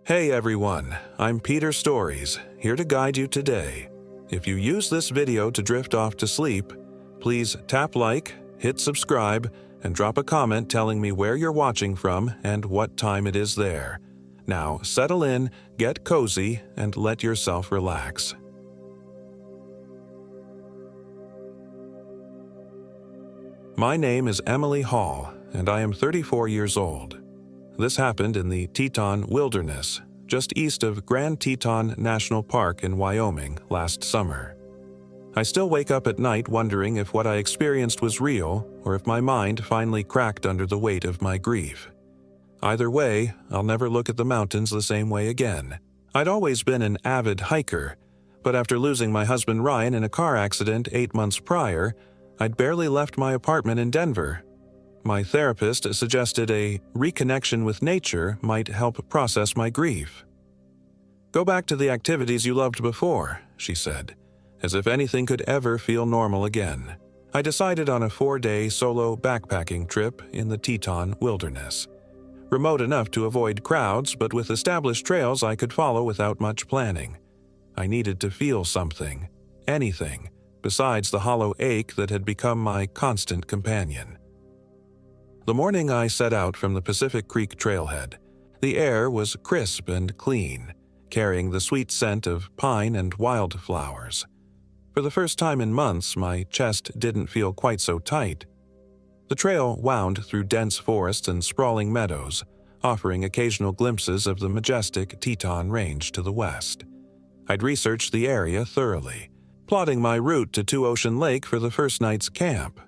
Hey everyone, I'm Peter Stories, here to guide you today. If you use this video to drift off to sleep, please tap like, hit subscribe, and drop a comment telling me where you're watching from and what time it is there. Now settle in, get cozy, and let yourself relax. My name is Emily Hall, and I am 34 years old. This happened in the Teton Wilderness, just east of Grand Teton National Park in Wyoming last summer. I still wake up at night wondering if what I experienced was real or if my mind finally cracked under the weight of my grief. Either way, I'll never look at the mountains the same way again. I'd always been an avid hiker, but after losing my husband Ryan in a car accident 8 months prior, I'd barely left my apartment in Denver. My therapist suggested a reconnection with nature might help process my grief. "Go back to the activities you loved before," she said, as if anything could ever feel normal again. I decided on a 4-day solo backpacking trip in the Teton Wilderness. Remote enough to avoid crowds, but with established trails I could follow without much planning. I needed to feel something, anything, besides the hollow ache that had become my constant companion. The morning I set out from the Pacific Creek trailhead, the air was crisp and clean, carrying the sweet scent of pine and wildflowers. For the first time in months, my chest didn't feel quite so tight. The trail wound through dense forests and sprawling meadows, offering occasional glimpses of the majestic Teton Range to the west. I'd researched the area thoroughly, plotting my route to Two Ocean Lake for the first night's camp.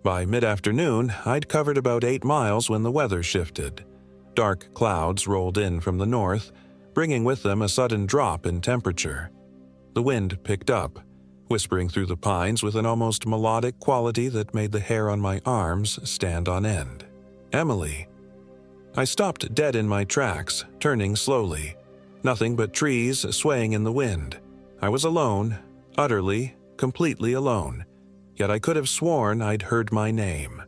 By mid-afternoon, I'd covered about 8 miles when the weather shifted. Dark clouds rolled in from the north, bringing with them a sudden drop in temperature. The wind picked up, whispering through the pines with an almost melodic quality that made the hair on my arms stand on end. "Emily." I stopped dead in my tracks, turning slowly. Nothing but trees swaying in the wind. I was alone, utterly, completely alone. Yet I could have sworn I'd heard my name.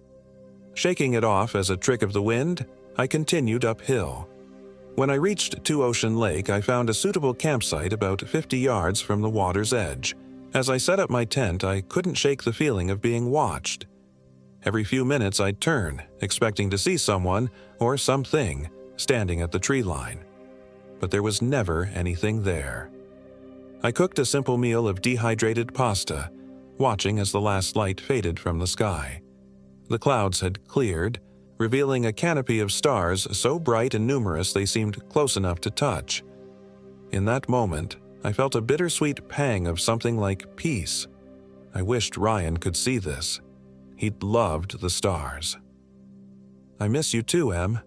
Shaking it off as a trick of the wind, I continued uphill. When I reached Two Ocean Lake, I found a suitable campsite about 50 yards from the water's edge. As I set up my tent, I couldn't shake the feeling of being watched. Every few minutes I'd turn, expecting to see someone or something standing at the tree line. But there was never anything there. I cooked a simple meal of dehydrated pasta, watching as the last light faded from the sky. The clouds had cleared, revealing a canopy of stars so bright and numerous they seemed close enough to touch. In that moment, I felt a bittersweet pang of something like peace. I wished Ryan could see this. He'd loved the stars. "I miss you too, Em."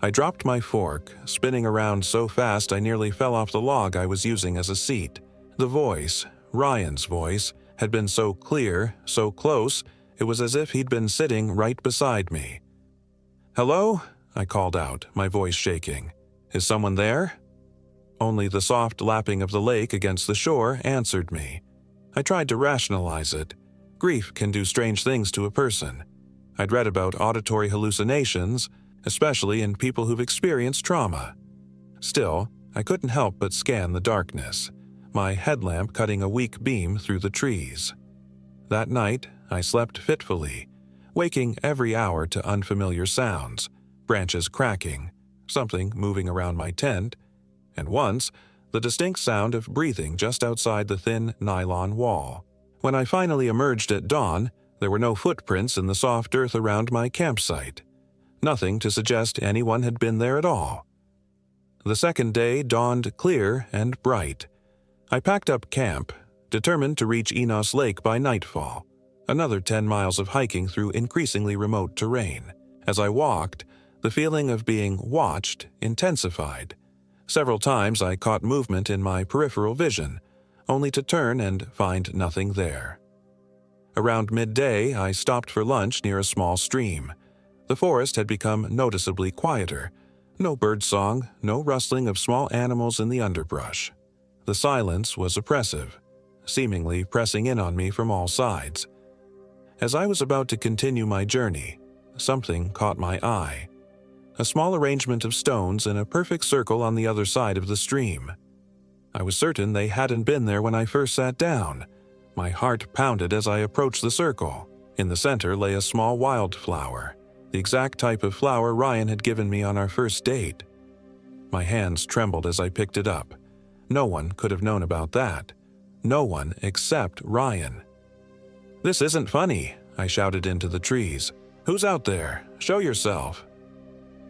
I dropped my fork, spinning around so fast I nearly fell off the log I was using as a seat. The voice, Ryan's voice, had been so clear, so close, it was as if he'd been sitting right beside me. "Hello?" I called out, my voice shaking. "Is someone there?" Only the soft lapping of the lake against the shore answered me. I tried to rationalize it. Grief can do strange things to a person. I'd read about auditory hallucinations, especially in people who've experienced trauma. Still, I couldn't help but scan the darkness, my headlamp cutting a weak beam through the trees. That night, I slept fitfully, waking every hour to unfamiliar sounds, branches cracking, something moving around my tent, and once, the distinct sound of breathing just outside the thin nylon wall. When I finally emerged at dawn, there were no footprints in the soft earth around my campsite. Nothing to suggest anyone had been there at all. The second day dawned clear and bright. I packed up camp, determined to reach Enos Lake by nightfall, another 10 miles of hiking through increasingly remote terrain. As I walked, the feeling of being watched intensified. Several times I caught movement in my peripheral vision, only to turn and find nothing there. Around midday, I stopped for lunch near a small stream. The forest had become noticeably quieter. No birdsong, no rustling of small animals in the underbrush. The silence was oppressive, seemingly pressing in on me from all sides. As I was about to continue my journey, something caught my eye. a small arrangement of stones in a perfect circle on the other side of the stream. I was certain they hadn't been there when I first sat down. My heart pounded as I approached the circle. In the center lay a small wildflower, the exact type of flower Ryan had given me on our first date. My hands trembled as I picked it up. No one could have known about that. No one except Ryan. "This isn't funny," I shouted into the trees. "Who's out there? Show yourself."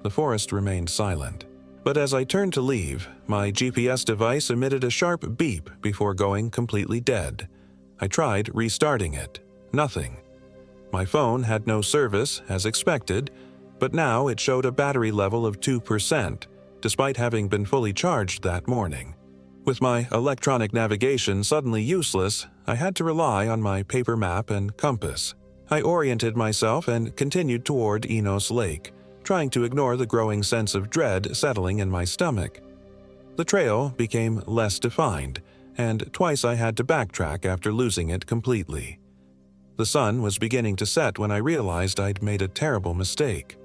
The forest remained silent, but as I turned to leave, my GPS device emitted a sharp beep before going completely dead. I tried restarting it. Nothing. My phone had no service, as expected, but now it showed a battery level of 2%, despite having been fully charged that morning. With my electronic navigation suddenly useless, I had to rely on my paper map and compass. I oriented myself and continued toward Enos Lake, trying to ignore the growing sense of dread settling in my stomach. The trail became less defined, and twice I had to backtrack after losing it completely. The sun was beginning to set when I realized I'd made a terrible mistake.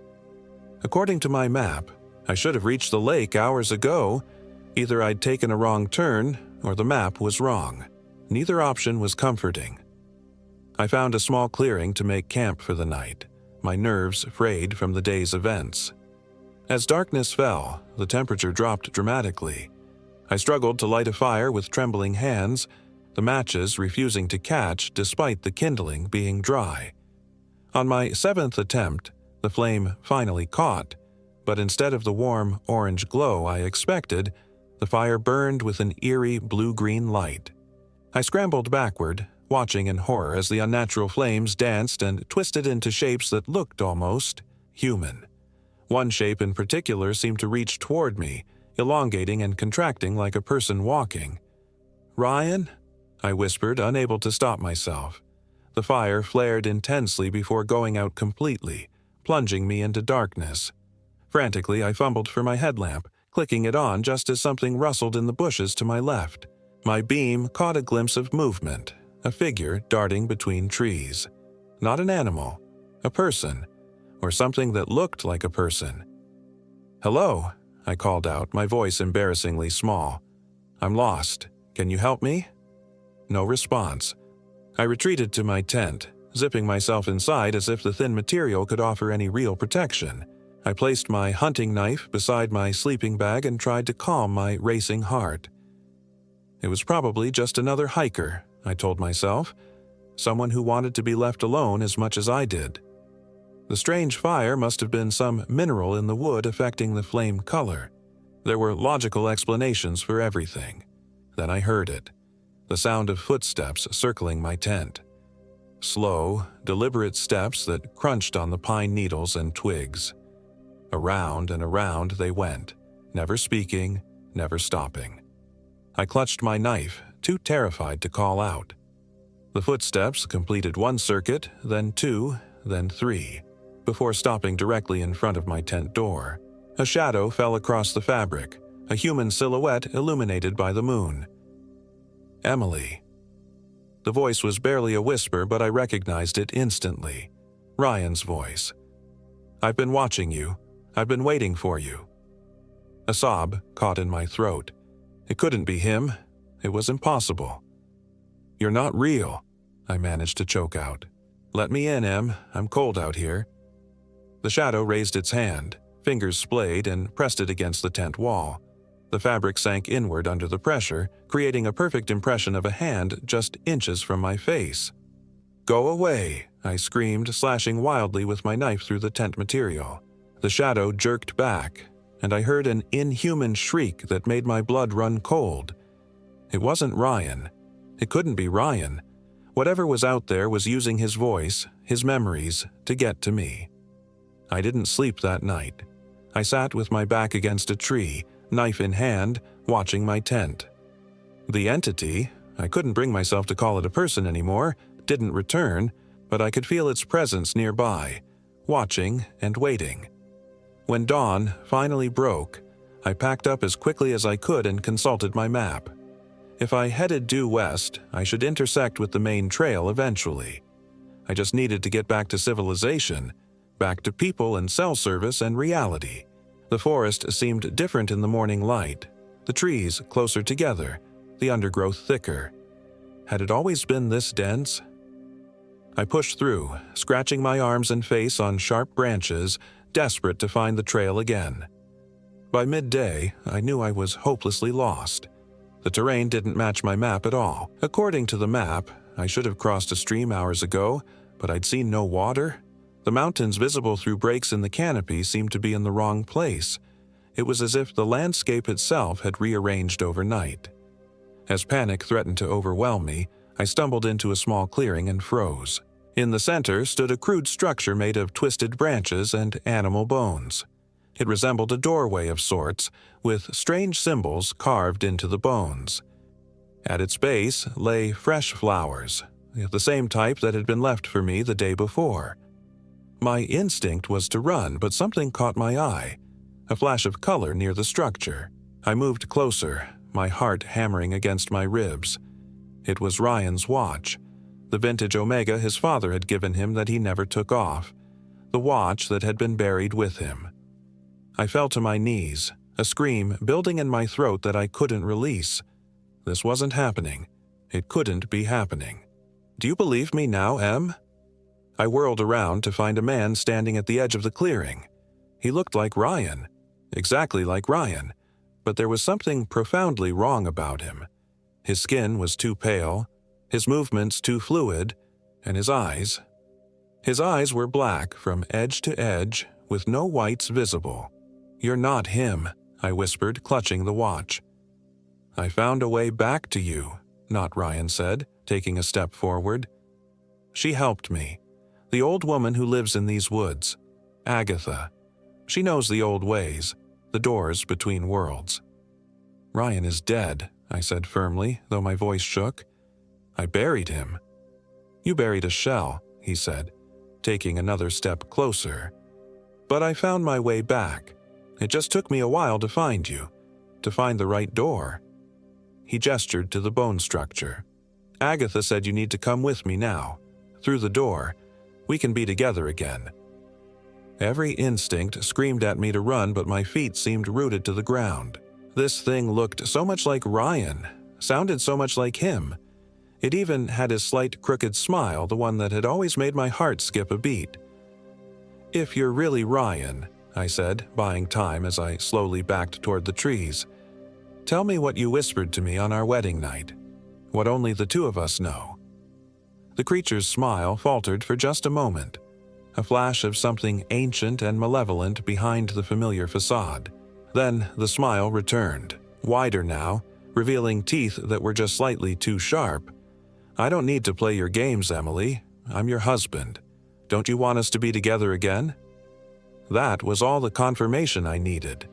According to my map, I should have reached the lake hours ago. Either I'd taken a wrong turn, or the map was wrong. Neither option was comforting. I found a small clearing to make camp for the night, my nerves frayed from the day's events. As darkness fell, the temperature dropped dramatically. I struggled to light a fire with trembling hands, the matches refusing to catch despite the kindling being dry. On my 7th attempt, the flame finally caught, but instead of the warm orange glow I expected, the fire burned with an eerie blue-green light. I scrambled backward, watching in horror as the unnatural flames danced and twisted into shapes that looked almost human. One shape in particular seemed to reach toward me, elongating and contracting like a person walking. "Ryan?" I whispered, unable to stop myself. The fire flared intensely before going out completely, plunging me into darkness. Frantically, I fumbled for my headlamp, clicking it on just as something rustled in the bushes to my left. My beam caught a glimpse of movement, a figure darting between trees. Not an animal, a person, or something that looked like a person. "Hello," I called out, my voice embarrassingly small. "I'm lost. Can you help me?" No response. I retreated to my tent, zipping myself inside as if the thin material could offer any real protection. I placed my hunting knife beside my sleeping bag and tried to calm my racing heart. It was probably just another hiker, I told myself, someone who wanted to be left alone as much as I did. The strange fire must have been some mineral in the wood affecting the flame color. There were logical explanations for everything. Then I heard it, the sound of footsteps circling my tent. Slow, deliberate steps that crunched on the pine needles and twigs. Around and around they went, never speaking, never stopping. I clutched my knife, too terrified to call out. The footsteps completed one circuit, then two, then three, before stopping directly in front of my tent door. A shadow fell across the fabric, a human silhouette illuminated by the moon. Emily. The voice was barely a whisper, but I recognized it instantly. Ryan's voice. "I've been watching you. I've been waiting for you." A sob caught in my throat. It couldn't be him. It was impossible. "You're not real," I managed to choke out. "Let me in, Em. I'm cold out here." The shadow raised its hand, fingers splayed, and pressed it against the tent wall. The fabric sank inward under the pressure, creating a perfect impression of a hand just inches from my face. "Go away," I screamed, slashing wildly with my knife through the tent material. The shadow jerked back, and I heard an inhuman shriek that made my blood run cold. It wasn't Ryan. It couldn't be Ryan. Whatever was out there was using his voice, his memories, to get to me. I didn't sleep that night. I sat with my back against a tree, knife in hand, watching my tent. The entity, I couldn't bring myself to call it a person anymore, didn't return, but I could feel its presence nearby, watching and waiting. When dawn finally broke, I packed up as quickly as I could and consulted my map. If I headed due west, I should intersect with the main trail eventually. I just needed to get back to civilization, back to people and cell service and reality. The forest seemed different in the morning light, the trees closer together, the undergrowth thicker. Had it always been this dense? I pushed through, scratching my arms and face on sharp branches, desperate to find the trail again. By midday, I knew I was hopelessly lost. The terrain didn't match my map at all. According to the map, I should have crossed a stream hours ago, but I'd seen no water. The mountains visible through breaks in the canopy seemed to be in the wrong place. It was as if the landscape itself had rearranged overnight. As panic threatened to overwhelm me, I stumbled into a small clearing and froze. In the center stood a crude structure made of twisted branches and animal bones. It resembled a doorway of sorts, with strange symbols carved into the bones. At its base lay fresh flowers, the same type that had been left for me the day before. My instinct was to run, but something caught my eye, a flash of color near the structure. I moved closer, my heart hammering against my ribs. It was Ryan's watch, the vintage Omega his father had given him that he never took off, the watch that had been buried with him. I fell to my knees, a scream building in my throat that I couldn't release. This wasn't happening. It couldn't be happening. "Do you believe me now, Em?" I whirled around to find a man standing at the edge of the clearing. He looked like Ryan, exactly like Ryan, but there was something profoundly wrong about him. His skin was too pale, his movements too fluid, and his eyes were black from edge to edge, with no whites visible. "You're not him," I whispered, clutching the watch. "I found a way back to you," not Ryan said, taking a step forward. "She helped me. The old woman who lives in these woods. Agatha. She knows the old ways, the doors between worlds." "Ryan is dead," I said firmly, though my voice shook. "I buried him." "You buried a shell," he said, taking another step closer. "But I found my way back. It just took me a while to find you, to find the right door." He gestured to the bone structure. "Agatha said you need to come with me now. Through the door. We can be together again." Every instinct screamed at me to run, but my feet seemed rooted to the ground. This thing looked so much like Ryan, sounded so much like him. It even had his slight crooked smile, the one that had always made my heart skip a beat. "If you're really Ryan," I said, buying time as I slowly backed toward the trees, "tell me what you whispered to me on our wedding night, what only the two of us know." The creature's smile faltered for just a moment, a flash of something ancient and malevolent behind the familiar facade. Then the smile returned, wider now, revealing teeth that were just slightly too sharp. "I don't need to play your games, Emily. I'm your husband. Don't you want us to be together again?" That was all the confirmation I needed.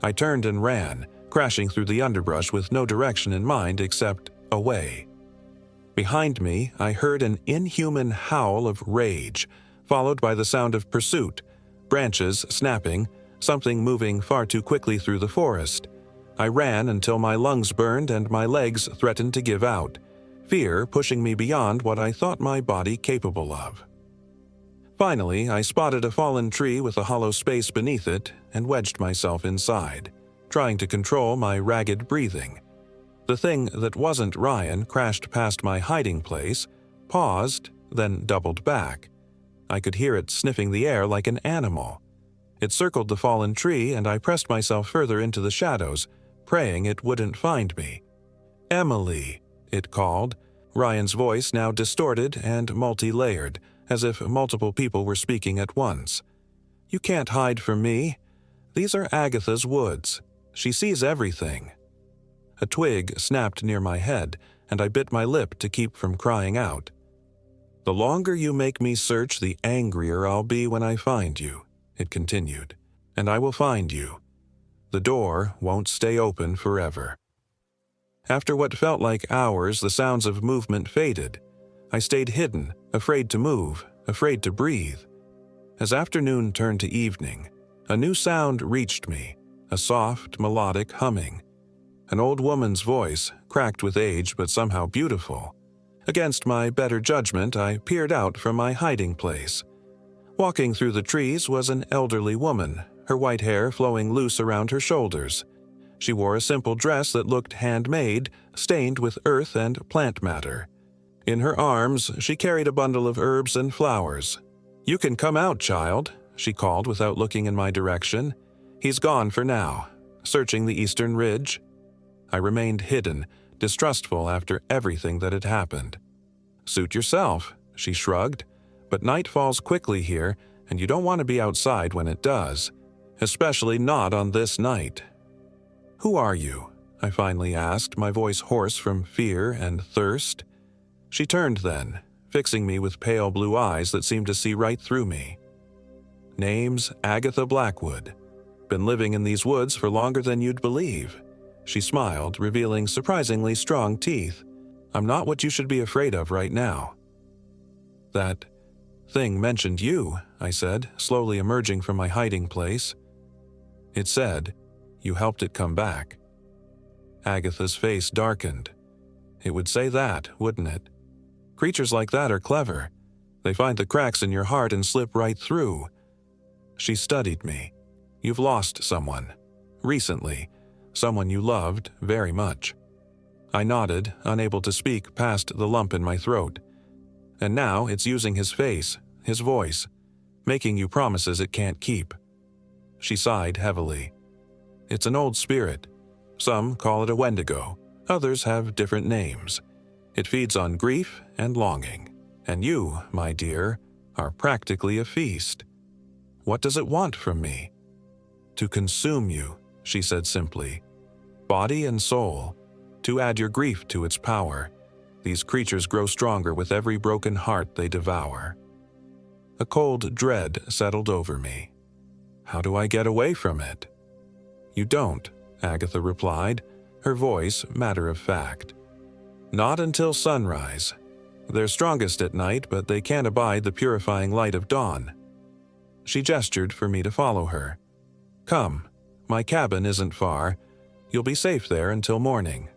I turned and ran, crashing through the underbrush with no direction in mind except away. Behind me, I heard an inhuman howl of rage, followed by the sound of pursuit, branches snapping, something moving far too quickly through the forest. I ran until my lungs burned and my legs threatened to give out, fear pushing me beyond what I thought my body capable of. Finally, I spotted a fallen tree with a hollow space beneath it and wedged myself inside, trying to control my ragged breathing. The thing that wasn't Ryan crashed past my hiding place, paused, then doubled back. I could hear it sniffing the air like an animal. It circled the fallen tree, and I pressed myself further into the shadows, praying it wouldn't find me. "Emily," it called, Ryan's voice now distorted and multi-layered, as if multiple people were speaking at once. "You can't hide from me. These are Agatha's woods. She sees everything." A twig snapped near my head, and I bit my lip to keep from crying out. "The longer you make me search, the angrier I'll be when I find you," it continued. "And I will find you. The door won't stay open forever." After what felt like hours, the sounds of movement faded. I stayed hidden, afraid to move, afraid to breathe. As afternoon turned to evening, a new sound reached me, a soft, melodic humming. An old woman's voice, cracked with age but somehow beautiful. Against my better judgment, I peered out from my hiding place. Walking through the trees was an elderly woman, her white hair flowing loose around her shoulders. She wore a simple dress that looked handmade, stained with earth and plant matter. In her arms, she carried a bundle of herbs and flowers. "You can come out, child," she called without looking in my direction. "He's gone for now." Searching the eastern ridge. I remained hidden, distrustful after everything that had happened. "Suit yourself," she shrugged. "But night falls quickly here, and you don't want to be outside when it does. Especially not on this night." "Who are you?" I finally asked, my voice hoarse from fear and thirst. She turned then, fixing me with pale blue eyes that seemed to see right through me. "Name's Agatha Blackwood. Been living in these woods for longer than you'd believe." She smiled, revealing surprisingly strong teeth. "I'm not what you should be afraid of right now." "That thing mentioned you," I said, slowly emerging from my hiding place. "It said you helped it come back." Agatha's face darkened. "It would say that, wouldn't it? Creatures like that are clever. They find the cracks in your heart and slip right through." She studied me. "You've lost someone. Recently. Someone you loved very much." I nodded, unable to speak past the lump in my throat. "And now it's using his face, his voice, making you promises it can't keep." She sighed heavily. "It's an old spirit. Some call it a Wendigo. Others have different names. It feeds on grief and longing. And you, my dear, are practically a feast. What does it want from me?" "To consume you," she said simply. "Body and soul. To add your grief to its power. These creatures grow stronger with every broken heart they devour." A cold dread settled over me. "How do I get away from it?" "You don't," Agatha replied, her voice matter of fact. "Not until sunrise. They're strongest at night, but they can't abide the purifying light of dawn." She gestured for me to follow her. "Come, my cabin isn't far. You'll be safe there until morning."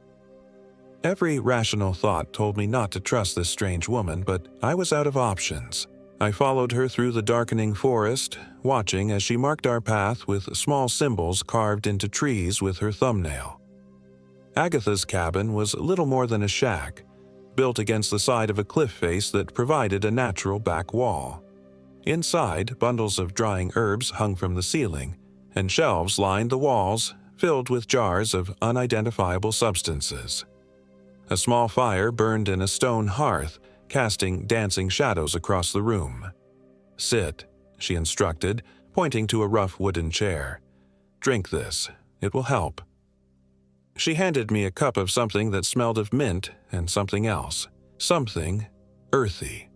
Every rational thought told me not to trust this strange woman, but I was out of options. I followed her through the darkening forest, watching as she marked our path with small symbols carved into trees with her thumbnail. Agatha's cabin was little more than a shack, built against the side of a cliff face that provided a natural back wall. Inside, bundles of drying herbs hung from the ceiling, and shelves lined the walls, filled with jars of unidentifiable substances. A small fire burned in a stone hearth, casting dancing shadows across the room. "Sit," she instructed, pointing to a rough wooden chair. "Drink this. It will help." She handed me a cup of something that smelled of mint and something else. Something earthy.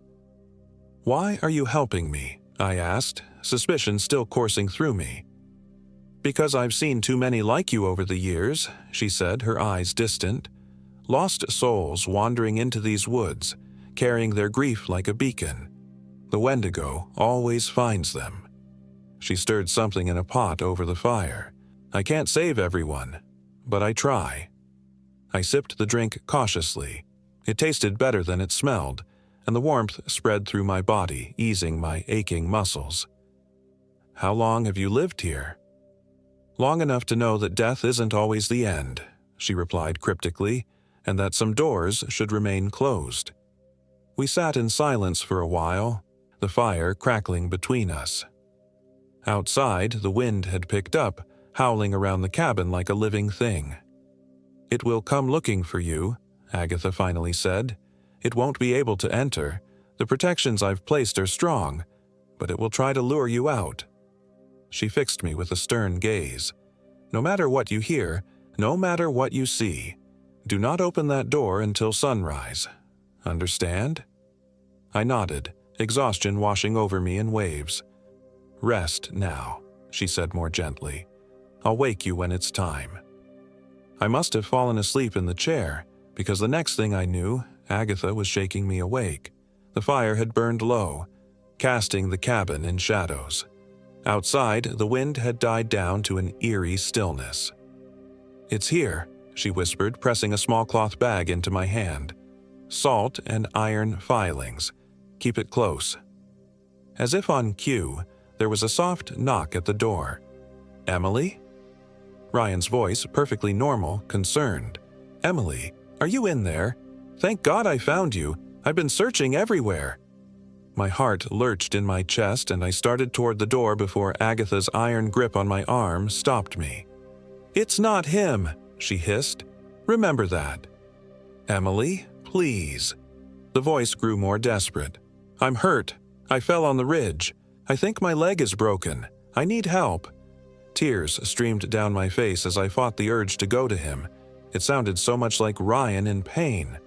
"Why are you helping me?" I asked, suspicion still coursing through me. "Because I've seen too many like you over the years," she said, her eyes distant. "Lost souls wandering into these woods, carrying their grief like a beacon. The Wendigo always finds them." She stirred something in a pot over the fire. "I can't save everyone, but I try." I sipped the drink cautiously. It tasted better than it smelled, and the warmth spread through my body, easing my aching muscles. "How long have you lived here?" "Long enough to know that death isn't always the end," she replied cryptically, "and that some doors should remain closed." We sat in silence for a while, the fire crackling between us. Outside, the wind had picked up, howling around the cabin like a living thing. "It will come looking for you," Agatha finally said. "It won't be able to enter. The protections I've placed are strong, but it will try to lure you out." She fixed me with a stern gaze. "No matter what you hear, no matter what you see, do not open that door until sunrise. Understand?" I nodded, exhaustion washing over me in waves. "Rest now," she said more gently. "I'll wake you when it's time." I must have fallen asleep in the chair, because the next thing I knew, Agatha was shaking me awake. The fire had burned low, casting the cabin in shadows. Outside, the wind had died down to an eerie stillness. "It's here," she whispered, pressing a small cloth bag into my hand. "Salt and iron filings. Keep it close." As if on cue, there was a soft knock at the door. "Emily?" Ryan's voice, perfectly normal, concerned. "Emily, are you in there? Thank God I found you. I've been searching everywhere." My heart lurched in my chest and I started toward the door before Agatha's iron grip on my arm stopped me. "It's not him," she hissed. "Remember that." "Emily, please." The voice grew more desperate. "I'm hurt. I fell on the ridge. I think my leg is broken. I need help." Tears streamed down my face as I fought the urge to go to him. It sounded so much like Ryan in pain.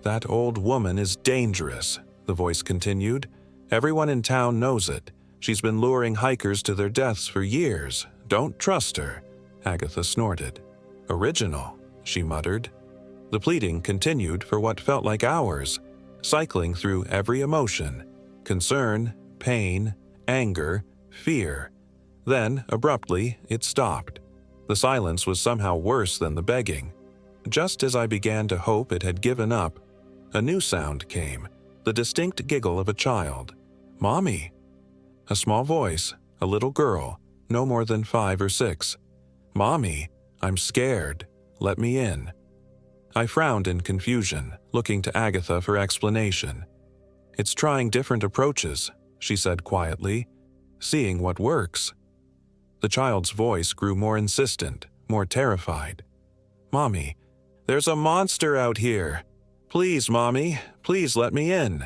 "That old woman is dangerous," the voice continued. "Everyone in town knows it. She's been luring hikers to their deaths for years. Don't trust her." Agatha snorted. "Original," she muttered. The pleading continued for what felt like hours, cycling through every emotion: concern, pain, anger, fear. Then, abruptly, it stopped. The silence was somehow worse than the begging. Just as I began to hope it had given up, a new sound came, the distinct giggle of a child. "Mommy." A small voice, a little girl, no more than 5 or 6. "Mommy, I'm scared. Let me in." I frowned in confusion, looking to Agatha for explanation. "It's trying different approaches," she said quietly, "seeing what works." The child's voice grew more insistent, more terrified. "Mommy, there's a monster out here. Please, Mommy, please let me in."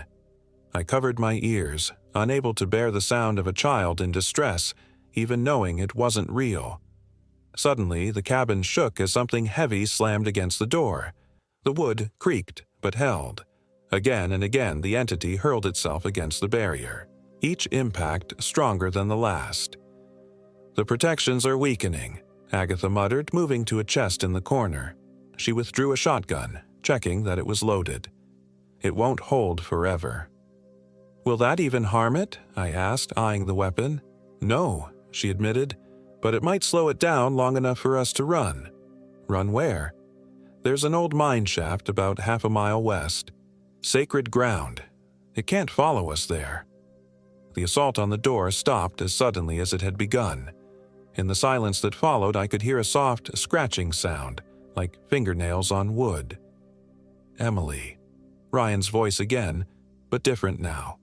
I covered my ears, unable to bear the sound of a child in distress, even knowing it wasn't real. Suddenly, the cabin shook as something heavy slammed against the door. The wood creaked, but held. Again and again, the entity hurled itself against the barrier, each impact stronger than the last. "The protections are weakening," Agatha muttered, moving to a chest in the corner. She withdrew a shotgun, checking that it was loaded. "It won't hold forever." "Will that even harm it?" I asked, eyeing the weapon. "No," she admitted, "but it might slow it down long enough for us to run." "Run where?" "There's an old mine shaft about half a mile west. Sacred ground. It can't follow us there." The assault on the door stopped as suddenly as it had begun. In the silence that followed, I could hear a soft, scratching sound, like fingernails on wood. "Emily." Ryan's voice again, but different now.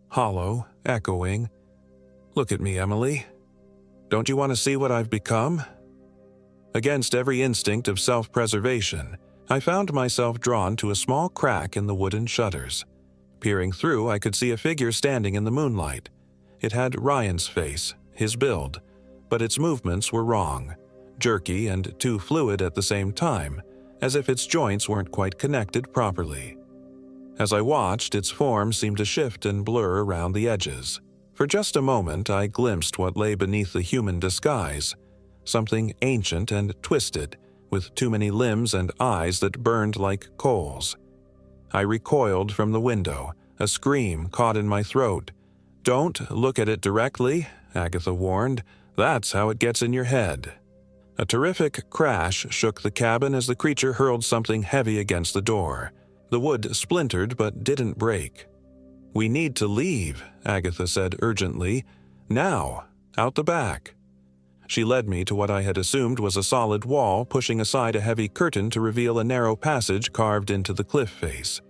Hollow, echoing. "Look at me, Emily. Don't you want to see what I've become?" Against every instinct of self-preservation, I found myself drawn to a small crack in the wooden shutters. Peering through, I could see a figure standing in the moonlight. It had Ryan's face, his build, but its movements were wrong, jerky and too fluid at the same time, as if its joints weren't quite connected properly. As I watched, its form seemed to shift and blur around the edges. For just a moment, I glimpsed what lay beneath the human disguise, something ancient and twisted, with too many limbs and eyes that burned like coals. I recoiled from the window, a scream caught in my throat. "Don't look at it directly," Agatha warned. "That's how it gets in your head." A terrific crash shook the cabin as the creature hurled something heavy against the door. The wood splintered but didn't break. "We need to leave," Agatha said urgently. "Now, out the back." She led me to what I had assumed was a solid wall, pushing aside a heavy curtain to reveal a narrow passage carved into the cliff face.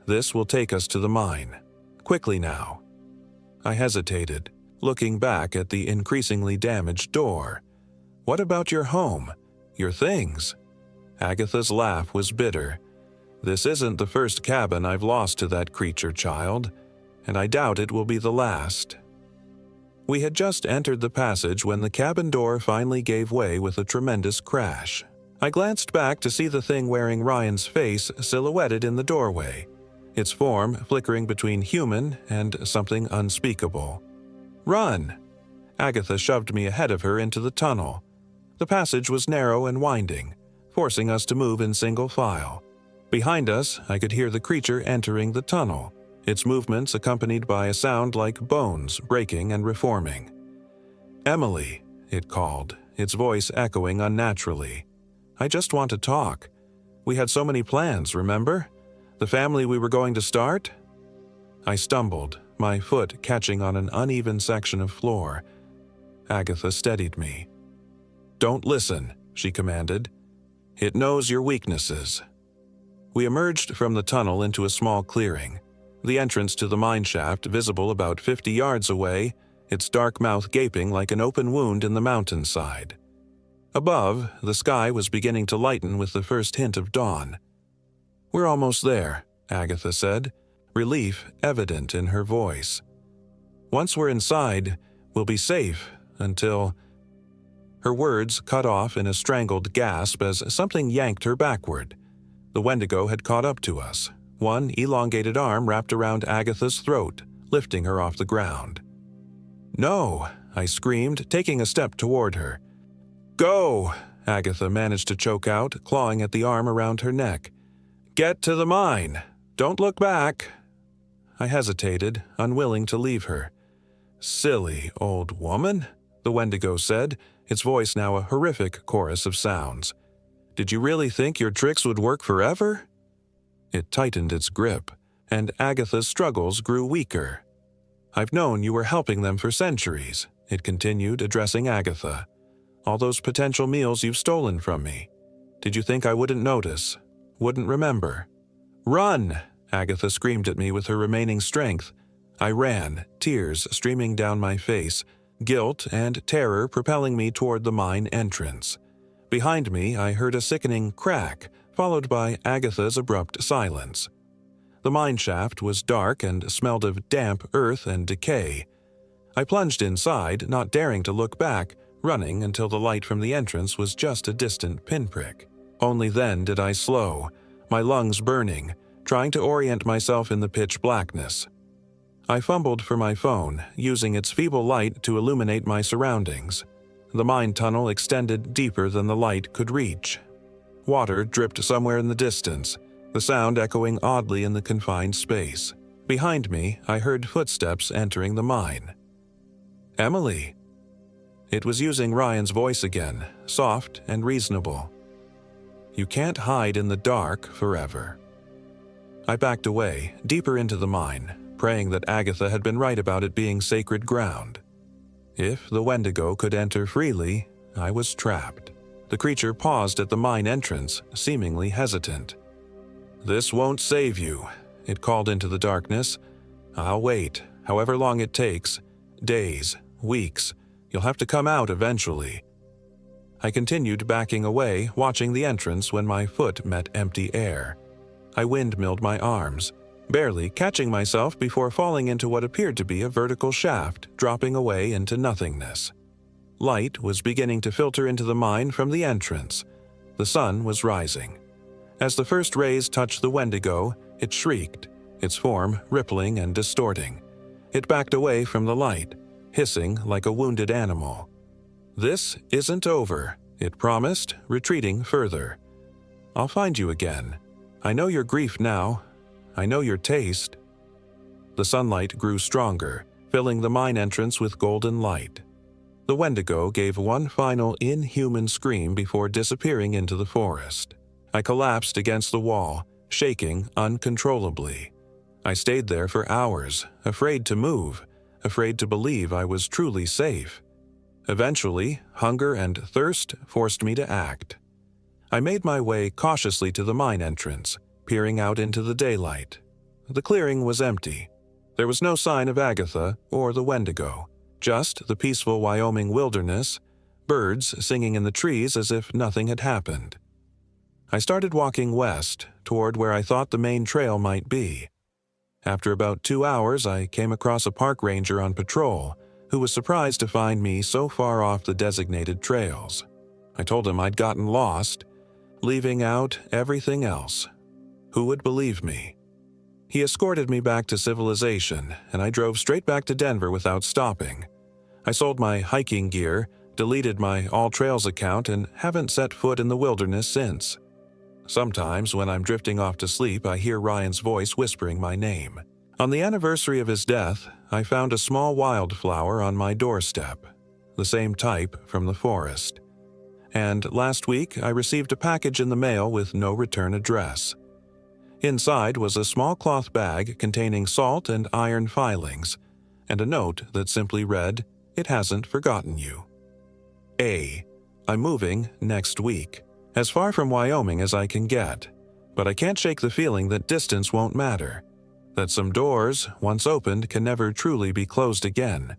"This will take us to the mine. Quickly now." I hesitated, looking back at the increasingly damaged door. "What about your home? Your things?" Agatha's laugh was bitter. "This isn't the first cabin I've lost to that creature, child, and I doubt it will be the last." We had just entered the passage when the cabin door finally gave way with a tremendous crash. I glanced back to see the thing wearing Ryan's face silhouetted in the doorway, its form flickering between human and something unspeakable. "Run!" Agatha shoved me ahead of her into the tunnel. The passage was narrow and winding, forcing us to move in single file. Behind us, I could hear the creature entering the tunnel, its movements accompanied by a sound like bones breaking and reforming. "Emily," it called, its voice echoing unnaturally. "I just want to talk. We had so many plans, remember? The family we were going to start?" I stumbled, my foot catching on an uneven section of floor. Agatha steadied me. "Don't listen," she commanded. "It knows your weaknesses." We emerged from the tunnel into a small clearing, the entrance to the mine shaft visible about 50 yards away, its dark mouth gaping like an open wound in the mountainside. Above, the sky was beginning to lighten with the first hint of dawn. "We're almost there," Agatha said, relief evident in her voice. "Once we're inside, we'll be safe until—" Her words cut off in a strangled gasp as something yanked her backward. The Wendigo had caught up to us, one elongated arm wrapped around Agatha's throat, lifting her off the ground. "No!" I screamed, taking a step toward her. "Go!" Agatha managed to choke out, clawing at the arm around her neck. "Get to the mine! Don't look back!" I hesitated, unwilling to leave her. "Silly old woman," the Wendigo said, its voice now a horrific chorus of sounds. "Did you really think your tricks would work forever?" It tightened its grip, and Agatha's struggles grew weaker. "I've known you were helping them for centuries," it continued, addressing Agatha. "All those potential meals you've stolen from me. Did you think I wouldn't notice? Wouldn't remember?" "Run!" Agatha screamed at me with her remaining strength. I ran, tears streaming down my face, guilt and terror propelling me toward the mine entrance. Behind me, I heard a sickening crack, followed by Agatha's abrupt silence. The mine shaft was dark and smelled of damp earth and decay. I plunged inside, not daring to look back, running until the light from the entrance was just a distant pinprick. Only then did I slow, my lungs burning, trying to orient myself in the pitch blackness. I fumbled for my phone, using its feeble light to illuminate my surroundings. The mine tunnel extended deeper than the light could reach. Water dripped somewhere in the distance, the sound echoing oddly in the confined space. Behind me, I heard footsteps entering the mine. "Emily!" It was using Ryan's voice again, soft and reasonable. "You can't hide in the dark forever." I backed away, deeper into the mine, praying that Agatha had been right about it being sacred ground. If the Wendigo could enter freely, I was trapped. The creature paused at the mine entrance, seemingly hesitant. "This won't save you," it called into the darkness. "I'll wait, however long it takes. Days, weeks. You'll have to come out eventually." I continued backing away, watching the entrance when my foot met empty air. I windmilled my arms, barely catching myself before falling into what appeared to be a vertical shaft, dropping away into nothingness. Light was beginning to filter into the mine from the entrance. The sun was rising. As the first rays touched the Wendigo, it shrieked, its form rippling and distorting. It backed away from the light, hissing like a wounded animal. "This isn't over," it promised, retreating further. "I'll find you again. I know your grief now. I know your taste." The sunlight grew stronger, filling the mine entrance with golden light. The Wendigo gave one final inhuman scream before disappearing into the forest. I collapsed against the wall, shaking uncontrollably. I stayed there for hours, afraid to move, afraid to believe I was truly safe. Eventually, hunger and thirst forced me to act. I made my way cautiously to the mine entrance, peering out into the daylight. The clearing was empty. There was no sign of Agatha or the Wendigo, just the peaceful Wyoming wilderness, birds singing in the trees as if nothing had happened. I started walking west, toward where I thought the main trail might be. After about 2 hours, I came across a park ranger on patrol, who was surprised to find me so far off the designated trails. I told him I'd gotten lost, leaving out everything else. Who would believe me? He escorted me back to civilization, and I drove straight back to Denver without stopping. I sold my hiking gear, deleted my All Trails account, and haven't set foot in the wilderness since. Sometimes, when I'm drifting off to sleep, I hear Ryan's voice whispering my name. On the anniversary of his death, I found a small wildflower on my doorstep, the same type from the forest. And last week, I received a package in the mail with no return address. Inside was a small cloth bag containing salt and iron filings, and a note that simply read, "It hasn't forgotten you." A I'm moving next week, as far from Wyoming as I can get, but I can't shake the feeling that distance won't matter, that some doors, once opened, can never truly be closed again.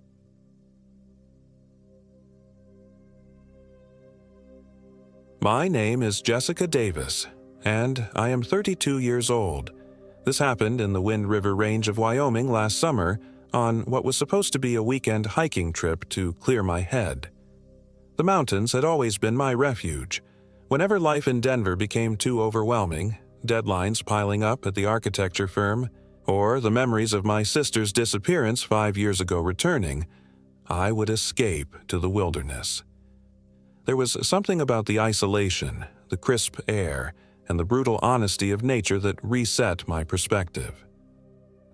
My name is Jessica Davis, and I am 32 years old. This happened in the Wind River Range of Wyoming last summer on what was supposed to be a weekend hiking trip to clear my head. The mountains had always been my refuge. Whenever life in Denver became too overwhelming, deadlines piling up at the architecture firm, or the memories of my sister's disappearance 5 years ago returning, I would escape to the wilderness. There was something about the isolation, the crisp air, and the brutal honesty of nature that reset my perspective.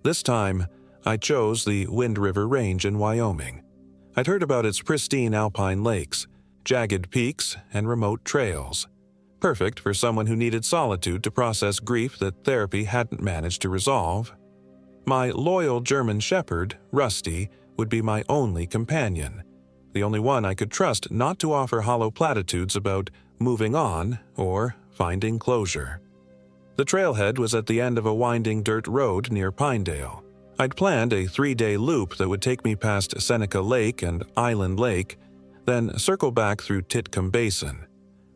This time, I chose the Wind River Range in Wyoming. I'd heard about its pristine alpine lakes, jagged peaks, and remote trails. Perfect for someone who needed solitude to process grief that therapy hadn't managed to resolve. My loyal German shepherd, Rusty, would be my only companion, the only one I could trust not to offer hollow platitudes about moving on or finding closure. The trailhead was at the end of a winding dirt road near Pinedale. I'd planned a 3-day loop that would take me past Seneca Lake and Island Lake, then circle back through Titcomb Basin.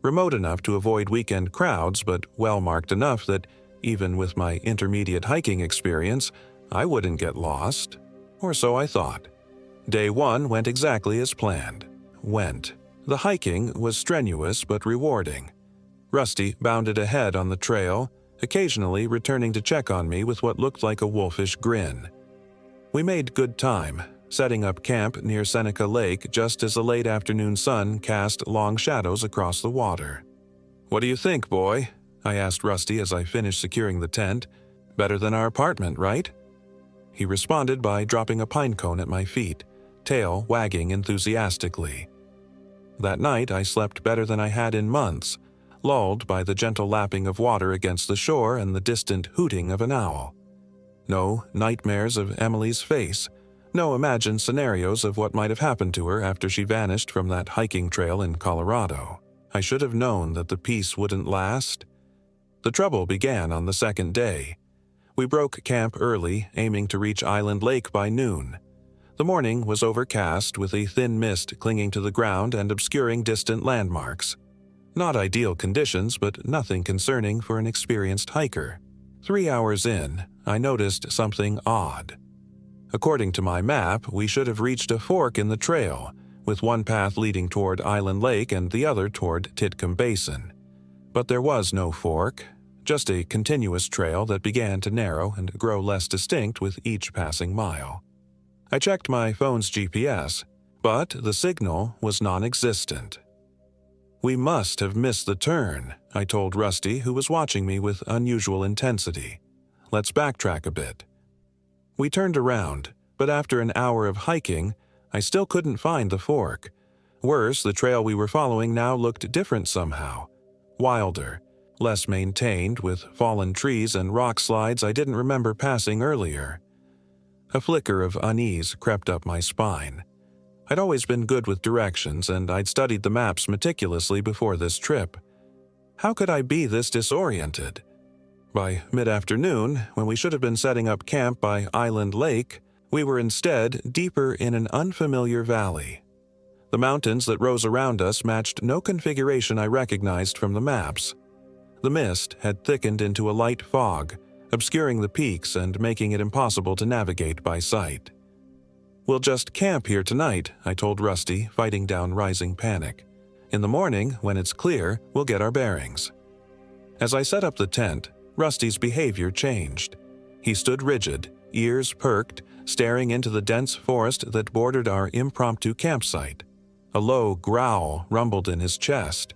Remote enough to avoid weekend crowds, but well-marked enough that, even with my intermediate hiking experience, I wouldn't get lost. Or so I thought. Day 1 went exactly as planned. The hiking was strenuous but rewarding. Rusty bounded ahead on the trail, occasionally returning to check on me with what looked like a wolfish grin. We made good time, setting up camp near Seneca Lake just as the late afternoon sun cast long shadows across the water. "What do you think, boy?" I asked Rusty as I finished securing the tent. "Better than our apartment, right?" He responded by dropping a pine cone at my feet, tail wagging enthusiastically. That night I slept better than I had in months, lulled by the gentle lapping of water against the shore and the distant hooting of an owl. No nightmares of Emily's face, no imagined scenarios of what might have happened to her after she vanished from that hiking trail in Colorado. I should have known that the peace wouldn't last. The trouble began on the second day. We broke camp early, aiming to reach Island Lake by noon. The morning was overcast with a thin mist clinging to the ground and obscuring distant landmarks. Not ideal conditions, but nothing concerning for an experienced hiker. 3 hours in, I noticed something odd. According to my map, we should have reached a fork in the trail, with one path leading toward Island Lake and the other toward Titcomb Basin. But there was no fork, just a continuous trail that began to narrow and grow less distinct with each passing mile. I checked my phone's GPS, but the signal was non-existent. "We must have missed the turn," I told Rusty, who was watching me with unusual intensity. "Let's backtrack a bit." We turned around, but after an hour of hiking, I still couldn't find the fork. Worse, the trail we were following now looked different somehow. Wilder, less maintained, with fallen trees and rock slides I didn't remember passing earlier. A flicker of unease crept up my spine. I'd always been good with directions, and I'd studied the maps meticulously before this trip. How could I be this disoriented? By mid-afternoon, when we should have been setting up camp by Island Lake, we were instead deeper in an unfamiliar valley. The mountains that rose around us matched no configuration I recognized from the maps. The mist had thickened into a light fog, obscuring the peaks and making it impossible to navigate by sight. "We'll just camp here tonight," I told Rusty, fighting down rising panic. "In the morning, when it's clear, we'll get our bearings." As I set up the tent, Rusty's behavior changed. He stood rigid, ears perked, staring into the dense forest that bordered our impromptu campsite. A low growl rumbled in his chest.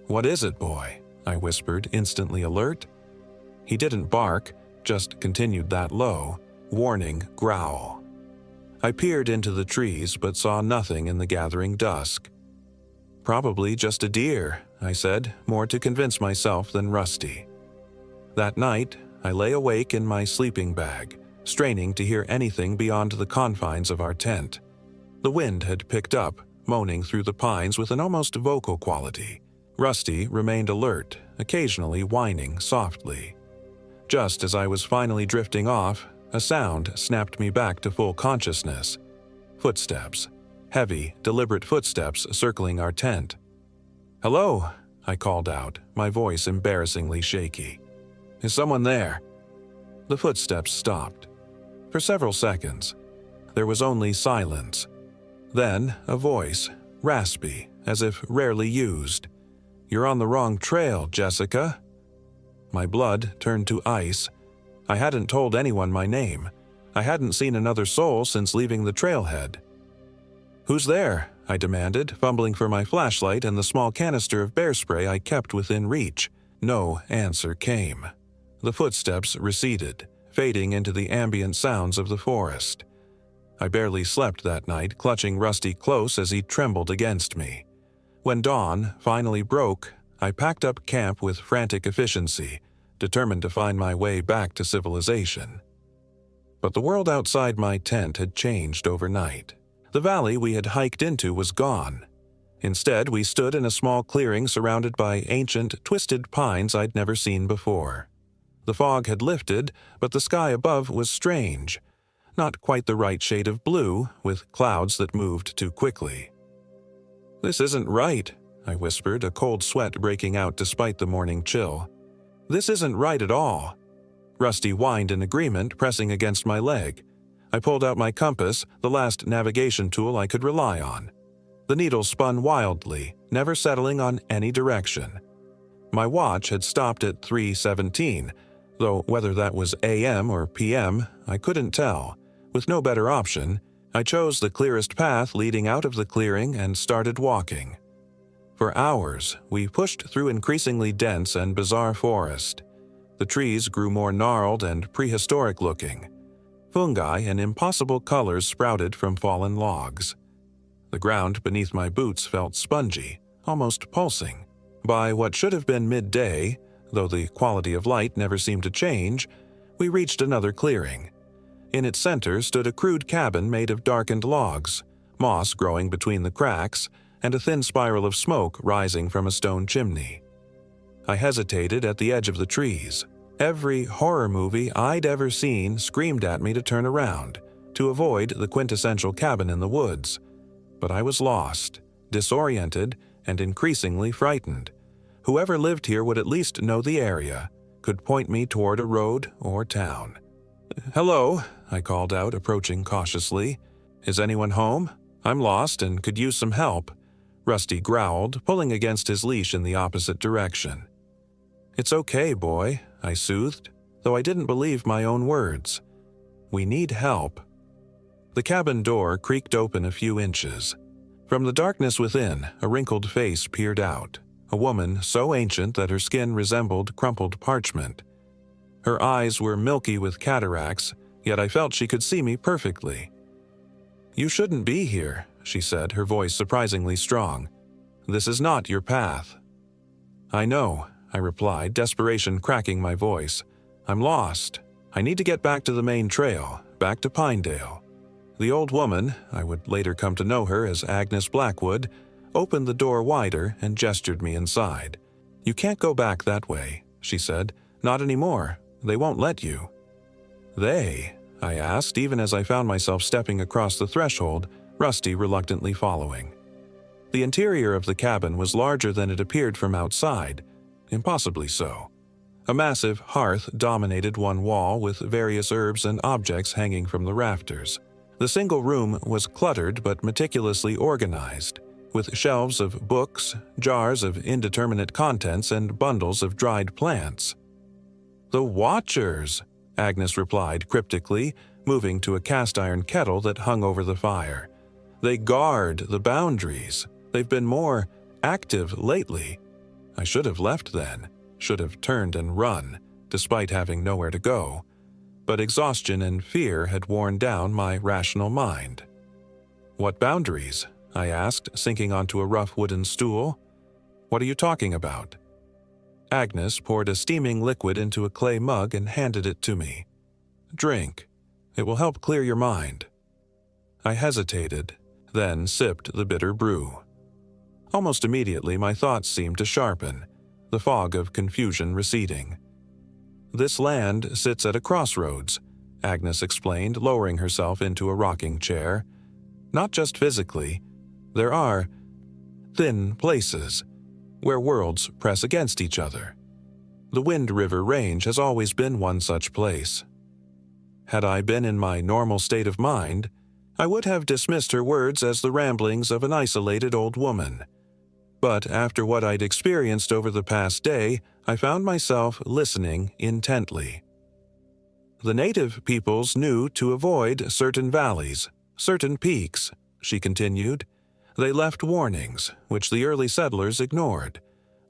"What is it, boy?" I whispered, instantly alert. He didn't bark, just continued that low, warning growl. I peered into the trees but saw nothing in the gathering dusk. "Probably just a deer," I said, more to convince myself than Rusty. That night, I lay awake in my sleeping bag, straining to hear anything beyond the confines of our tent. The wind had picked up, moaning through the pines with an almost vocal quality. Rusty remained alert, occasionally whining softly. Just as I was finally drifting off, a sound snapped me back to full consciousness. Footsteps. Heavy, deliberate footsteps circling our tent. "Hello," I called out, my voice embarrassingly shaky. "Is someone there?" The footsteps stopped. For several seconds, there was only silence. Then a voice, raspy, as if rarely used. "You're on the wrong trail, Jessica." My blood turned to ice. I hadn't told anyone my name. I hadn't seen another soul since leaving the trailhead. "Who's there?" I demanded, fumbling for my flashlight and the small canister of bear spray I kept within reach. No answer came. The footsteps receded, fading into the ambient sounds of the forest. I barely slept that night, clutching Rusty close as he trembled against me. When dawn finally broke, I packed up camp with frantic efficiency, determined to find my way back to civilization. But the world outside my tent had changed overnight. The valley we had hiked into was gone. Instead, we stood in a small clearing surrounded by ancient, twisted pines I'd never seen before. The fog had lifted, but the sky above was strange. Not quite the right shade of blue, with clouds that moved too quickly. "This isn't right," I whispered, a cold sweat breaking out despite the morning chill. "This isn't right at all." Rusty whined in agreement, pressing against my leg. I pulled out my compass, the last navigation tool I could rely on. The needle spun wildly, never settling on any direction. My watch had stopped at 3:17, though whether that was AM or PM, I couldn't tell. With no better option, I chose the clearest path leading out of the clearing and started walking. For hours, we pushed through increasingly dense and bizarre forest. The trees grew more gnarled and prehistoric looking. Fungi in impossible colors sprouted from fallen logs. The ground beneath my boots felt spongy, almost pulsing. By what should have been midday, though the quality of light never seemed to change, we reached another clearing. In its center stood a crude cabin made of darkened logs, moss growing between the cracks, and a thin spiral of smoke rising from a stone chimney. I hesitated at the edge of the trees. Every horror movie I'd ever seen screamed at me to turn around, to avoid the quintessential cabin in the woods. But I was lost, disoriented, and increasingly frightened. Whoever lived here would at least know the area, could point me toward a road or town. "Hello," I called out, approaching cautiously. "Is anyone home? I'm lost and could use some help." Rusty growled, pulling against his leash in the opposite direction. "It's okay, boy," I soothed, though I didn't believe my own words. "We need help." The cabin door creaked open a few inches. From the darkness within, a wrinkled face peered out, a woman so ancient that her skin resembled crumpled parchment. Her eyes were milky with cataracts, yet I felt she could see me perfectly. "You shouldn't be here," she said, her voice surprisingly strong. "This is not your path." "I know," I replied, desperation cracking my voice. "I'm lost. I need to get back to the main trail, back to Pinedale." The old woman, I would later come to know her as Agnes Blackwood, opened the door wider and gestured me inside. "You can't go back that way," she said. "Not anymore. They won't let you." "They?" I asked, even as I found myself stepping across the threshold, Rusty reluctantly following. The interior of the cabin was larger than it appeared from outside, impossibly so. A massive hearth dominated one wall with various herbs and objects hanging from the rafters. The single room was cluttered but meticulously organized, with shelves of books, jars of indeterminate contents, and bundles of dried plants. "The Watchers," Agnes replied cryptically, moving to a cast-iron kettle that hung over the fire. "They guard the boundaries. They've been more active lately." I should have left then, should have turned and run, despite having nowhere to go. But exhaustion and fear had worn down my rational mind. "What boundaries?" I asked, sinking onto a rough wooden stool. "What are you talking about?" Agnes poured a steaming liquid into a clay mug and handed it to me. "Drink. It will help clear your mind." I hesitated, then sipped the bitter brew. Almost immediately, my thoughts seemed to sharpen, the fog of confusion receding. "This land sits at a crossroads," Agnes explained, lowering herself into a rocking chair. "Not just physically. There are thin places where worlds press against each other. The Wind River Range has always been one such place." Had I been in my normal state of mind, I would have dismissed her words as the ramblings of an isolated old woman. But after what I'd experienced over the past day, I found myself listening intently. "The native peoples knew to avoid certain valleys, certain peaks," she continued. "They left warnings, which the early settlers ignored.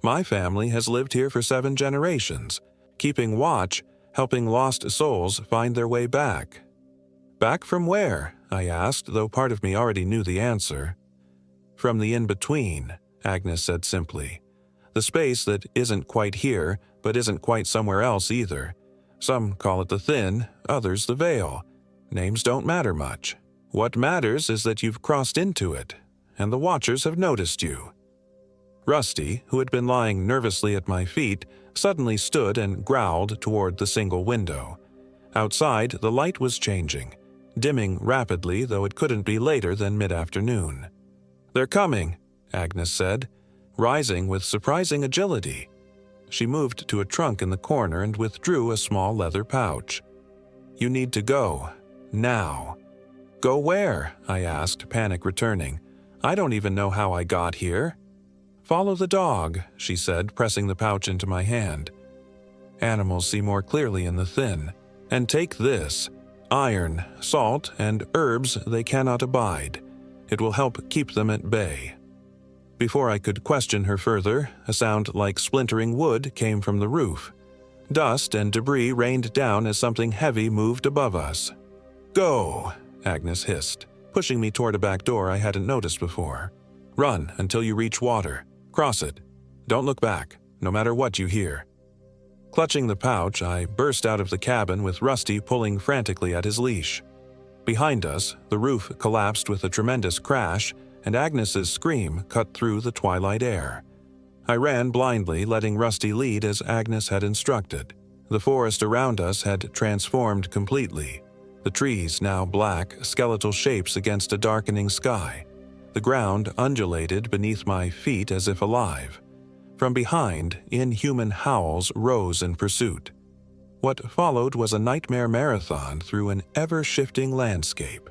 My family has lived here for 7 generations, keeping watch, helping lost souls find their way back." "Back from where?" I asked, though part of me already knew the answer. "From the in-between," Agnes said simply. "The space that isn't quite here, but isn't quite somewhere else either. Some call it the Thin, others the Veil. Names don't matter much. What matters is that you've crossed into it, and the Watchers have noticed you." Rusty, who had been lying nervously at my feet, suddenly stood and growled toward the single window. Outside, the light was changing, dimming rapidly, though it couldn't be later than mid-afternoon. "They're coming," Agnes said, rising with surprising agility. She moved to a trunk in the corner and withdrew a small leather pouch. "You need to go. Now." "Go where?" I asked, panic returning. "I don't even know how I got here." "Follow the dog," she said, pressing the pouch into my hand. "Animals see more clearly in the Thin. And take this: iron, salt, and herbs they cannot abide. It will help keep them at bay." Before I could question her further, a sound like splintering wood came from the roof. Dust and debris rained down as something heavy moved above us. "Go," Agnes hissed, pushing me toward a back door I hadn't noticed before. "Run until you reach water. Cross it. Don't look back, no matter what you hear." Clutching the pouch, I burst out of the cabin with Rusty pulling frantically at his leash. Behind us, the roof collapsed with a tremendous crash, and Agnes's scream cut through the twilight air. I ran blindly, letting Rusty lead as Agnes had instructed. The forest around us had transformed completely, the trees now black, skeletal shapes against a darkening sky. The ground undulated beneath my feet as if alive. From behind, inhuman howls rose in pursuit. What followed was a nightmare marathon through an ever-shifting landscape.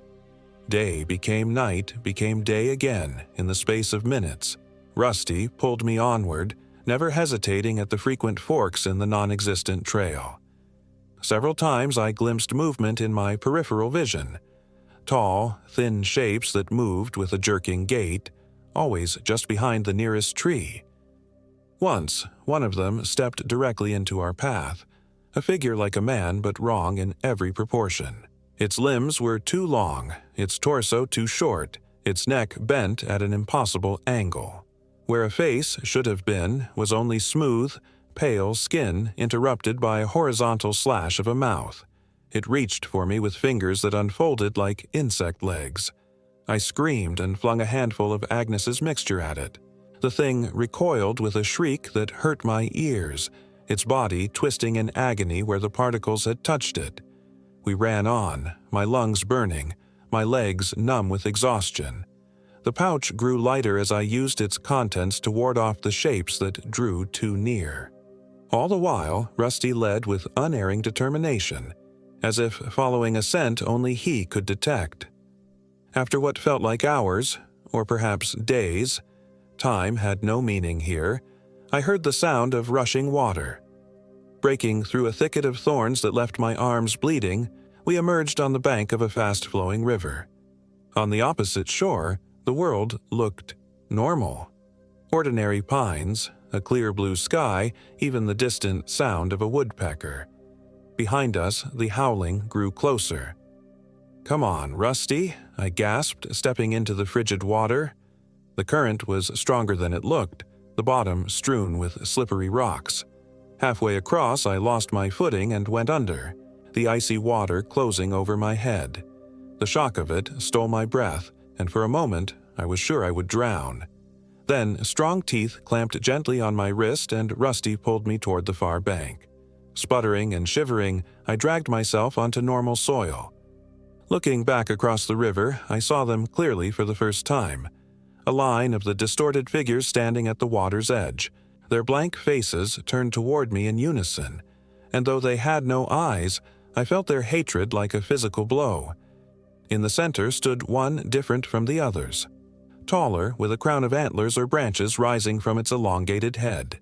Day became night, became day again in the space of minutes. Rusty pulled me onward, never hesitating at the frequent forks in the non-existent trail. Several times I glimpsed movement in my peripheral vision. Tall, thin shapes that moved with a jerking gait, always just behind the nearest tree. Once, one of them stepped directly into our path, a figure like a man but wrong in every proportion. Its limbs were too long, its torso too short, its neck bent at an impossible angle. Where a face should have been was only smooth, pale skin interrupted by a horizontal slash of a mouth. It reached for me with fingers that unfolded like insect legs. I screamed and flung a handful of Agnes's mixture at it. The thing recoiled with a shriek that hurt my ears, its body twisting in agony where the particles had touched it. We ran on, my lungs burning, my legs numb with exhaustion. The pouch grew lighter as I used its contents to ward off the shapes that drew too near. All the while, Rusty led with unerring determination, as if following a scent only he could detect. After what felt like hours, or perhaps days, time had no meaning here, I heard the sound of rushing water. Breaking through a thicket of thorns that left my arms bleeding, we emerged on the bank of a fast-flowing river. On the opposite shore, the world looked normal. Ordinary pines, a clear blue sky, even the distant sound of a woodpecker. Behind us, the howling grew closer. "Come on, Rusty," I gasped, stepping into the frigid water. The current was stronger than it looked, the bottom strewn with slippery rocks. Halfway across, I lost my footing and went under, the icy water closing over my head. The shock of it stole my breath, and for a moment I was sure I would drown. Then strong teeth clamped gently on my wrist and Rusty pulled me toward the far bank. Sputtering and shivering, I dragged myself onto normal soil. Looking back across the river, I saw them clearly for the first time. A line of the distorted figures standing at the water's edge, their blank faces turned toward me in unison, and though they had no eyes, I felt their hatred like a physical blow. In the center stood one different from the others, taller, with a crown of antlers or branches rising from its elongated head.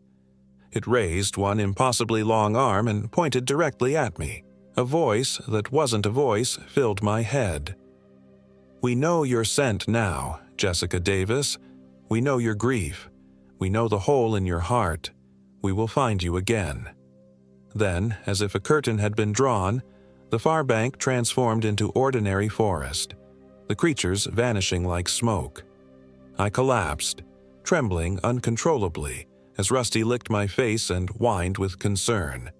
It raised one impossibly long arm and pointed directly at me. A voice that wasn't a voice filled my head. "We know your scent now, Jessica Davis. We know your grief. We know the hole in your heart. We will find you again." Then, as if a curtain had been drawn, the far bank transformed into ordinary forest, the creatures vanishing like smoke. I collapsed, trembling uncontrollably, as Rusty licked my face and whined with concern.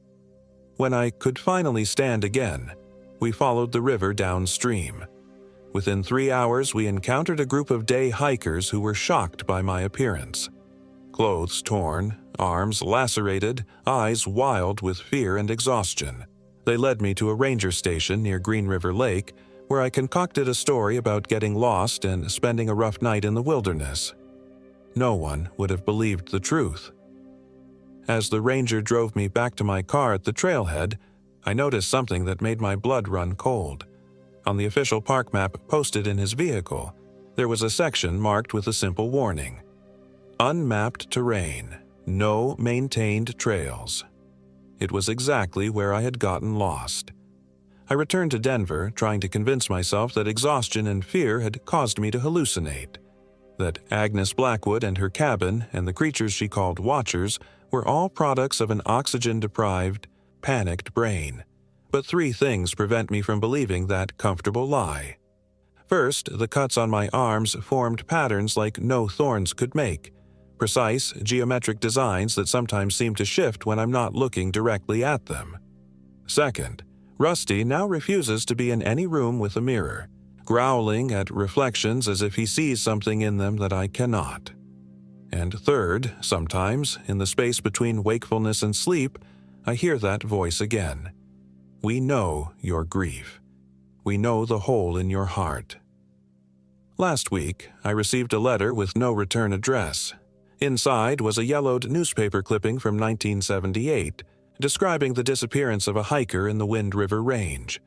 When I could finally stand again, we followed the river downstream. Within 3 hours, we encountered a group of day hikers who were shocked by my appearance. Clothes torn, arms lacerated, eyes wild with fear and exhaustion. They led me to a ranger station near Green River Lake, where I concocted a story about getting lost and spending a rough night in the wilderness. No one would have believed the truth. As the ranger drove me back to my car at the trailhead, I noticed something that made my blood run cold. On the official park map posted in his vehicle, there was a section marked with a simple warning: "Unmapped terrain, no maintained trails." It was exactly where I had gotten lost. I returned to Denver, trying to convince myself that exhaustion and fear had caused me to hallucinate, that Agnes Blackwood and her cabin and the creatures she called Watchers were all products of an oxygen-deprived, panicked brain. But 3 things prevent me from believing that comfortable lie. First, the cuts on my arms formed patterns like no thorns could make, precise, geometric designs that sometimes seem to shift when I'm not looking directly at them. Second, Rusty now refuses to be in any room with a mirror, growling at reflections as if he sees something in them that I cannot. And third, sometimes, in the space between wakefulness and sleep, I hear that voice again. "We know your grief. We know the hole in your heart." Last week, I received a letter with no return address. Inside was a yellowed newspaper clipping from 1978, describing the disappearance of a hiker in the Wind River Range.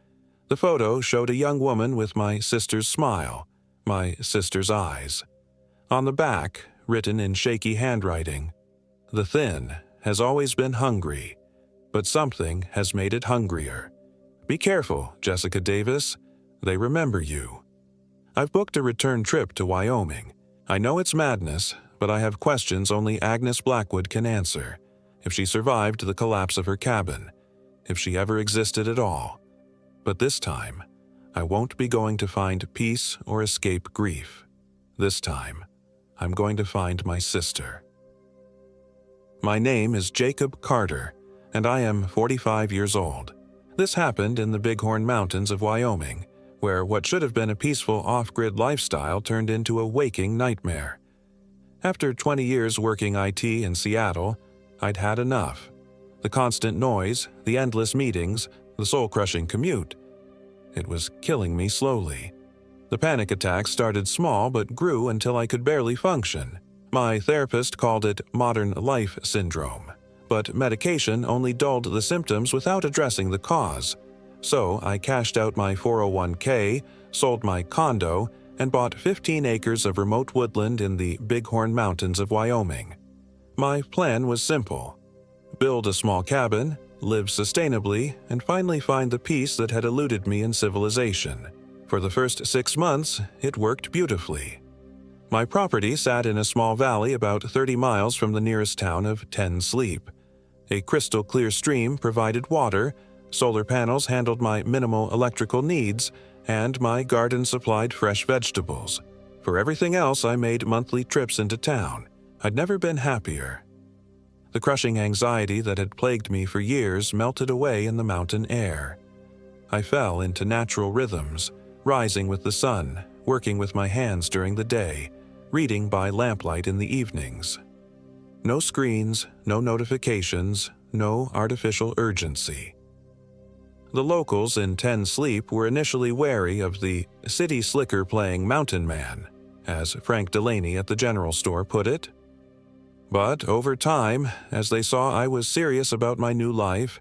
The photo showed a young woman with my sister's smile, my sister's eyes. On the back, written in shaky handwriting, "The thin has always been hungry, but something has made it hungrier. Be careful, Jessica Davis. They remember you." I've booked a return trip to Wyoming. I know it's madness, but I have questions only Agnes Blackwood can answer. If she survived the collapse of her cabin, if she ever existed at all. But this time, I won't be going to find peace or escape grief. This time, I'm going to find my sister. My name is Jacob Carter, and I am 45 years old. This happened in the Bighorn Mountains of Wyoming, where what should have been a peaceful off-grid lifestyle turned into a waking nightmare. After 20 years working IT in Seattle, I'd had enough. The constant noise, the endless meetings, the soul-crushing commute. It was killing me slowly. The panic attacks started small but grew until I could barely function. My therapist called it modern life syndrome, but medication only dulled the symptoms without addressing the cause. So I cashed out my 401k, sold my condo, and bought 15 acres of remote woodland in the Bighorn Mountains of Wyoming. My plan was simple: build a small cabin, live sustainably, and finally find the peace that had eluded me in civilization. For the first 6 months, it worked beautifully. My property sat in a small valley about 30 miles from the nearest town of Ten Sleep. A crystal-clear stream provided water, solar panels handled my minimal electrical needs, and my garden supplied fresh vegetables. For everything else, I made monthly trips into town. I'd never been happier. The crushing anxiety that had plagued me for years melted away in the mountain air. I fell into natural rhythms, rising with the sun, working with my hands during the day, reading by lamplight in the evenings. No screens, no notifications, no artificial urgency. The locals in 10 Sleep were initially wary of the city slicker playing mountain man, as Frank Delaney at the general store put it. But over time, as they saw I was serious about my new life,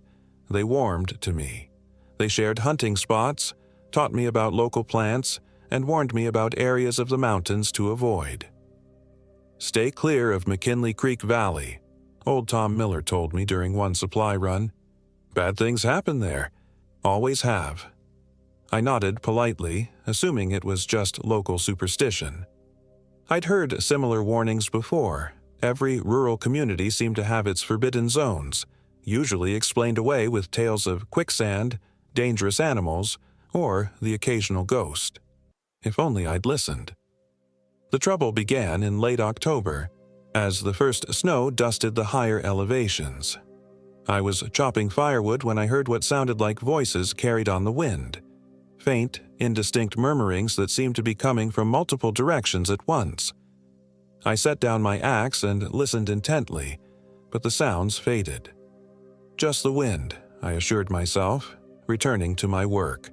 they warmed to me. They shared hunting spots, taught me about local plants, and warned me about areas of the mountains to avoid. "Stay clear of McKinley Creek Valley," old Tom Miller told me during one supply run. "Bad things happen there. Always have." I nodded politely, assuming it was just local superstition. I'd heard similar warnings before. Every rural community seemed to have its forbidden zones, usually explained away with tales of quicksand, dangerous animals, or the occasional ghost. If only I'd listened. The trouble began in late October, as the first snow dusted the higher elevations. I was chopping firewood when I heard what sounded like voices carried on the wind. Faint, indistinct murmurings that seemed to be coming from multiple directions at once. I set down my axe and listened intently, but the sounds faded. Just the wind, I assured myself, returning to my work.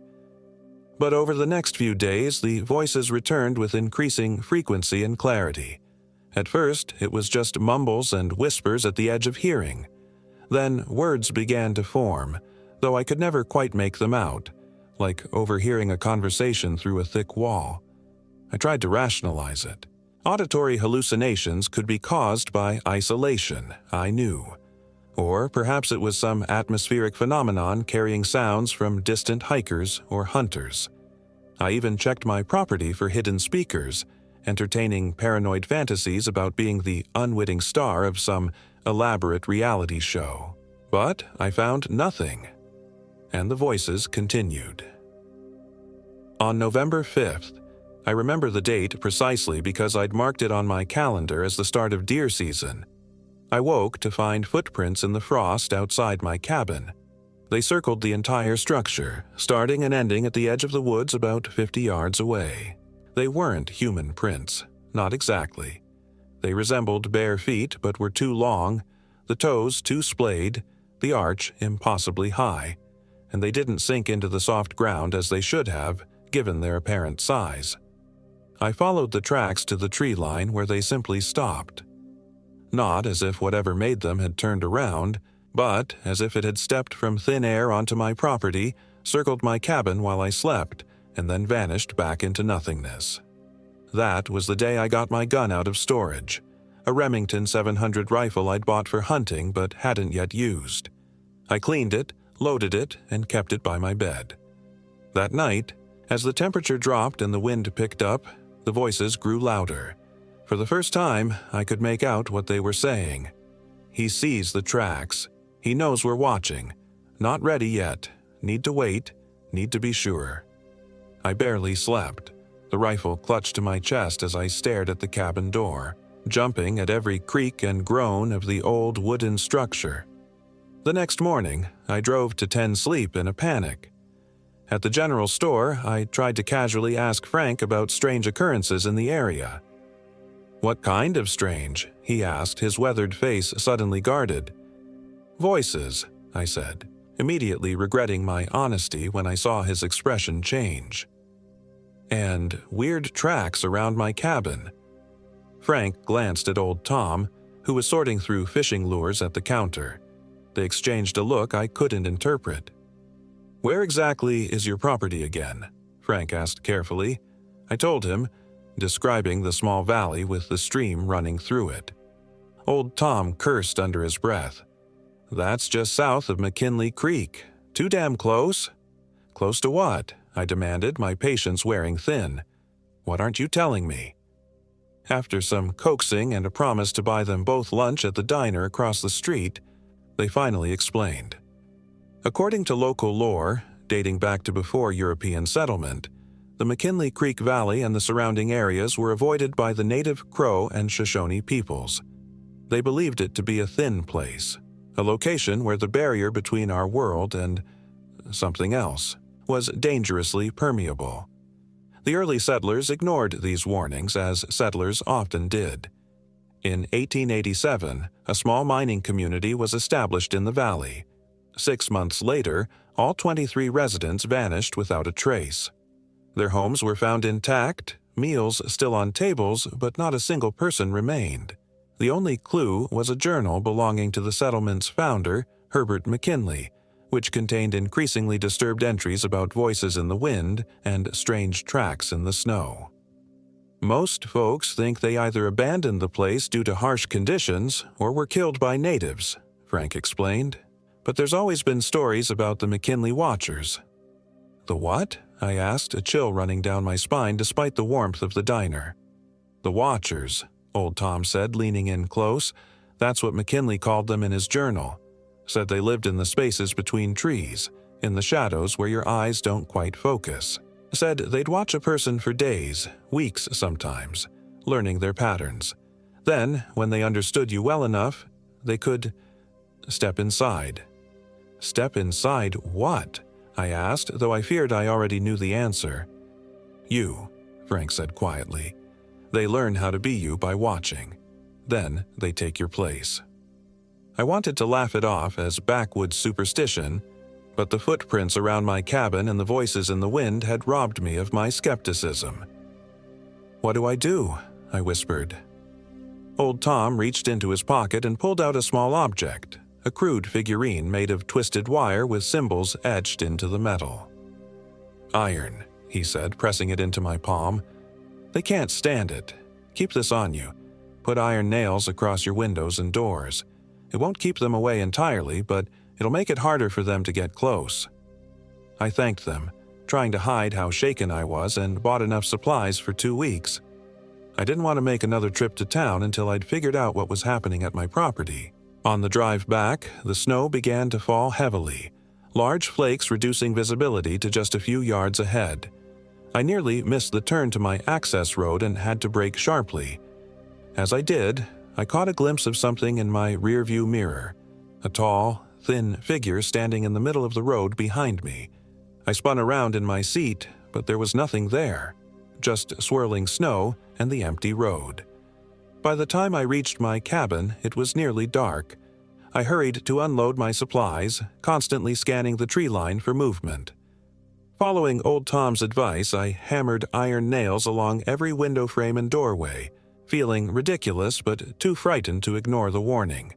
But over the next few days, the voices returned with increasing frequency and clarity. At first, it was just mumbles and whispers at the edge of hearing. Then words began to form, though I could never quite make them out, like overhearing a conversation through a thick wall. I tried to rationalize it. Auditory hallucinations could be caused by isolation, I knew. Or perhaps it was some atmospheric phenomenon carrying sounds from distant hikers or hunters. I even checked my property for hidden speakers, entertaining paranoid fantasies about being the unwitting star of some elaborate reality show. But I found nothing, and the voices continued. On November 5th, I remember the date precisely because I'd marked it on my calendar as the start of deer season. I woke to find footprints in the frost outside my cabin. They circled the entire structure, starting and ending at the edge of the woods about 50 yards away. They weren't human prints, not exactly. They resembled bare feet but were too long, the toes too splayed, the arch impossibly high, and they didn't sink into the soft ground as they should have, given their apparent size. I followed the tracks to the tree line where they simply stopped. Not as if whatever made them had turned around, but as if it had stepped from thin air onto my property, circled my cabin while I slept, and then vanished back into nothingness. That was the day I got my gun out of storage, a Remington 700 rifle I'd bought for hunting but hadn't yet used. I cleaned it, loaded it, and kept it by my bed. That night, as the temperature dropped and the wind picked up, the voices grew louder. For the first time, I could make out what they were saying. "He sees the tracks. He knows we're watching. Not ready yet. Need to wait. Need to be sure." I barely slept, the rifle clutched to my chest as I stared at the cabin door, jumping at every creak and groan of the old wooden structure. The next morning, I drove to 10 Sleep in a panic. At the general store, I tried to casually ask Frank about strange occurrences in the area. "What kind of strange?" he asked, his weathered face suddenly guarded. "Voices," I said, immediately regretting my honesty when I saw his expression change. "And weird tracks around my cabin." Frank glanced at old Tom, who was sorting through fishing lures at the counter. They exchanged a look I couldn't interpret. "Where exactly is your property again?" Frank asked carefully. I told him, describing the small valley with the stream running through it. Old Tom cursed under his breath. "That's just south of McKinley Creek. Too damn close." "Close to what?" I demanded, my patience wearing thin. "What aren't you telling me?" After some coaxing and a promise to buy them both lunch at the diner across the street, they finally explained. According to local lore, dating back to before European settlement, the McKinley Creek Valley and the surrounding areas were avoided by the native Crow and Shoshone peoples. They believed it to be a thin place, a location where the barrier between our world and something else was dangerously permeable. The early settlers ignored these warnings, as settlers often did. In 1887, a small mining community was established in the valley. 6 months later, all 23 residents vanished without a trace. Their homes were found intact, meals still on tables, but not a single person remained. The only clue was a journal belonging to the settlement's founder, Herbert McKinley, which contained increasingly disturbed entries about voices in the wind and strange tracks in the snow. Most folks think they either abandoned the place due to harsh conditions or were killed by natives, Frank explained. But there's always been stories about the McKinley Watchers. The what? I asked, a chill running down my spine despite the warmth of the diner. The Watchers, Old Tom said, leaning in close. That's what McKinley called them in his journal. Said they lived in the spaces between trees, in the shadows where your eyes don't quite focus. Said they'd watch a person for days, weeks sometimes, learning their patterns. Then, when they understood you well enough, they could step inside. Step inside what? I asked, though I feared I already knew the answer. You, Frank said quietly. They learn how to be you by watching. Then they take your place. I wanted to laugh it off as backwoods superstition, but the footprints around my cabin and the voices in the wind had robbed me of my skepticism. What do I do? I whispered. Old Tom reached into his pocket and pulled out a small object, a crude figurine made of twisted wire with symbols etched into the metal. Iron, he said, pressing it into my palm. They can't stand it. Keep this on you. Put iron nails across your windows and doors. It won't keep them away entirely, but it'll make it harder for them to get close. I thanked them, trying to hide how shaken I was, and bought enough supplies for 2 weeks. I didn't want to make another trip to town until I'd figured out what was happening at my property. On the drive back, the snow began to fall heavily, large flakes reducing visibility to just a few yards ahead. I nearly missed the turn to my access road and had to brake sharply. As I did, I caught a glimpse of something in my rearview mirror, a tall, thin figure standing in the middle of the road behind me. I spun around in my seat, but there was nothing there, just swirling snow and the empty road. By the time I reached my cabin, it was nearly dark. I hurried to unload my supplies, constantly scanning the tree line for movement. Following Old Tom's advice, I hammered iron nails along every window frame and doorway, feeling ridiculous but too frightened to ignore the warning.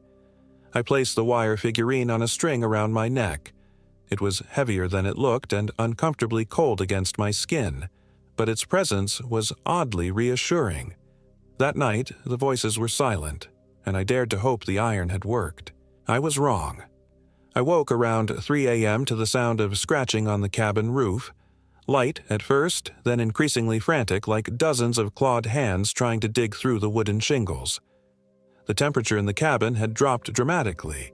I placed the wire figurine on a string around my neck. It was heavier than it looked and uncomfortably cold against my skin, but its presence was oddly reassuring. That night, the voices were silent, and I dared to hope the iron had worked. I was wrong. I woke around 3 a.m. to the sound of scratching on the cabin roof. Light at first, then increasingly frantic, like dozens of clawed hands trying to dig through the wooden shingles. The temperature in the cabin had dropped dramatically.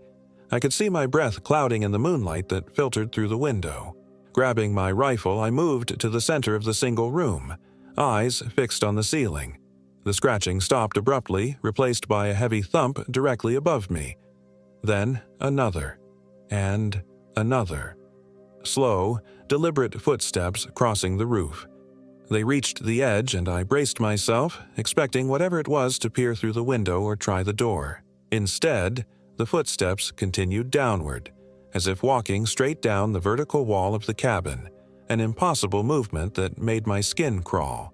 I could see my breath clouding in the moonlight that filtered through the window. Grabbing my rifle, I moved to the center of the single room, eyes fixed on the ceiling. The scratching stopped abruptly, replaced by a heavy thump directly above me. Then another, and another. Slow, deliberate footsteps crossing the roof. They reached the edge and I braced myself, expecting whatever it was to peer through the window or try the door. Instead, the footsteps continued downward, as if walking straight down the vertical wall of the cabin, an impossible movement that made my skin crawl.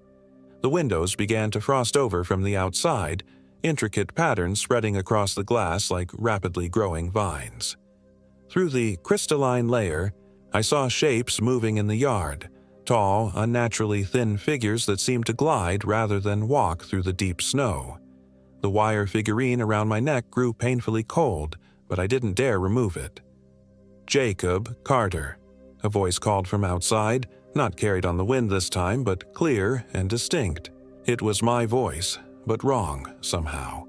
The windows began to frost over from the outside, intricate patterns spreading across the glass like rapidly growing vines. Through the crystalline layer, I saw shapes moving in the yard, tall, unnaturally thin figures that seemed to glide rather than walk through the deep snow. The wire figurine around my neck grew painfully cold, but I didn't dare remove it. Jacob Carter, a voice called from outside, not carried on the wind this time, but clear and distinct. It was my voice, but wrong somehow.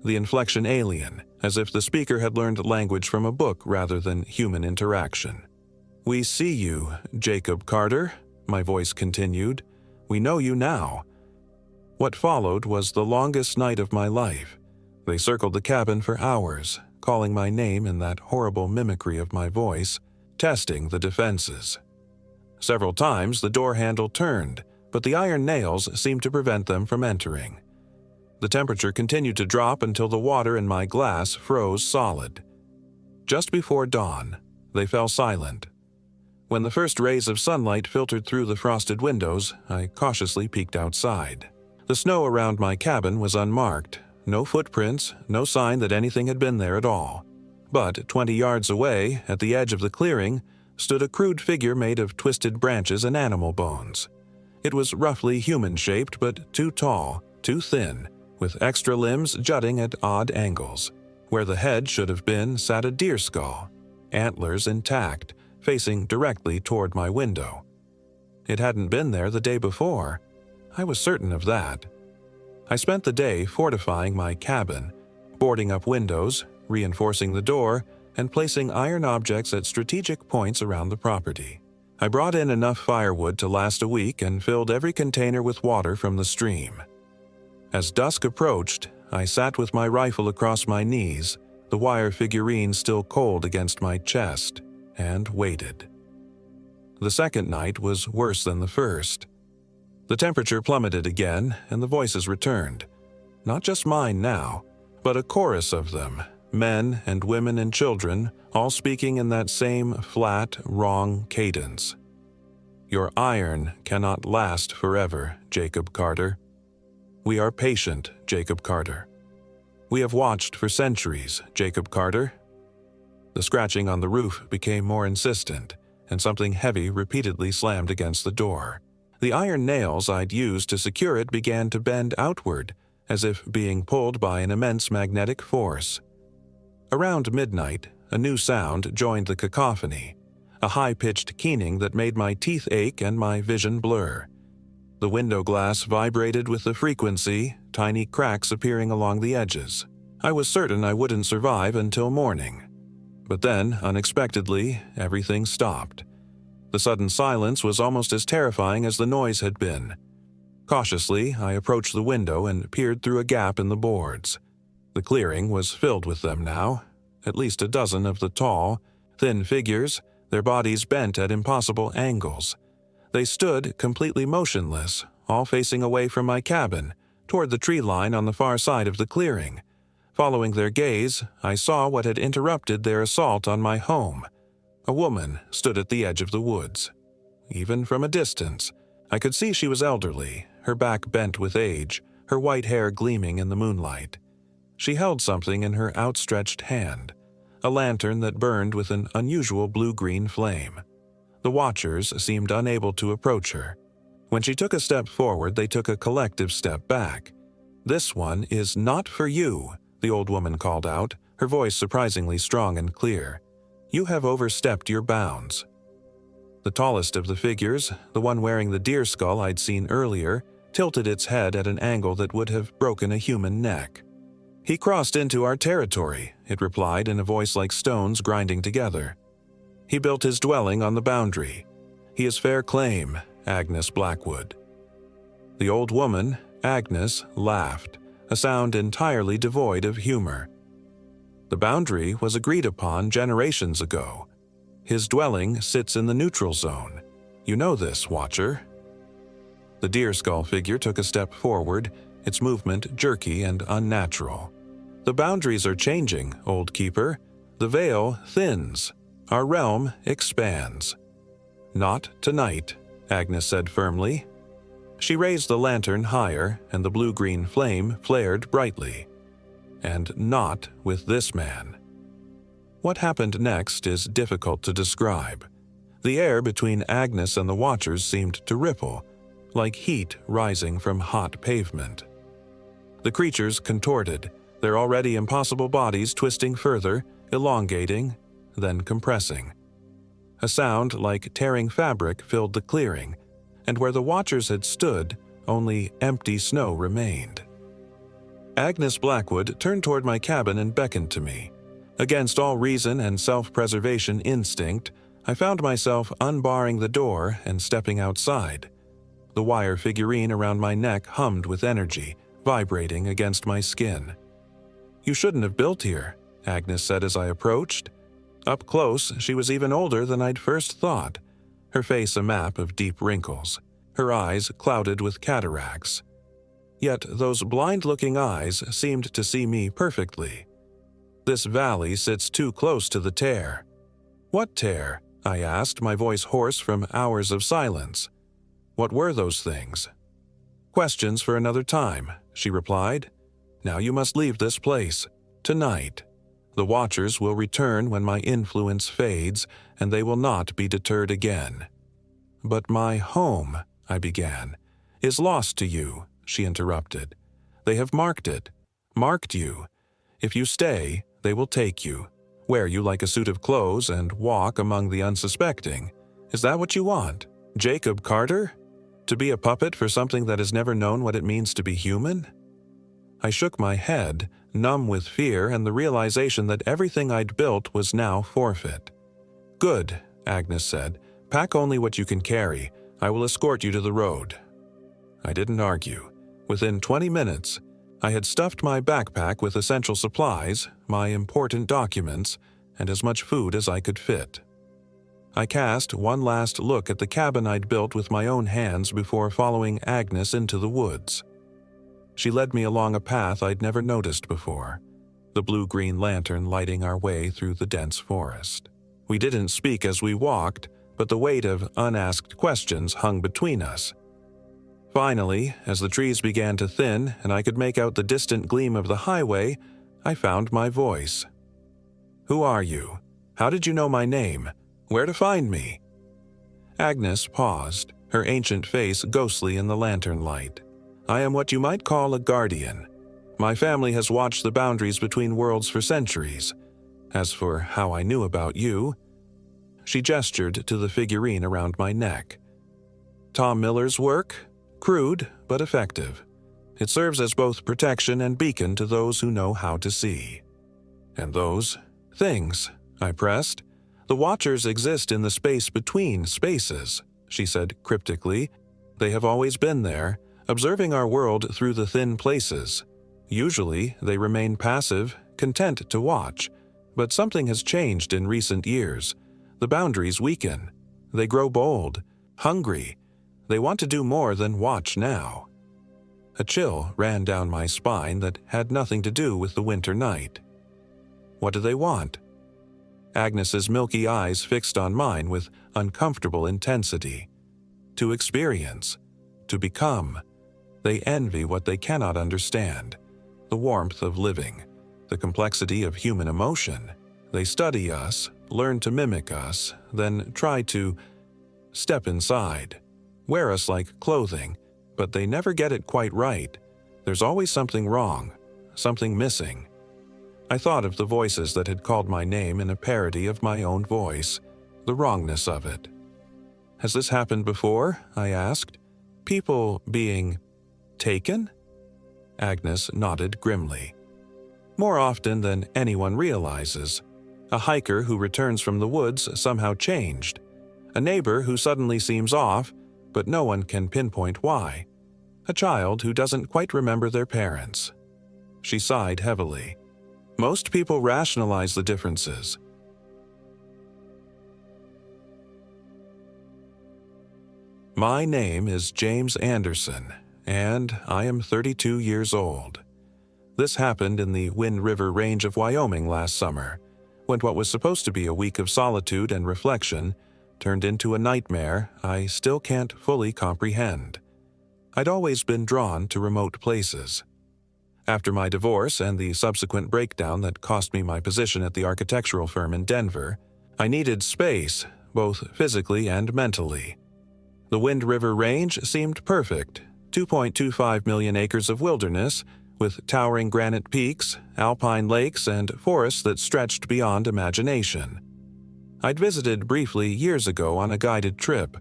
The inflection alien, as if the speaker had learned language from a book rather than human interaction. "We see you, Jacob Carter," my voice continued. "We know you now." What followed was the longest night of my life. They circled the cabin for hours, calling my name in that horrible mimicry of my voice, testing the defenses. Several times the door handle turned, but the iron nails seemed to prevent them from entering. The temperature continued to drop until the water in my glass froze solid. Just before dawn, they fell silent. When the first rays of sunlight filtered through the frosted windows, I cautiously peeked outside. The snow around my cabin was unmarked. No footprints, no sign that anything had been there at all. But 20 yards away, at the edge of the clearing, stood a crude figure made of twisted branches and animal bones. It was roughly human-shaped, but too tall, too thin, with extra limbs jutting at odd angles. Where the head should have been sat a deer skull, antlers intact, facing directly toward my window. It hadn't been there the day before. I was certain of that. I spent the day fortifying my cabin, boarding up windows, reinforcing the door, and placing iron objects at strategic points around the property. I brought in enough firewood to last a week and filled every container with water from the stream. As dusk approached, I sat with my rifle across my knees, the wire figurine still cold against my chest, and waited. The second night was worse than the first. The temperature plummeted again, and the voices returned. Not just mine now, but a chorus of them, men and women and children, all speaking in that same flat, wrong cadence. Your iron cannot last forever, Jacob Carter. We are patient, Jacob Carter. We have watched for centuries, Jacob Carter. The scratching on the roof became more insistent, and something heavy repeatedly slammed against the door. The iron nails I'd used to secure it began to bend outward, as if being pulled by an immense magnetic force. Around midnight, a new sound joined the cacophony, a high-pitched keening that made my teeth ache and my vision blur. The window glass vibrated with the frequency, tiny cracks appearing along the edges. I was certain I wouldn't survive until morning. But then, unexpectedly, everything stopped. The sudden silence was almost as terrifying as the noise had been. Cautiously, I approached the window and peered through a gap in the boards. The clearing was filled with them now, at least a dozen of the tall, thin figures, their bodies bent at impossible angles. They stood completely motionless, all facing away from my cabin, toward the tree line on the far side of the clearing. Following their gaze, I saw what had interrupted their assault on my home. A woman stood at the edge of the woods. Even from a distance, I could see she was elderly, her back bent with age, her white hair gleaming in the moonlight. She held something in her outstretched hand, a lantern that burned with an unusual blue-green flame. The watchers seemed unable to approach her. When she took a step forward, they took a collective step back. "This one is not for you," the old woman called out, her voice surprisingly strong and clear. "You have overstepped your bounds." The tallest of the figures, the one wearing the deer skull I'd seen earlier, tilted its head at an angle that would have broken a human neck. "He crossed into our territory," it replied in a voice like stones grinding together. "He built his dwelling on the boundary. He is fair claim, Agnes Blackwood." The old woman, Agnes, laughed, a sound entirely devoid of humor. "The boundary was agreed upon generations ago. His dwelling sits in the neutral zone. You know this, Watcher." The deer skull figure took a step forward, its movement jerky and unnatural. "The boundaries are changing, Old Keeper. The veil thins. Our realm expands." "Not tonight," Agnes said firmly. She raised the lantern higher, and the blue-green flame flared brightly. "And not with this man." What happened next is difficult to describe. The air between Agnes and the Watchers seemed to ripple, like heat rising from hot pavement. The creatures contorted, their already impossible bodies twisting further, elongating, then compressing. A sound like tearing fabric filled the clearing, and where the Watchers had stood, only empty snow remained. Agnes Blackwood turned toward my cabin and beckoned to me. Against all reason and self-preservation instinct, I found myself unbarring the door and stepping outside. The wire figurine around my neck hummed with energy, vibrating against my skin. "You shouldn't have built here," Agnes said as I approached. Up close, she was even older than I'd first thought, her face a map of deep wrinkles. her eyes clouded with cataracts. Yet those blind-looking eyes seemed to see me perfectly. This valley sits too close to the tear. What tear? I asked, my voice hoarse from hours of silence. What were those things? Questions for another time, she replied. Now you must leave this place. Tonight. The Watchers will return when my influence fades, and they will not be deterred again. But my home, I began, is lost to you, she interrupted. They have marked it, marked you. If you stay, they will take you, wear you like a suit of clothes, and walk among the unsuspecting. Is that what you want? Jacob Carter? To be a puppet for something that has never known what it means to be human? I shook my head, numb with fear and the realization that everything I'd built was now forfeit. Good, Agnes said. Pack only what you can carry. I will escort you to the road. I didn't argue. Within 20 minutes, I had stuffed my backpack with essential supplies, my important documents, and as much food as I could fit. I cast one last look at the cabin I'd built with my own hands before following Agnes into the woods. She led me along a path I'd never noticed before, the blue-green lantern lighting our way through the dense forest. We didn't speak as we walked, but the weight of unasked questions hung between us. Finally, as the trees began to thin and I could make out the distant gleam of the highway, I found my voice. Who are you? How did you know my name? Where to find me? Agnes paused, her ancient face ghostly in the lantern light. I am what you might call a guardian. My family has watched the boundaries between worlds for centuries. As for how I knew about you, she gestured to the figurine around my neck. Tom Miller's work? Crude, but effective. It serves as both protection and beacon to those who know how to see. And those things, I pressed. The Watchers exist in the space between spaces, she said cryptically. They have always been there, observing our world through the thin places. Usually, they remain passive, content to watch. But something has changed in recent years. The boundaries weaken. They grow bold, hungry. They want to do more than watch now. A chill ran down my spine that had nothing to do with the winter night. What do they want? Agnes's milky eyes fixed on mine with uncomfortable intensity. To experience. To become. They envy what they cannot understand. The warmth of living. The complexity of human emotion. They study us, learn to mimic us, then try to step inside. Wear us like clothing, but they never get it quite right. There's always something wrong, something missing. I thought of the voices that had called my name in a parody of my own voice, the wrongness of it. Has this happened before? I asked. People being taken? Agnes nodded grimly. More often than anyone realizes. A hiker who returns from the woods somehow changed. A neighbor who suddenly seems off, but no one can pinpoint why. A child who doesn't quite remember their parents. She sighed heavily. Most people rationalize the differences. My name is James Anderson, and I am 32 years old. This happened in the Wind River Range of Wyoming last summer, when what was supposed to be a week of solitude and reflection turned into a nightmare I still can't fully comprehend. I'd always been drawn to remote places. After my divorce and the subsequent breakdown that cost me my position at the architectural firm in Denver, I needed space, both physically and mentally. The Wind River Range seemed perfect, 2.25 million acres of wilderness, with towering granite peaks, alpine lakes, and forests that stretched beyond imagination. I'd visited briefly years ago on a guided trip,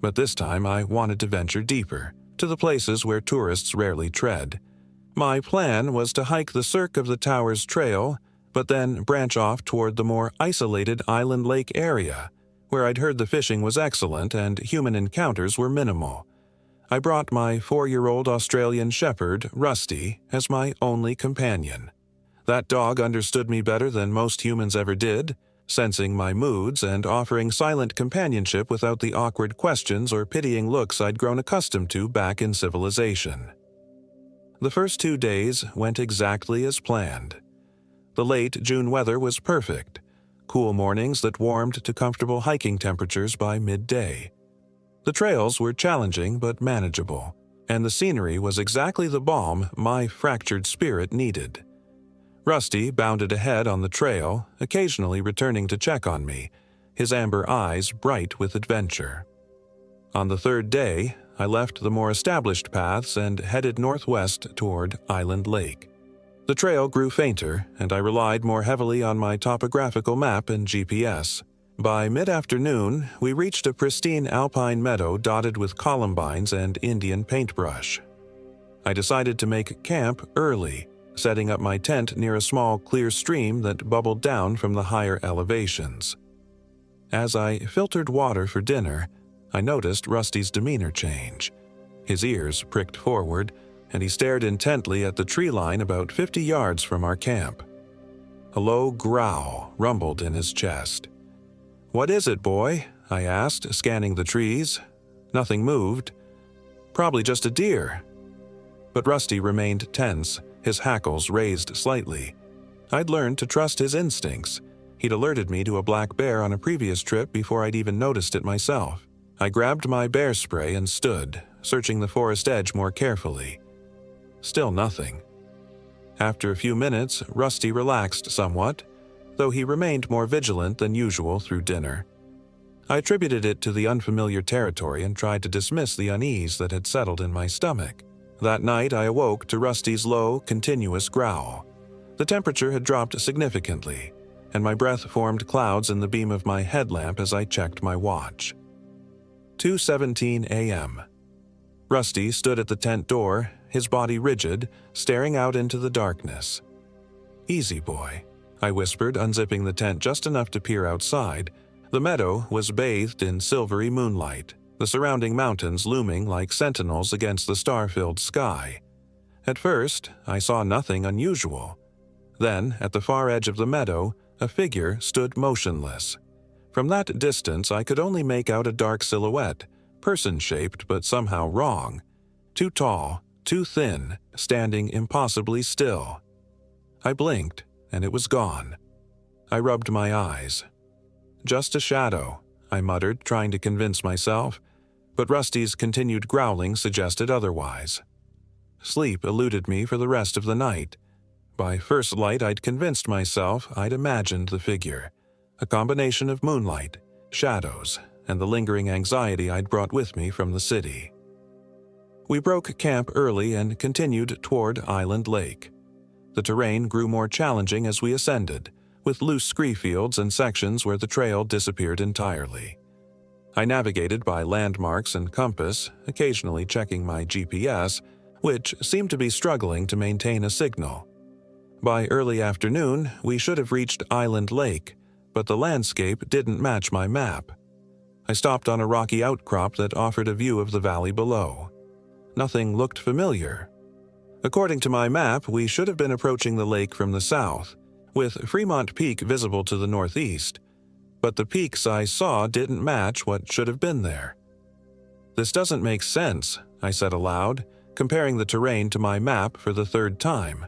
but this time I wanted to venture deeper, to the places where tourists rarely tread. My plan was to hike the Cirque of the Towers Trail, but then branch off toward the more isolated Island Lake area, where I'd heard the fishing was excellent and human encounters were minimal. I brought my 4-year-old Australian Shepherd, Rusty, as my only companion. That dog understood me better than most humans ever did, sensing my moods and offering silent companionship without the awkward questions or pitying looks I'd grown accustomed to back in civilization. The first 2 days went exactly as planned. The late June weather was perfect, cool mornings that warmed to comfortable hiking temperatures by midday. The trails were challenging but manageable, and the scenery was exactly the balm my fractured spirit needed. Rusty bounded ahead on the trail, occasionally returning to check on me, his amber eyes bright with adventure. On the 3rd day, I left the more established paths and headed northwest toward Island Lake. The trail grew fainter, and I relied more heavily on my topographical map and GPS. By mid-afternoon, we reached a pristine alpine meadow dotted with columbines and Indian paintbrush. I decided to make camp early, setting up my tent near a small, clear stream that bubbled down from the higher elevations. As I filtered water for dinner, I noticed Rusty's demeanor change. His ears pricked forward, and he stared intently at the tree line about 50 yards from our camp. A low growl rumbled in his chest. "What is it, boy?" I asked, scanning the trees. Nothing moved. "Probably just a deer." But Rusty remained tense, his hackles raised slightly. I'd learned to trust his instincts. He'd alerted me to a black bear on a previous trip before I'd even noticed it myself. I grabbed my bear spray and stood, searching the forest edge more carefully. Still nothing. After a few minutes, Rusty relaxed somewhat, though he remained more vigilant than usual through dinner. I attributed it to the unfamiliar territory and tried to dismiss the unease that had settled in my stomach. That night I awoke to Rusty's low, continuous growl. The temperature had dropped significantly, and my breath formed clouds in the beam of my headlamp as I checked my watch. 2:17 a.m. Rusty stood at the tent door, his body rigid, staring out into the darkness. "Easy, boy," I whispered, unzipping the tent just enough to peer outside. The meadow was bathed in silvery moonlight, the surrounding mountains looming like sentinels against the star-filled sky. At first, I saw nothing unusual. Then, at the far edge of the meadow, a figure stood motionless. From that distance, I could only make out a dark silhouette, person-shaped but somehow wrong. Too tall, too thin, standing impossibly still. I blinked, and it was gone. I rubbed my eyes. "Just a shadow," I muttered, trying to convince myself, but Rusty's continued growling suggested otherwise. Sleep eluded me for the rest of the night. By first light, I'd convinced myself I'd imagined the figure, a combination of moonlight, shadows, and the lingering anxiety I'd brought with me from the city. We broke camp early and continued toward Island Lake. The terrain grew more challenging as we ascended, with loose scree fields and sections where the trail disappeared entirely. I navigated by landmarks and compass, occasionally checking my GPS, which seemed to be struggling to maintain a signal. By early afternoon, we should have reached Island Lake, but the landscape didn't match my map. I stopped on a rocky outcrop that offered a view of the valley below. Nothing looked familiar. According to my map, we should have been approaching the lake from the south, with Fremont Peak visible to the northeast, but the peaks I saw didn't match what should have been there. "This doesn't make sense," I said aloud, comparing the terrain to my map for the 3rd time.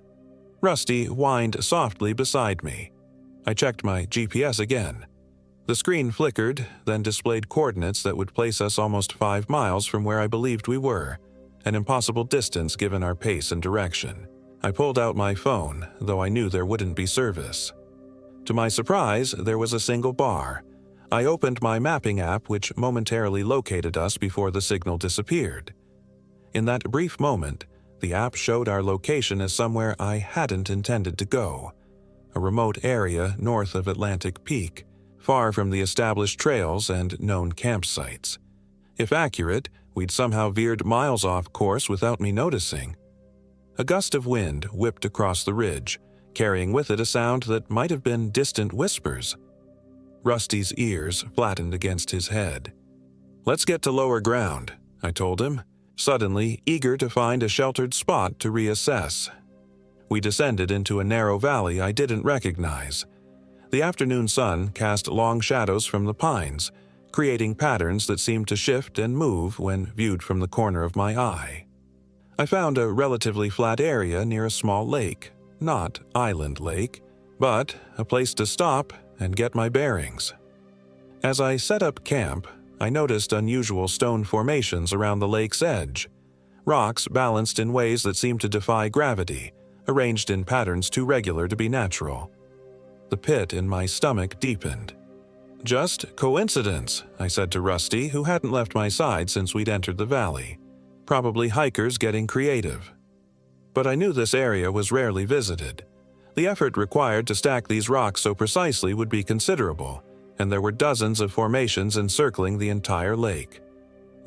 Rusty whined softly beside me. I checked my GPS again. The screen flickered, then displayed coordinates that would place us almost 5 miles from where I believed we were, an impossible distance given our pace and direction. I pulled out my phone, though I knew there wouldn't be service. To my surprise, there was a single bar. I opened my mapping app, which momentarily located us before the signal disappeared. In that brief moment, the app showed our location as somewhere I hadn't intended to go, a remote area north of Atlantic Peak, far from the established trails and known campsites. If accurate, we'd somehow veered miles off course without me noticing. A gust of wind whipped across the ridge, carrying with it a sound that might have been distant whispers. Rusty's ears flattened against his head. "Let's get to lower ground," I told him, suddenly eager to find a sheltered spot to reassess. We descended into a narrow valley I didn't recognize. The afternoon sun cast long shadows from the pines, creating patterns that seemed to shift and move when viewed from the corner of my eye. I found a relatively flat area near a small lake, not Island Lake, but a place to stop and get my bearings. As I set up camp, I noticed unusual stone formations around the lake's edge, rocks balanced in ways that seemed to defy gravity, arranged in patterns too regular to be natural. The pit in my stomach deepened. "Just coincidence," I said to Rusty, who hadn't left my side since we'd entered the valley. "Probably hikers getting creative." But I knew this area was rarely visited. The effort required to stack these rocks so precisely would be considerable, and there were dozens of formations encircling the entire lake.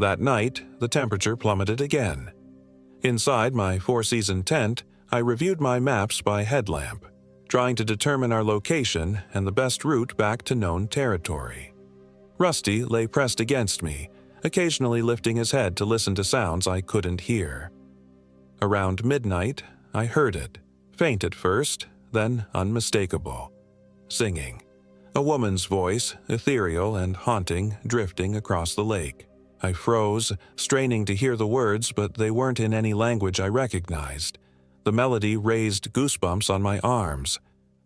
That night, the temperature plummeted again. Inside my four-season tent, I reviewed my maps by headlamp, trying to determine our location and the best route back to known territory. Rusty lay pressed against me, occasionally lifting his head to listen to sounds I couldn't hear. Around midnight, I heard it, faint at first, then unmistakable. Singing. A woman's voice, ethereal and haunting, drifting across the lake. I froze, straining to hear the words, but they weren't in any language I recognized. The melody raised goosebumps on my arms.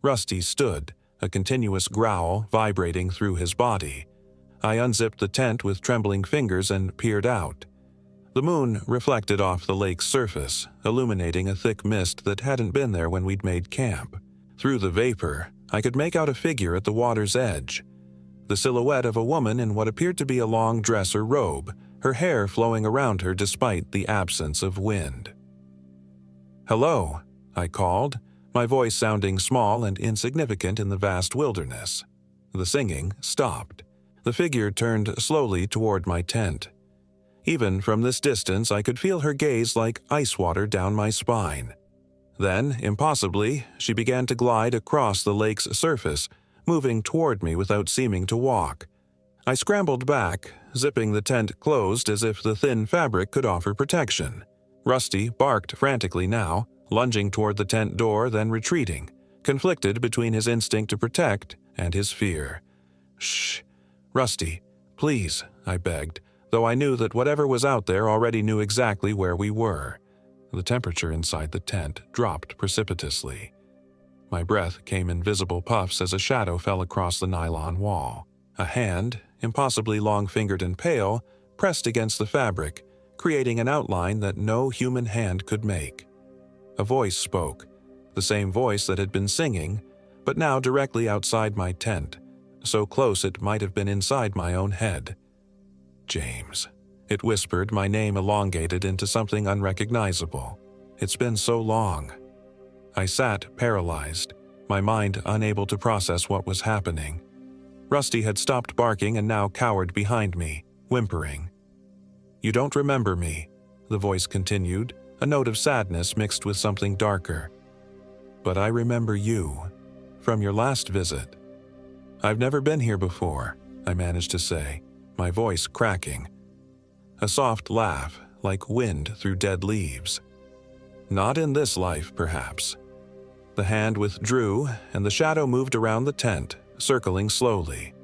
Rusty stood, a continuous growl vibrating through his body. I unzipped the tent with trembling fingers and peered out. The moon reflected off the lake's surface, illuminating a thick mist that hadn't been there when we'd made camp. Through the vapor, I could make out a figure at the water's edge. The silhouette of a woman in what appeared to be a long dress or robe, her hair flowing around her despite the absence of wind. "Hello," I called, my voice sounding small and insignificant in the vast wilderness. The singing stopped. The figure turned slowly toward my tent. Even from this distance, I could feel her gaze like ice water down my spine. Then, impossibly, she began to glide across the lake's surface, moving toward me without seeming to walk. I scrambled back, zipping the tent closed as if the thin fabric could offer protection. Rusty barked frantically now, lunging toward the tent door, then retreating, conflicted between his instinct to protect and his fear. "Shh, Rusty, please," I begged, though I knew that whatever was out there already knew exactly where we were. The temperature inside the tent dropped precipitously. My breath came in visible puffs as a shadow fell across the nylon wall. A hand, impossibly long-fingered and pale, pressed against the fabric, creating an outline that no human hand could make. A voice spoke, the same voice that had been singing, but now directly outside my tent, so close it might have been inside my own head. "James." It whispered, my name elongated into something unrecognizable. "It's been so long." I sat paralyzed, my mind unable to process what was happening. Rusty had stopped barking and now cowered behind me, whimpering. "You don't remember me," the voice continued, a note of sadness mixed with something darker. "But I remember you, from your last visit." "I've never been here before," I managed to say, my voice cracking. A soft laugh, like wind through dead leaves. "Not in this life, perhaps." The hand withdrew, and the shadow moved around the tent, circling slowly.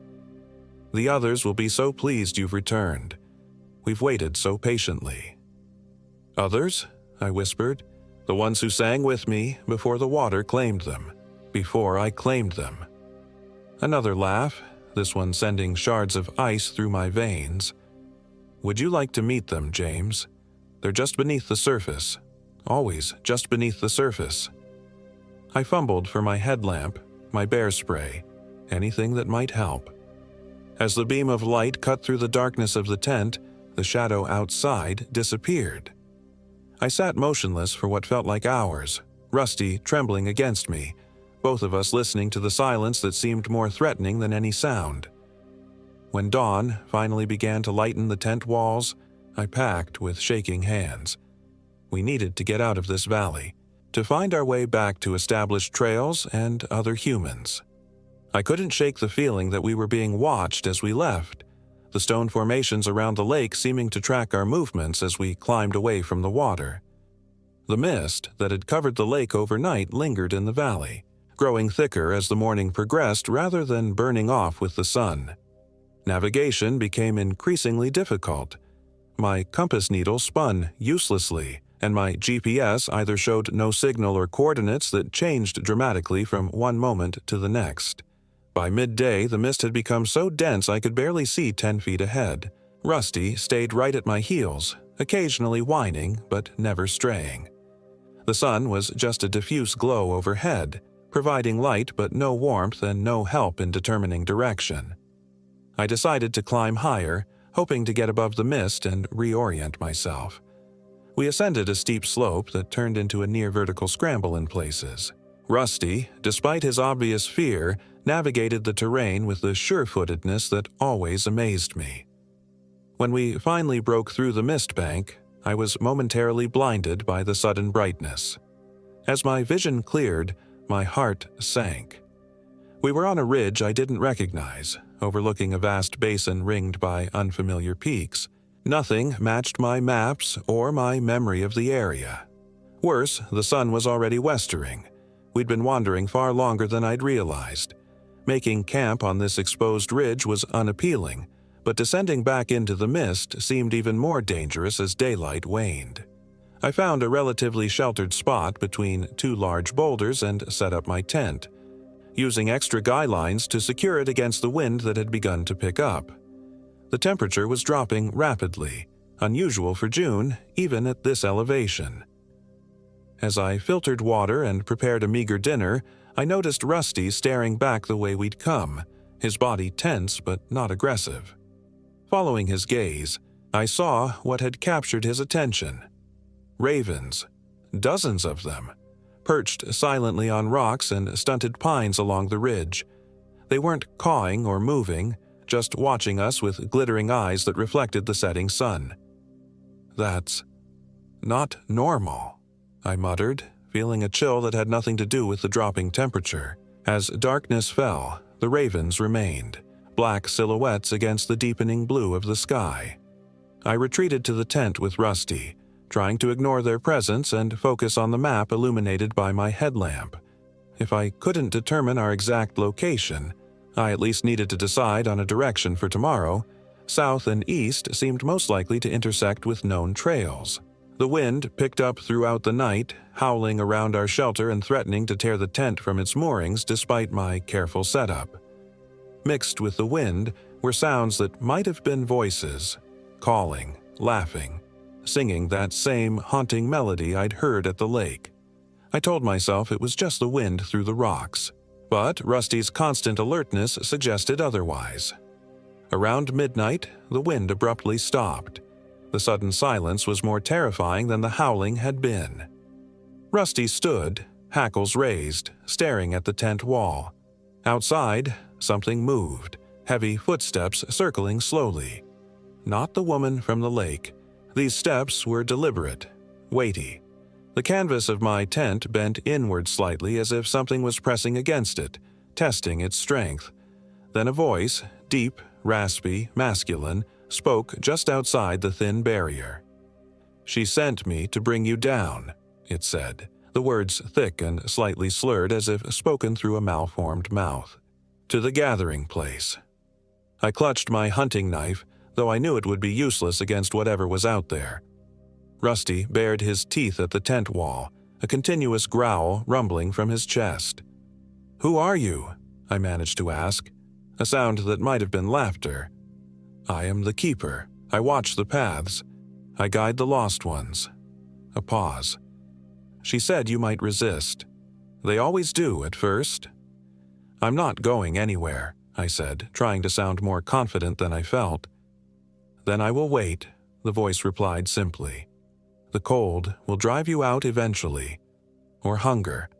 "The others will be so pleased you've returned. We've waited so patiently." "Others?" I whispered. "The ones who sang with me before the water claimed them, before I claimed them." Another laugh, this one sending shards of ice through my veins. "Would you like to meet them, James? They're just beneath the surface. Always just beneath the surface." I fumbled for my headlamp, my bear spray, anything that might help. As the beam of light cut through the darkness of the tent, the shadow outside disappeared. I sat motionless for what felt like hours, Rusty trembling against me, both of us listening to the silence that seemed more threatening than any sound. When dawn finally began to lighten the tent walls, I packed with shaking hands. We needed to get out of this valley, to find our way back to established trails and other humans. I couldn't shake the feeling that we were being watched as we left, the stone formations around the lake seeming to track our movements as we climbed away from the water. The mist that had covered the lake overnight lingered in the valley, growing thicker as the morning progressed rather than burning off with the sun. Navigation became increasingly difficult. My compass needle spun uselessly, and my GPS either showed no signal or coordinates that changed dramatically from one moment to the next. By midday, the mist had become so dense I could barely see 10 feet ahead. Rusty stayed right at my heels, occasionally whining but never straying. The sun was just a diffuse glow overhead, providing light but no warmth and no help in determining direction. I decided to climb higher, hoping to get above the mist and reorient myself. We ascended a steep slope that turned into a near-vertical scramble in places. Rusty, despite his obvious fear, navigated the terrain with the sure-footedness that always amazed me. When we finally broke through the mist bank, I was momentarily blinded by the sudden brightness. As my vision cleared, my heart sank. We were on a ridge I didn't recognize, overlooking a vast basin ringed by unfamiliar peaks. Nothing matched my maps or my memory of the area. Worse, the sun was already westering. We'd been wandering far longer than I'd realized. Making camp on this exposed ridge was unappealing, but descending back into the mist seemed even more dangerous as daylight waned. I found a relatively sheltered spot between two large boulders and set up my tent, using extra guy lines to secure it against the wind that had begun to pick up. The temperature was dropping rapidly, unusual for June, even at this elevation. As I filtered water and prepared a meager dinner, I noticed Rusty staring back the way we'd come, his body tense but not aggressive. Following his gaze, I saw what had captured his attention. Ravens, dozens of them, perched silently on rocks and stunted pines along the ridge. They weren't cawing or moving, just watching us with glittering eyes that reflected the setting sun. "That's not normal," I muttered, feeling a chill that had nothing to do with the dropping temperature. As darkness fell, the ravens remained, black silhouettes against the deepening blue of the sky. I retreated to the tent with Rusty, trying to ignore their presence and focus on the map illuminated by my headlamp. If I couldn't determine our exact location, I at least needed to decide on a direction for tomorrow. South and east seemed most likely to intersect with known trails. The wind picked up throughout the night, howling around our shelter and threatening to tear the tent from its moorings despite my careful setup. Mixed with the wind were sounds that might have been voices, calling, laughing, singing that same haunting melody I'd heard at the lake. I told myself it was just the wind through the rocks, but Rusty's constant alertness suggested otherwise. Around midnight, the wind abruptly stopped. The sudden silence was more terrifying than the howling had been. Rusty stood, hackles raised, staring at the tent wall. Outside, something moved, heavy footsteps circling slowly. Not the woman from the lake. These steps were deliberate, weighty. The canvas of my tent bent inward slightly as if something was pressing against it, testing its strength. Then a voice, deep, raspy, masculine, spoke just outside the thin barrier. "She sent me to bring you down," it said, the words thick and slightly slurred as if spoken through a malformed mouth. "To the gathering place." I clutched my hunting knife, though I knew it would be useless against whatever was out there. Rusty bared his teeth at the tent wall, a continuous growl rumbling from his chest. "Who are you?" I managed to ask, a sound that might have been laughter. "I am the keeper. I watch the paths. I guide the lost ones." A pause. "She said you might resist. They always do at first." "I'm not going anywhere," I said, trying to sound more confident than I felt. "Then I will wait," the voice replied simply. "The cold will drive you out eventually. Or hunger.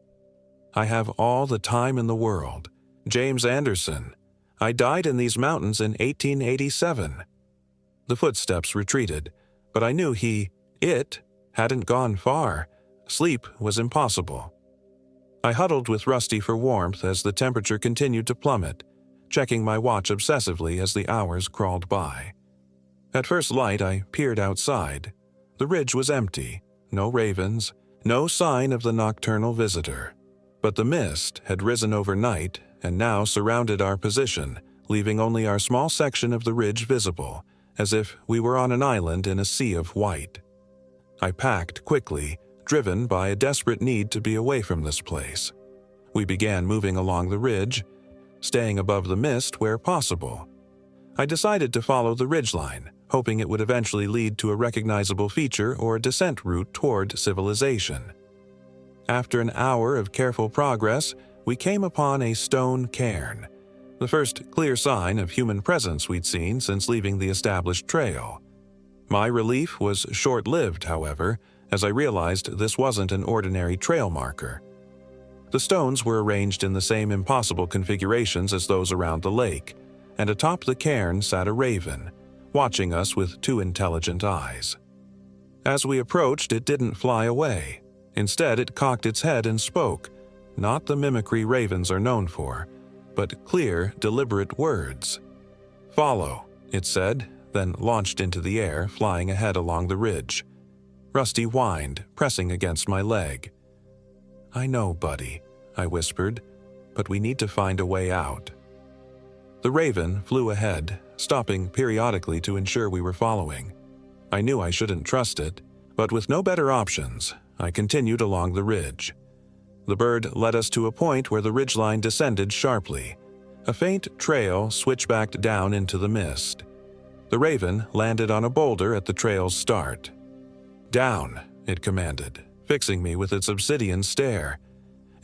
I have all the time in the world. James Anderson. I died in these mountains in 1887. The footsteps retreated, but I knew it hadn't gone far. Sleep was impossible. I huddled with Rusty for warmth as the temperature continued to plummet, checking my watch obsessively as the hours crawled by. At first light, I peered outside. The ridge was empty, no ravens, no sign of the nocturnal visitor. But the mist had risen overnight and now surrounded our position, leaving only our small section of the ridge visible, as if we were on an island in a sea of white. I packed quickly, driven by a desperate need to be away from this place. We began moving along the ridge, staying above the mist where possible. I decided to follow the ridgeline, hoping it would eventually lead to a recognizable feature or a descent route toward civilization. After an hour of careful progress, we came upon a stone cairn, the first clear sign of human presence we'd seen since leaving the established trail. My relief was short-lived, however, as I realized this wasn't an ordinary trail marker. The stones were arranged in the same impossible configurations as those around the lake, and atop the cairn sat a raven, watching us with two intelligent eyes. As we approached, it didn't fly away. Instead, it cocked its head and spoke, not the mimicry ravens are known for, but clear, deliberate words. "Follow," it said, then launched into the air, flying ahead along the ridge. Rusty whined, pressing against my leg. "I know, buddy," I whispered, "but we need to find a way out." The raven flew ahead, stopping periodically to ensure we were following. I knew I shouldn't trust it, but with no better options, I continued along the ridge. The bird led us to a point where the ridgeline descended sharply. A faint trail switchbacked down into the mist. The raven landed on a boulder at the trail's start. "Down," it commanded, fixing me with its obsidian stare.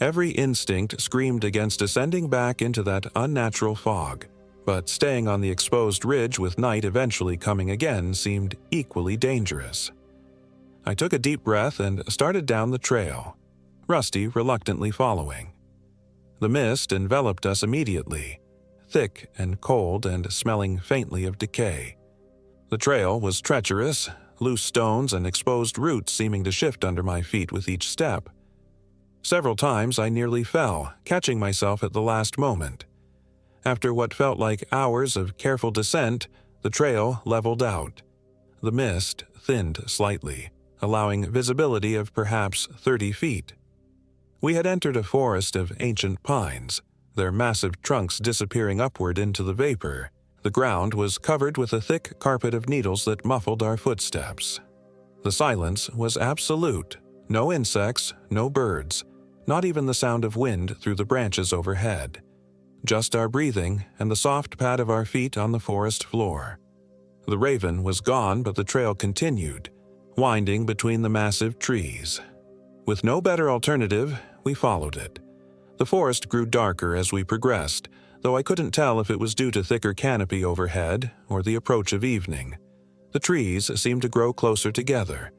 Every instinct screamed against descending back into that unnatural fog, but staying on the exposed ridge with night eventually coming again seemed equally dangerous. I took a deep breath and started down the trail, Rusty reluctantly following. The mist enveloped us immediately, thick and cold and smelling faintly of decay. The trail was treacherous, loose stones and exposed roots seeming to shift under my feet with each step. Several times I nearly fell, catching myself at the last moment. After what felt like hours of careful descent, the trail leveled out. The mist thinned slightly, allowing visibility of perhaps 30 feet. We had entered a forest of ancient pines, their massive trunks disappearing upward into the vapor. The ground was covered with a thick carpet of needles that muffled our footsteps. The silence was absolute. No insects, no birds, not even the sound of wind through the branches overhead. Just our breathing and the soft pad of our feet on the forest floor. The raven was gone, but the trail continued, winding between the massive trees. With no better alternative, we followed it. The forest grew darker as we progressed, though I couldn't tell if it was due to thicker canopy overhead or the approach of evening. The trees seemed to grow closer together,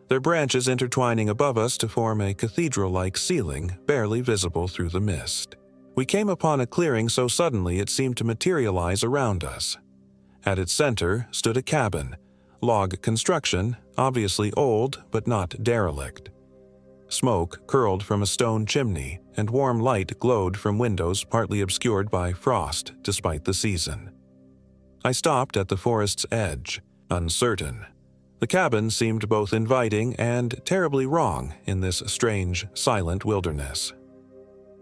their branches intertwining above us to form a cathedral-like ceiling barely visible through the mist. We came upon a clearing so suddenly it seemed to materialize around us. At its center stood a cabin, log construction, obviously old but not derelict. Smoke curled from a stone chimney, and warm light glowed from windows partly obscured by frost despite the season. I stopped at the forest's edge, uncertain. The cabin seemed both inviting and terribly wrong in this strange, silent wilderness.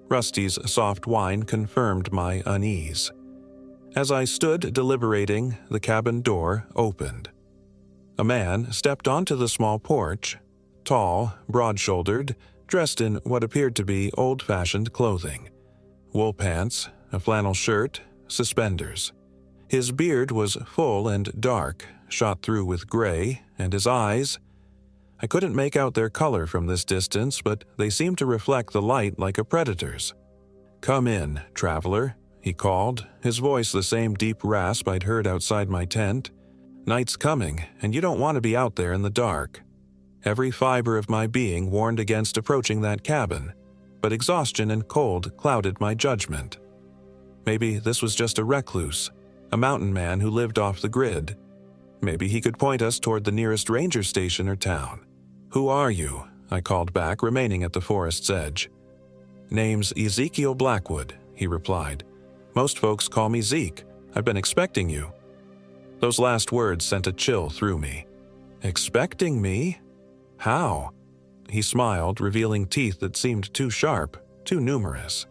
Rusty's soft whine confirmed my unease. As I stood deliberating, the cabin door opened. A man stepped onto the small porch, tall, broad-shouldered, dressed in what appeared to be old-fashioned clothing. Wool pants, a flannel shirt, suspenders. His beard was full and dark, shot through with gray, and his eyes— I couldn't make out their color from this distance, but they seemed to reflect the light like a predator's. "Come in, traveler," he called, his voice the same deep rasp I'd heard outside my tent. "Night's coming, and you don't want to be out there in the dark." Every fiber of my being warned against approaching that cabin, but exhaustion and cold clouded my judgment. Maybe this was just a recluse, a mountain man who lived off the grid. Maybe he could point us toward the nearest ranger station or town. "Who are you?" I called back, remaining at the forest's edge. "Name's Ezekiel Blackwood," he replied. "Most folks call me Zeke. I've been expecting you." Those last words sent a chill through me. Expecting me? How? He smiled, revealing teeth that seemed too sharp. too numerous.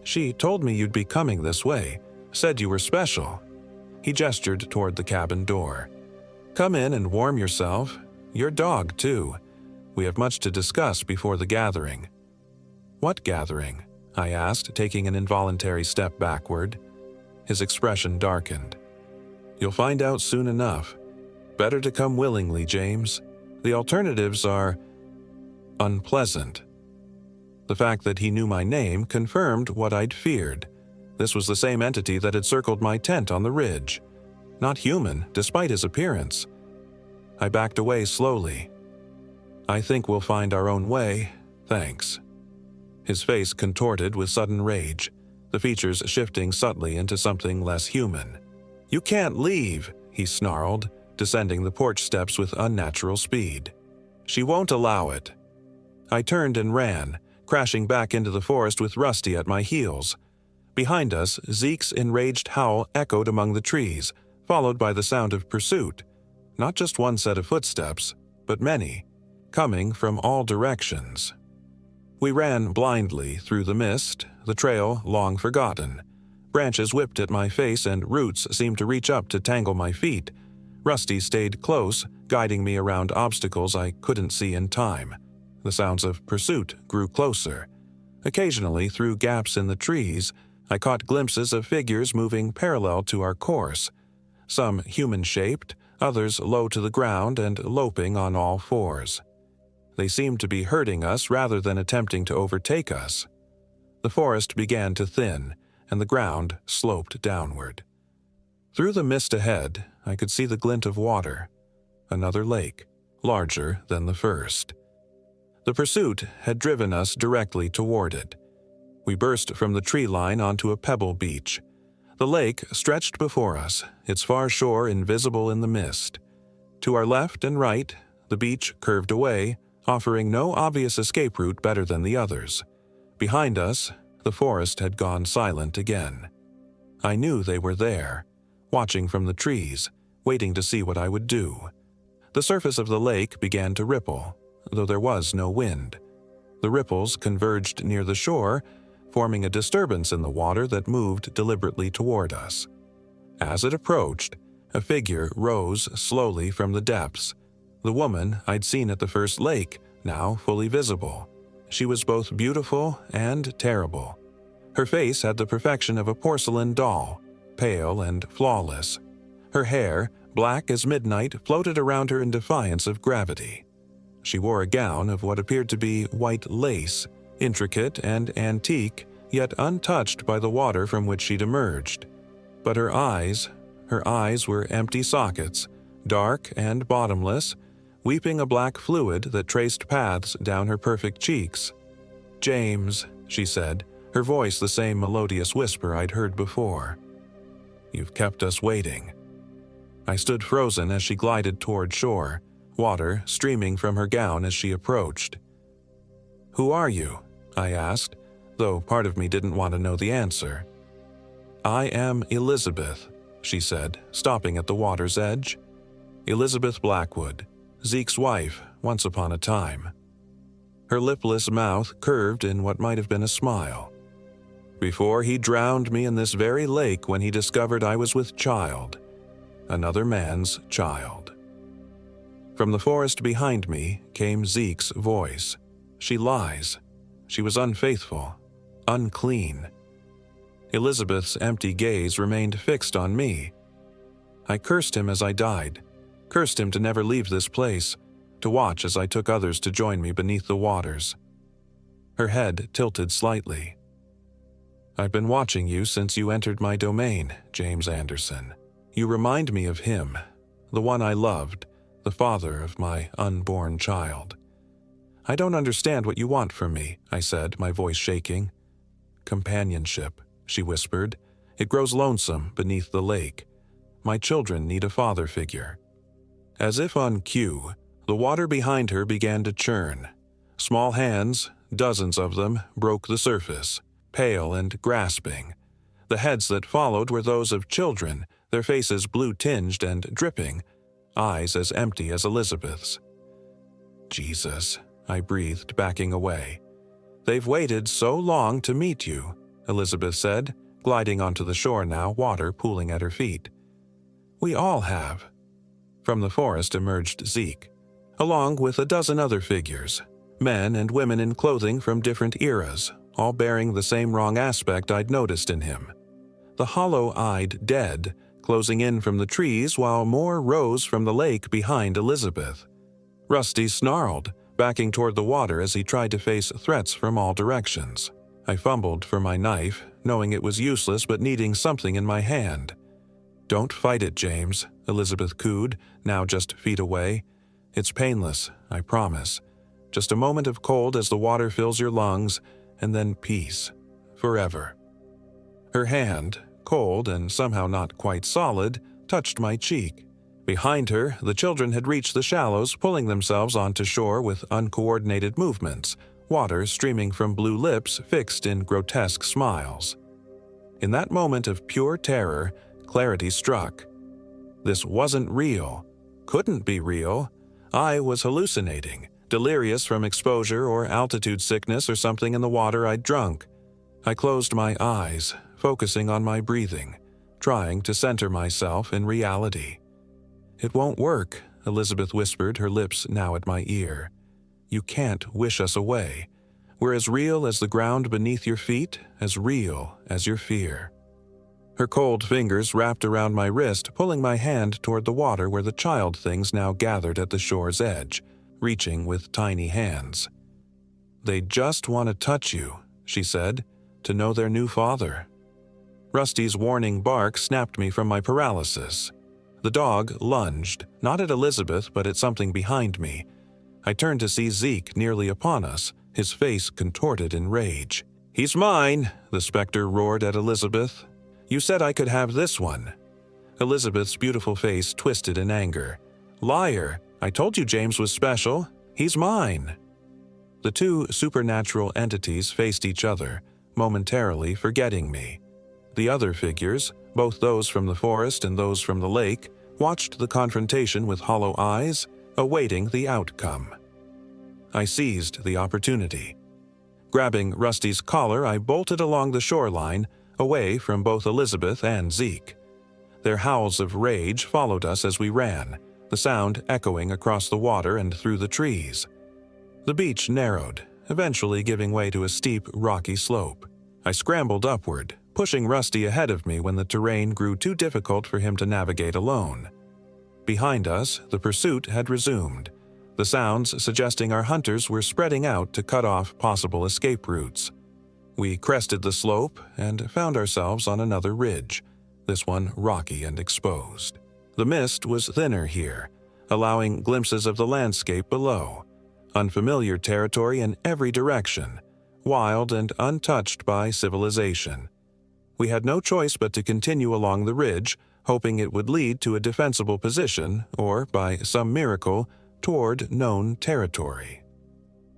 She told me you'd be coming this way, said you were special. He gestured toward the cabin door. Come in and warm yourself. Your dog, too. We have much to discuss before the gathering. What gathering? I asked, taking an involuntary step backward. His expression darkened. You'll find out soon enough. Better to come willingly, James. The alternatives are unpleasant. The fact that he knew my name confirmed what I'd feared. This was the same entity that had circled my tent on the ridge. Not human, despite his appearance. I backed away slowly. I think we'll find our own way, thanks. His face contorted with sudden rage, the features shifting subtly into something less human. You can't leave, he snarled, descending the porch steps with unnatural speed. She won't allow it. I turned and ran, crashing back into the forest with Rusty at my heels. Behind us, Zeke's enraged howl echoed among the trees, followed by the sound of pursuit. Not just one set of footsteps, but many, coming from all directions. We ran blindly through the mist, the trail long forgotten. Branches whipped at my face and roots seemed to reach up to tangle my feet. Rusty stayed close, guiding me around obstacles I couldn't see in time. The sounds of pursuit grew closer. Occasionally, through gaps in the trees, I caught glimpses of figures moving parallel to our course. Some human-shaped, others low to the ground and loping on all fours. They seemed to be herding us rather than attempting to overtake us. The forest began to thin, and the ground sloped downward. Through the mist ahead, I could see the glint of water. Another lake, larger than the first. The pursuit had driven us directly toward it. We burst from the tree line onto a pebble beach. The lake stretched before us, its far shore invisible in the mist. To our left and right, the beach curved away, offering no obvious escape route better than the others. Behind us, the forest had gone silent again. I knew they were there, watching from the trees, waiting to see what I would do. The surface of the lake began to ripple, though there was no wind. The ripples converged near the shore, forming a disturbance in the water that moved deliberately toward us. As it approached, a figure rose slowly from the depths. The woman I'd seen at the first lake, now fully visible. She was both beautiful and terrible. Her face had the perfection of a porcelain doll, pale and flawless. Her hair, black as midnight, floated around her in defiance of gravity. She wore a gown of what appeared to be white lace, intricate and antique, yet untouched by the water from which she'd emerged. But her eyes were empty sockets, dark and bottomless, weeping a black fluid that traced paths down her perfect cheeks. "James," she said, her voice the same melodious whisper I'd heard before. "You've kept us waiting." I stood frozen as she glided toward shore, water streaming from her gown as she approached. "Who are you?" I asked, though part of me didn't want to know the answer. "I am Elizabeth," she said, stopping at the water's edge. "Elizabeth Blackwood, Zeke's wife, once upon a time." Her lipless mouth curved in what might have been a smile. "Before he drowned me in this very lake when he discovered I was with child. Another man's child." From the forest behind me came Zeke's voice. "She lies. She was unfaithful, unclean." Elizabeth's empty gaze remained fixed on me. I cursed him as I died, cursed him to never leave this place, to watch as I took others to join me beneath the waters. Her head tilted slightly. "I've been watching you since you entered my domain, James Anderson. You remind me of him, the one I loved, the father of my unborn child." "I don't understand what you want from me," I said, my voice shaking. "Companionship," she whispered. "It grows lonesome beneath the lake. My children need a father figure." As if on cue, the water behind her began to churn. Small hands, dozens of them, broke the surface, pale and grasping. The heads that followed were those of children, their faces blue-tinged and dripping, eyes as empty as Elizabeth's. "Jesus," I breathed, backing away. "They've waited so long to meet you," Elizabeth said, gliding onto the shore now, water pooling at her feet. "We all have." From the forest emerged Zeke, along with a dozen other figures, men and women in clothing from different eras, all bearing the same wrong aspect I'd noticed in him. The hollow-eyed dead closing in from the trees while more rose from the lake behind Elizabeth. Rusty snarled, backing toward the water as he tried to face threats from all directions. I fumbled for my knife, knowing it was useless but needing something in my hand. "Don't fight it, James," Elizabeth cooed, now just feet away. "It's painless, I promise. Just a moment of cold as the water fills your lungs, and then peace. Forever." Her hand, cold and somehow not quite solid, touched my cheek. Behind her, the children had reached the shallows, pulling themselves onto shore with uncoordinated movements, water streaming from blue lips fixed in grotesque smiles. In that moment of pure terror, clarity struck. This wasn't real. Couldn't be real. I was hallucinating, delirious from exposure or altitude sickness or something in the water I'd drunk. I closed my eyes, focusing on my breathing, trying to center myself in reality. "It won't work," Elizabeth whispered, her lips now at my ear. "You can't wish us away. We're as real as the ground beneath your feet, as real as your fear." Her cold fingers wrapped around my wrist, pulling my hand toward the water where the child things now gathered at the shore's edge, reaching with tiny hands. "They just want to touch you," she said, "to know their new father." Rusty's warning bark snapped me from my paralysis. The dog lunged, not at Elizabeth but at something behind me. I turned to see Zeke nearly upon us, his face contorted in rage. "He's mine," the specter roared at Elizabeth. "You said I could have this one." Elizabeth's beautiful face twisted in anger. "Liar! I told you James was special. He's mine." The two supernatural entities faced each other, momentarily forgetting me. The other figures, both those from the forest and those from the lake, watched the confrontation with hollow eyes, awaiting the outcome. I seized the opportunity. Grabbing Rusty's collar, I bolted along the shoreline, away from both Elizabeth and Zeke. Their howls of rage followed us as we ran, the sound echoing across the water and through the trees. The beach narrowed, eventually giving way to a steep, rocky slope. I scrambled upward, pushing Rusty ahead of me when the terrain grew too difficult for him to navigate alone. Behind us, the pursuit had resumed, the sounds suggesting our hunters were spreading out to cut off possible escape routes. We crested the slope and found ourselves on another ridge, this one rocky and exposed. The mist was thinner here, allowing glimpses of the landscape below. Unfamiliar territory in every direction, wild and untouched by civilization. We had no choice but to continue along the ridge, hoping it would lead to a defensible position or, by some miracle, toward known territory.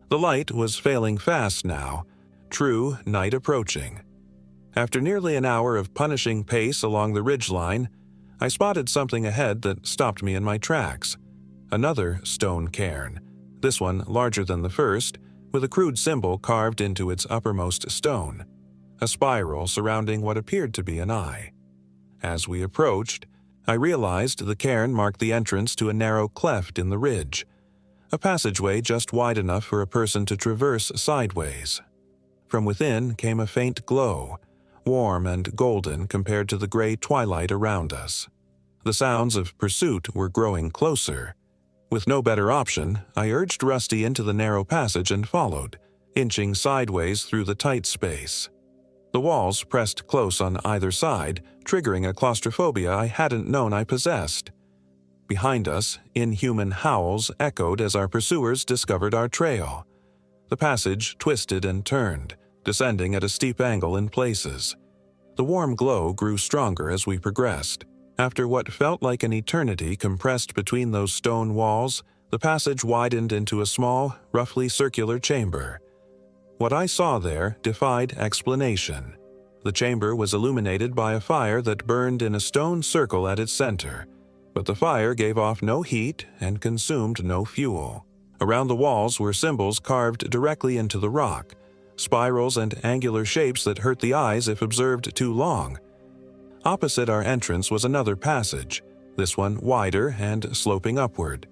The light was failing fast now, true night approaching. After nearly an hour of punishing pace along the ridgeline, I spotted something ahead that stopped me in my tracks. Another stone cairn, this one larger than the first, with a crude symbol carved into its uppermost stone, a spiral surrounding what appeared to be an eye. As we approached, I realized the cairn marked the entrance to a narrow cleft in the ridge, a passageway just wide enough for a person to traverse sideways. From within came a faint glow, warm and golden compared to the gray twilight around us. The sounds of pursuit were growing closer. With no better option, I urged Rusty into the narrow passage and followed, inching sideways through the tight space. The walls pressed close on either side, triggering a claustrophobia I hadn't known I possessed. Behind us, inhuman howls echoed as our pursuers discovered our trail. The passage twisted and turned, descending at a steep angle in places. The warm glow grew stronger as we progressed. After what felt like an eternity compressed between those stone walls, the passage widened into a small, roughly circular chamber. What I saw there defied explanation. The chamber was illuminated by a fire that burned in a stone circle at its center, but the fire gave off no heat and consumed no fuel. Around the walls were symbols carved directly into the rock, spirals and angular shapes that hurt the eyes if observed too long. Opposite our entrance was another passage, this one wider and sloping upward.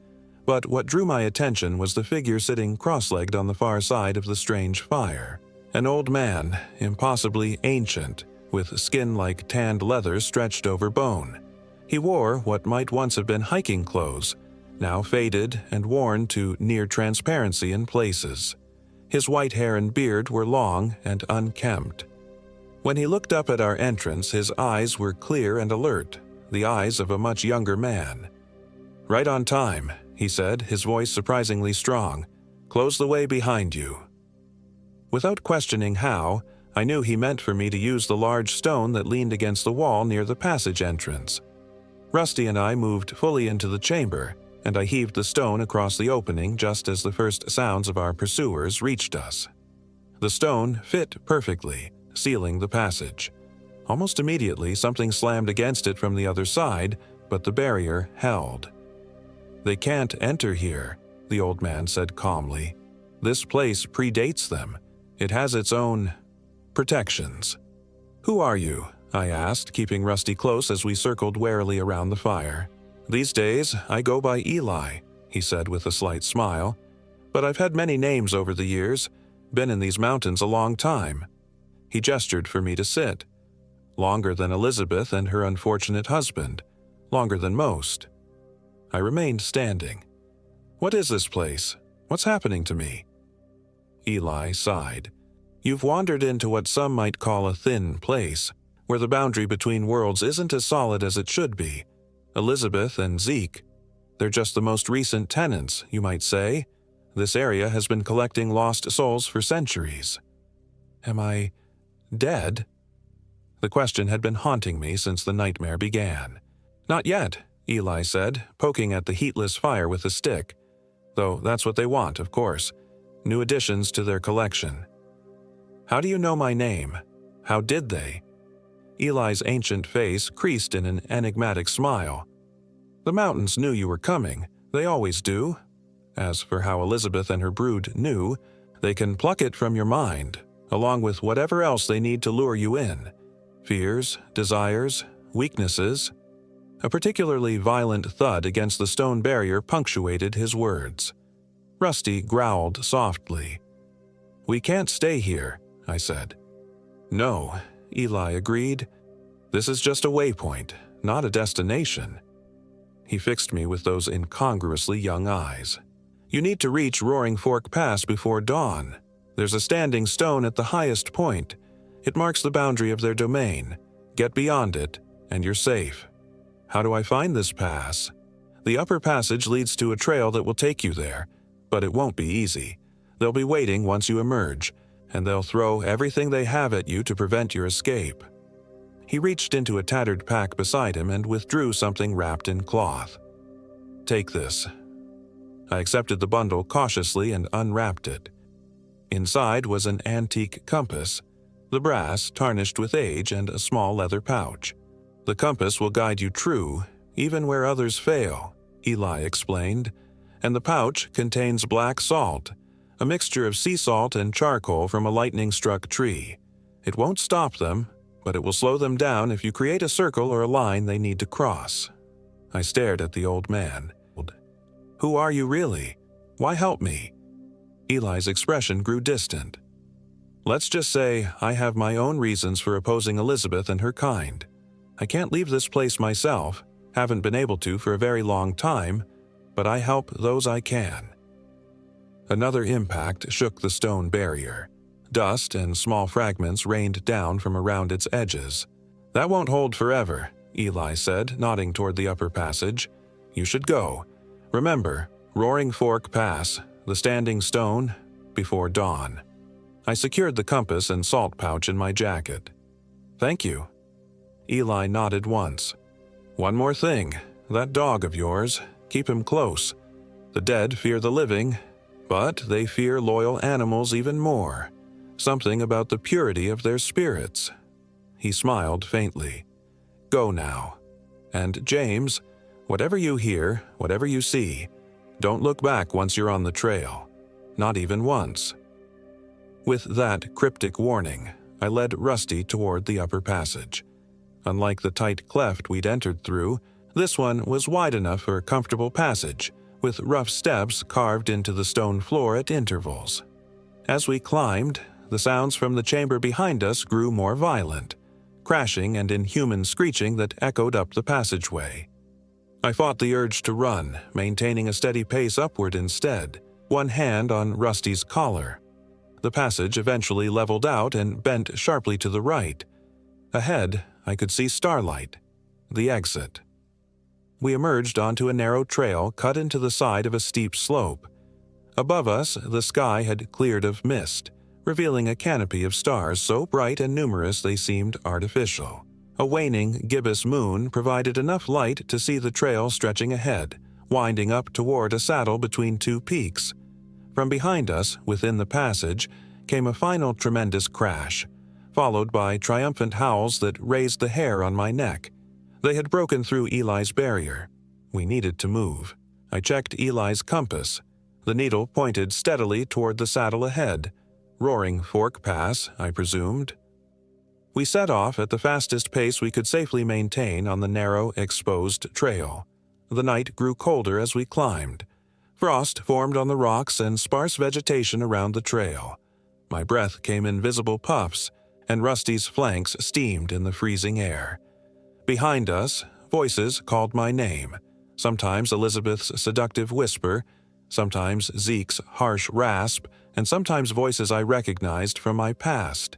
But what drew my attention was the figure sitting cross-legged on the far side of the strange fire. An old man, impossibly ancient, with skin like tanned leather stretched over bone. He wore what might once have been hiking clothes, now faded and worn to near transparency in places. His white hair and beard were long and unkempt. When he looked up at our entrance, his eyes were clear and alert, the eyes of a much younger man. "Right on time," he said, his voice surprisingly strong. "Close the way behind you." Without questioning how, I knew he meant for me to use the large stone that leaned against the wall near the passage entrance. Rusty and I moved fully into the chamber, and I heaved the stone across the opening just as the first sounds of our pursuers reached us. The stone fit perfectly, sealing the passage. Almost immediately, something slammed against it from the other side, but the barrier held. "They can't enter here," the old man said calmly. "This place predates them. It has its own protections." "Who are you?" I asked, keeping Rusty close as we circled warily around the fire. "These days, I go by Eli," he said with a slight smile. "But I've had many names over the years, been in these mountains a long time." He gestured for me to sit. Longer than Elizabeth and her unfortunate husband. Longer than most. I remained standing. "What is this place? What's happening to me?" Eli sighed. "You've wandered into what some might call a thin place, where the boundary between worlds isn't as solid as it should be. Elizabeth and Zeke, they're just the most recent tenants, you might say. This area has been collecting lost souls for centuries." "Am I dead?" The question had been haunting me since the nightmare began. "Not yet," Eli said, poking at the heatless fire with a stick. "Though that's what they want, of course. New additions to their collection." "How do you know my name? How did they?" Eli's ancient face creased in an enigmatic smile. "The mountains knew you were coming. They always do. As for how Elizabeth and her brood knew, they can pluck it from your mind, along with whatever else they need to lure you in. Fears, desires, weaknesses." A particularly violent thud against the stone barrier punctuated his words. Rusty growled softly. "We can't stay here," I said. "No," Eli agreed. "This is just a waypoint, not a destination." He fixed me with those incongruously young eyes. "You need to reach Roaring Fork Pass before dawn. There's a standing stone at the highest point. It marks the boundary of their domain. Get beyond it, and you're safe." "How do I find this pass?" "The upper passage leads to a trail that will take you there, but it won't be easy. They'll be waiting once you emerge, and they'll throw everything they have at you to prevent your escape." He reached into a tattered pack beside him and withdrew something wrapped in cloth. "Take this." I accepted the bundle cautiously and unwrapped it. Inside was an antique compass, the brass tarnished with age, and a small leather pouch. "The compass will guide you true, even where others fail," Eli explained, "and the pouch contains black salt, a mixture of sea salt and charcoal from a lightning-struck tree. It won't stop them, but it will slow them down if you create a circle or a line they need to cross." I stared at the old man. "Who are you really? Why help me?" Eli's expression grew distant. "Let's just say I have my own reasons for opposing Elizabeth and her kind. I can't leave this place myself, haven't been able to for a very long time, but I help those I can." Another impact shook the stone barrier. Dust and small fragments rained down from around its edges. "That won't hold forever," Eli said, nodding toward the upper passage. "You should go. Remember, Roaring Fork Pass, the standing stone, before dawn." I secured the compass and salt pouch in my jacket. "Thank you." Eli nodded once. "One more thing, that dog of yours, keep him close. The dead fear the living, but they fear loyal animals even more. Something about the purity of their spirits." He smiled faintly. "Go now. And James, whatever you hear, whatever you see, don't look back once you're on the trail. Not even once." With that cryptic warning, I led Rusty toward the upper passage. Unlike the tight cleft we'd entered through, this one was wide enough for a comfortable passage, with rough steps carved into the stone floor at intervals. As we climbed, the sounds from the chamber behind us grew more violent, crashing and inhuman screeching that echoed up the passageway. I fought the urge to run, maintaining a steady pace upward instead, one hand on Rusty's collar. The passage eventually leveled out and bent sharply to the right. Ahead, I could see starlight, the exit. We emerged onto a narrow trail cut into the side of a steep slope. Above us, the sky had cleared of mist, revealing a canopy of stars so bright and numerous they seemed artificial. A waning gibbous moon provided enough light to see the trail stretching ahead, winding up toward a saddle between two peaks. From behind us, within the passage, came a final tremendous crash, followed by triumphant howls that raised the hair on my neck. They had broken through Eli's barrier. We needed to move. I checked Eli's compass. The needle pointed steadily toward the saddle ahead. Roaring Fork Pass, I presumed. We set off at the fastest pace we could safely maintain on the narrow, exposed trail. The night grew colder as we climbed. Frost formed on the rocks and sparse vegetation around the trail. My breath came in visible puffs, and Rusty's flanks steamed in the freezing air. Behind us, voices called my name, sometimes Elizabeth's seductive whisper, sometimes Zeke's harsh rasp, and sometimes voices I recognized from my past,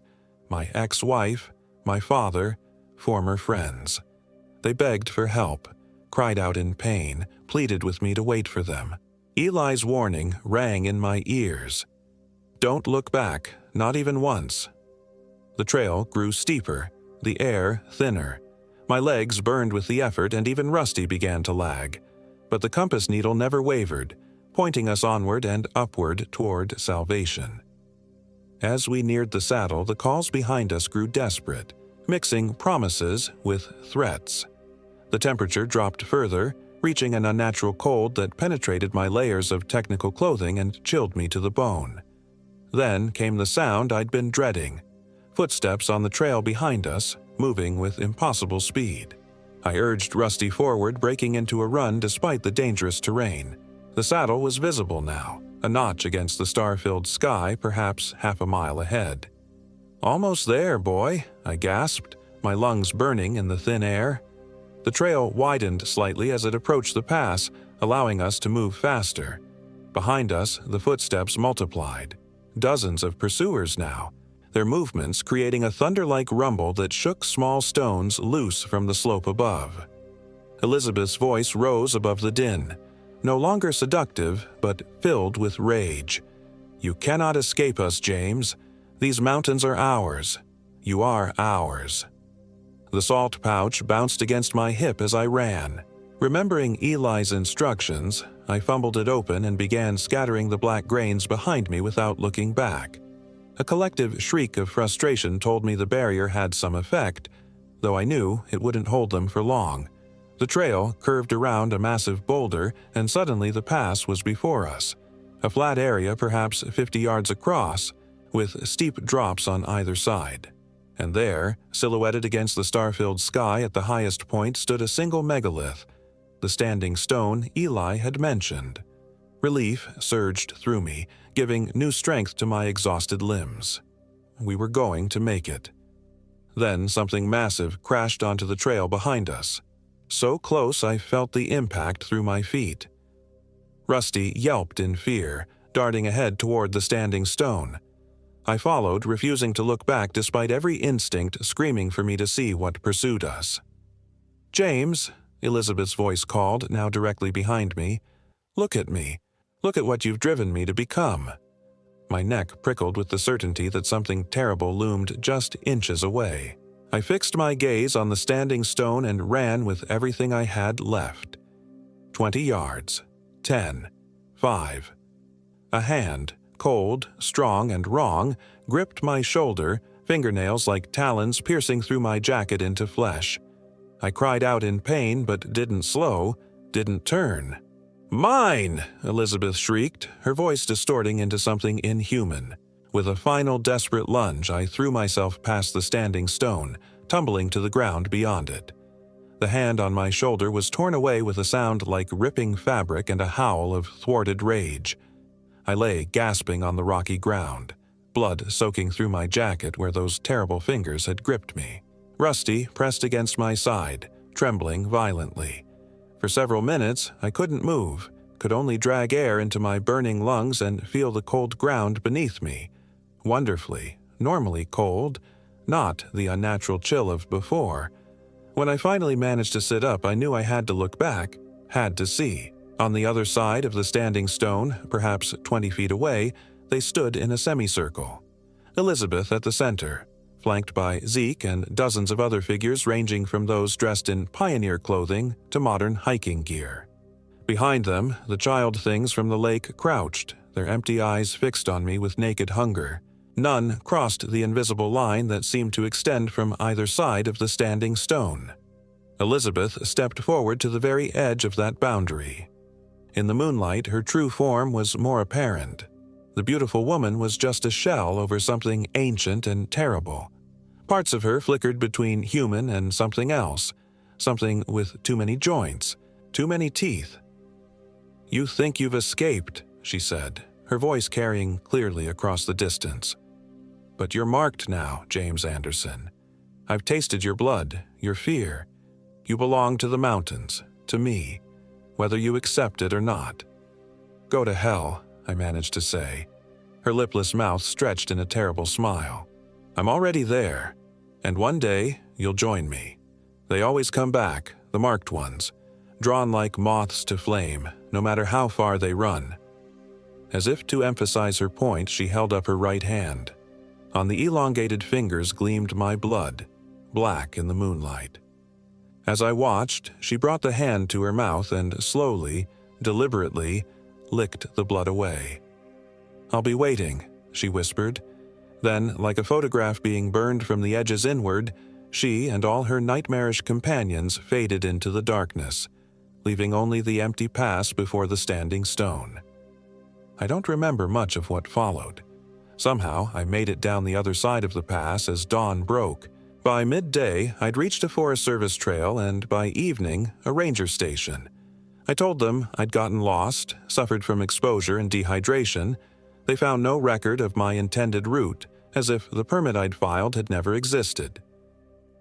my ex-wife, my father, former friends. They begged for help, cried out in pain, pleaded with me to wait for them. Eli's warning rang in my ears. Don't look back, not even once. The trail grew steeper, the air thinner. My legs burned with the effort and even Rusty began to lag. But the compass needle never wavered, pointing us onward and upward toward salvation. As we neared the saddle, the calls behind us grew desperate, mixing promises with threats. The temperature dropped further, reaching an unnatural cold that penetrated my layers of technical clothing and chilled me to the bone. Then came the sound I'd been dreading, footsteps on the trail behind us, moving with impossible speed. I urged Rusty forward, breaking into a run despite the dangerous terrain. The saddle was visible now, a notch against the star-filled sky, perhaps half a mile ahead. "Almost there, boy," I gasped, my lungs burning in the thin air. The trail widened slightly as it approached the pass, allowing us to move faster. Behind us, the footsteps multiplied. Dozens of pursuers now, their movements creating a thunder-like rumble that shook small stones loose from the slope above. Elizabeth's voice rose above the din, no longer seductive, but filled with rage. "You cannot escape us, James. These mountains are ours. You are ours." The salt pouch bounced against my hip as I ran. Remembering Eli's instructions, I fumbled it open and began scattering the black grains behind me without looking back. A collective shriek of frustration told me the barrier had some effect, though I knew it wouldn't hold them for long. The trail curved around a massive boulder, and suddenly the pass was before us, a flat area perhaps 50 yards across, with steep drops on either side. And there, silhouetted against the star-filled sky at the highest point, stood a single megalith, the standing stone Eli had mentioned. Relief surged through me, giving new strength to my exhausted limbs. We were going to make it. Then something massive crashed onto the trail behind us. So close I felt the impact through my feet. Rusty yelped in fear, darting ahead toward the standing stone. I followed, refusing to look back despite every instinct screaming for me to see what pursued us. "James," Elizabeth's voice called, now directly behind me. "Look at me. Look at what you've driven me to become." My neck prickled with the certainty that something terrible loomed just inches away. I fixed my gaze on the standing stone and ran with everything I had left. 20 yards. 10. 5. A hand, cold, strong, and wrong, gripped my shoulder, fingernails like talons piercing through my jacket into flesh. I cried out in pain but didn't slow, didn't turn. "Mine!" Elizabeth shrieked, her voice distorting into something inhuman. With a final desperate lunge, I threw myself past the standing stone, tumbling to the ground beyond it. The hand on my shoulder was torn away with a sound like ripping fabric and a howl of thwarted rage. I lay gasping on the rocky ground, blood soaking through my jacket where those terrible fingers had gripped me. Rusty pressed against my side, trembling violently. For several minutes, I couldn't move, could only drag air into my burning lungs and feel the cold ground beneath me. Wonderfully, normally cold, not the unnatural chill of before. When I finally managed to sit up, I knew I had to look back, had to see. On the other side of the standing stone, perhaps 20 feet away, they stood in a semicircle. Elizabeth at the center, flanked by Zeke and dozens of other figures ranging from those dressed in pioneer clothing to modern hiking gear. Behind them, the child things from the lake crouched, their empty eyes fixed on me with naked hunger. None crossed the invisible line that seemed to extend from either side of the standing stone. Elizabeth stepped forward to the very edge of that boundary. In the moonlight, her true form was more apparent. The beautiful woman was just a shell over something ancient and terrible. Parts of her flickered between human and something else, something with too many joints, too many teeth. "You think you've escaped," she said, her voice carrying clearly across the distance. "But you're marked now, James Anderson. I've tasted your blood, your fear. You belong to the mountains, to me, whether you accept it or not." "Go to hell," I managed to say. Her lipless mouth stretched in a terrible smile. "I'm already there, and one day you'll join me. They always come back, the marked ones, drawn like moths to flame, no matter how far they run." As if to emphasize her point, she held up her right hand. On the elongated fingers gleamed my blood, black in the moonlight. As I watched, she brought the hand to her mouth and slowly, deliberately, licked the blood away. "I'll be waiting," she whispered. Then, like a photograph being burned from the edges inward, she and all her nightmarish companions faded into the darkness, leaving only the empty pass before the standing stone. I don't remember much of what followed. Somehow, I made it down the other side of the pass as dawn broke. By midday, I'd reached a Forest Service trail and, by evening, a ranger station. I told them I'd gotten lost, suffered from exposure and dehydration. They found no record of my intended route, as if the permit I'd filed had never existed.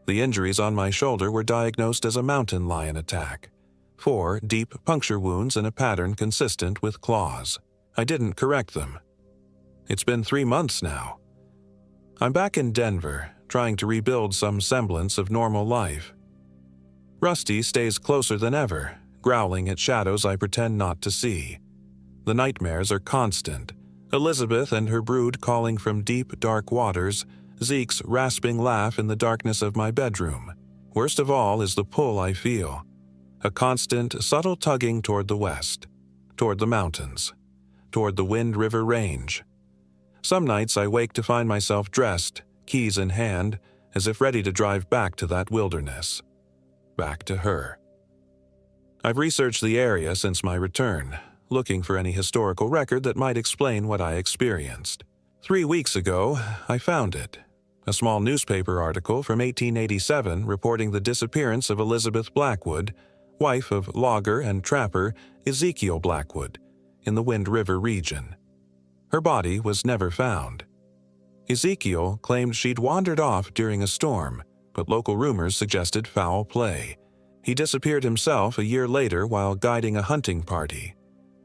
The injuries on my shoulder were diagnosed as a mountain lion attack. 4 deep puncture wounds in a pattern consistent with claws. I didn't correct them. It's been 3 months now. I'm back in Denver, trying to rebuild some semblance of normal life. Rusty stays closer than ever, growling at shadows I pretend not to see. The nightmares are constant. Elizabeth and her brood calling from deep, dark waters, Zeke's rasping laugh in the darkness of my bedroom. Worst of all is the pull I feel. A constant, subtle tugging toward the west, toward the mountains, toward the Wind River Range. Some nights I wake to find myself dressed, keys in hand, as if ready to drive back to that wilderness. Back to her. I've researched the area since my return, looking for any historical record that might explain what I experienced. 3 weeks ago, I found it. A small newspaper article from 1887 reporting the disappearance of Elizabeth Blackwood, wife of logger and trapper Ezekiel Blackwood, in the Wind River region. Her body was never found. Ezekiel claimed she'd wandered off during a storm, but local rumors suggested foul play. He disappeared himself a year later while guiding a hunting party.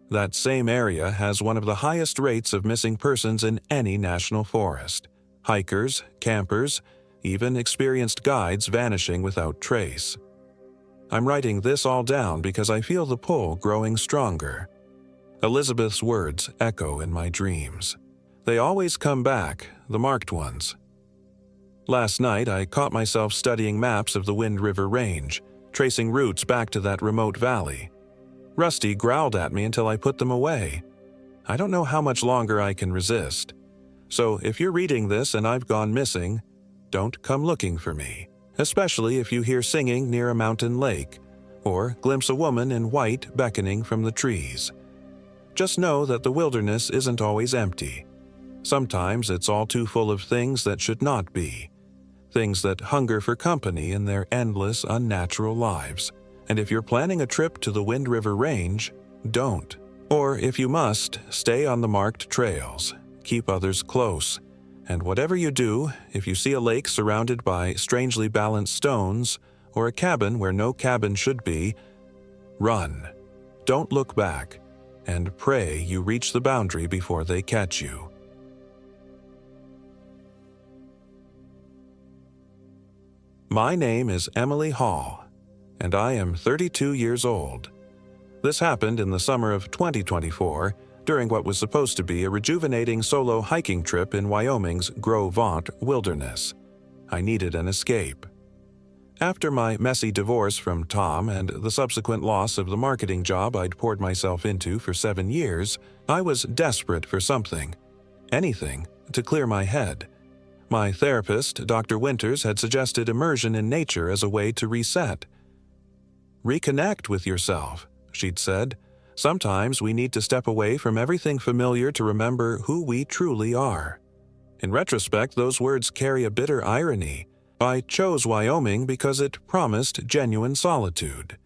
That same area has one of the highest rates of missing persons in any national forest. Hikers, campers, even experienced guides vanishing without trace. I'm writing this all down because I feel the pull growing stronger. Elizabeth's words echo in my dreams. They always come back, the marked ones. Last night, I caught myself studying maps of the Wind River Range, tracing routes back to that remote valley. Rusty growled at me until I put them away. I don't know how much longer I can resist. So if you're reading this and I've gone missing, don't come looking for me, especially if you hear singing near a mountain lake, or glimpse a woman in white beckoning from the trees. Just know that the wilderness isn't always empty. Sometimes it's all too full of things that should not be, things that hunger for company in their endless, unnatural lives. And if you're planning a trip to the Wind River Range, don't. Or if you must, stay on the marked trails, keep others close, and whatever you do, if you see a lake surrounded by strangely balanced stones, or a cabin where no cabin should be, run. Don't look back, and pray you reach the boundary before they catch you. My name is Emily Hall, and I am 32 years old. This happened in the summer of 2024, during what was supposed to be a rejuvenating solo hiking trip in Wyoming's Gros Ventre wilderness. I needed an escape. After my messy divorce from Tom and the subsequent loss of the marketing job I'd poured myself into for 7 years, I was desperate for something, anything, to clear my head. My therapist, Dr. Winters, had suggested immersion in nature as a way to reset. Reconnect with yourself, she'd said. Sometimes we need to step away from everything familiar to remember who we truly are. In retrospect, those words carry a bitter irony. I chose Wyoming because it promised genuine solitude.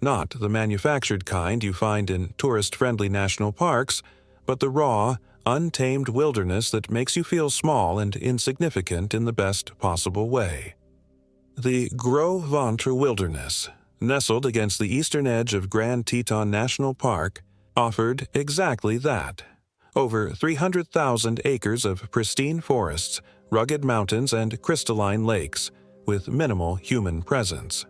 Not the manufactured kind you find in tourist-friendly national parks, but the raw, untamed wilderness that makes you feel small and insignificant in the best possible way. The Gros Ventre Wilderness, nestled against the eastern edge of Grand Teton National Park, offered exactly that. Over 300,000 acres of pristine forests, rugged mountains, and crystalline lakes, with minimal human presence.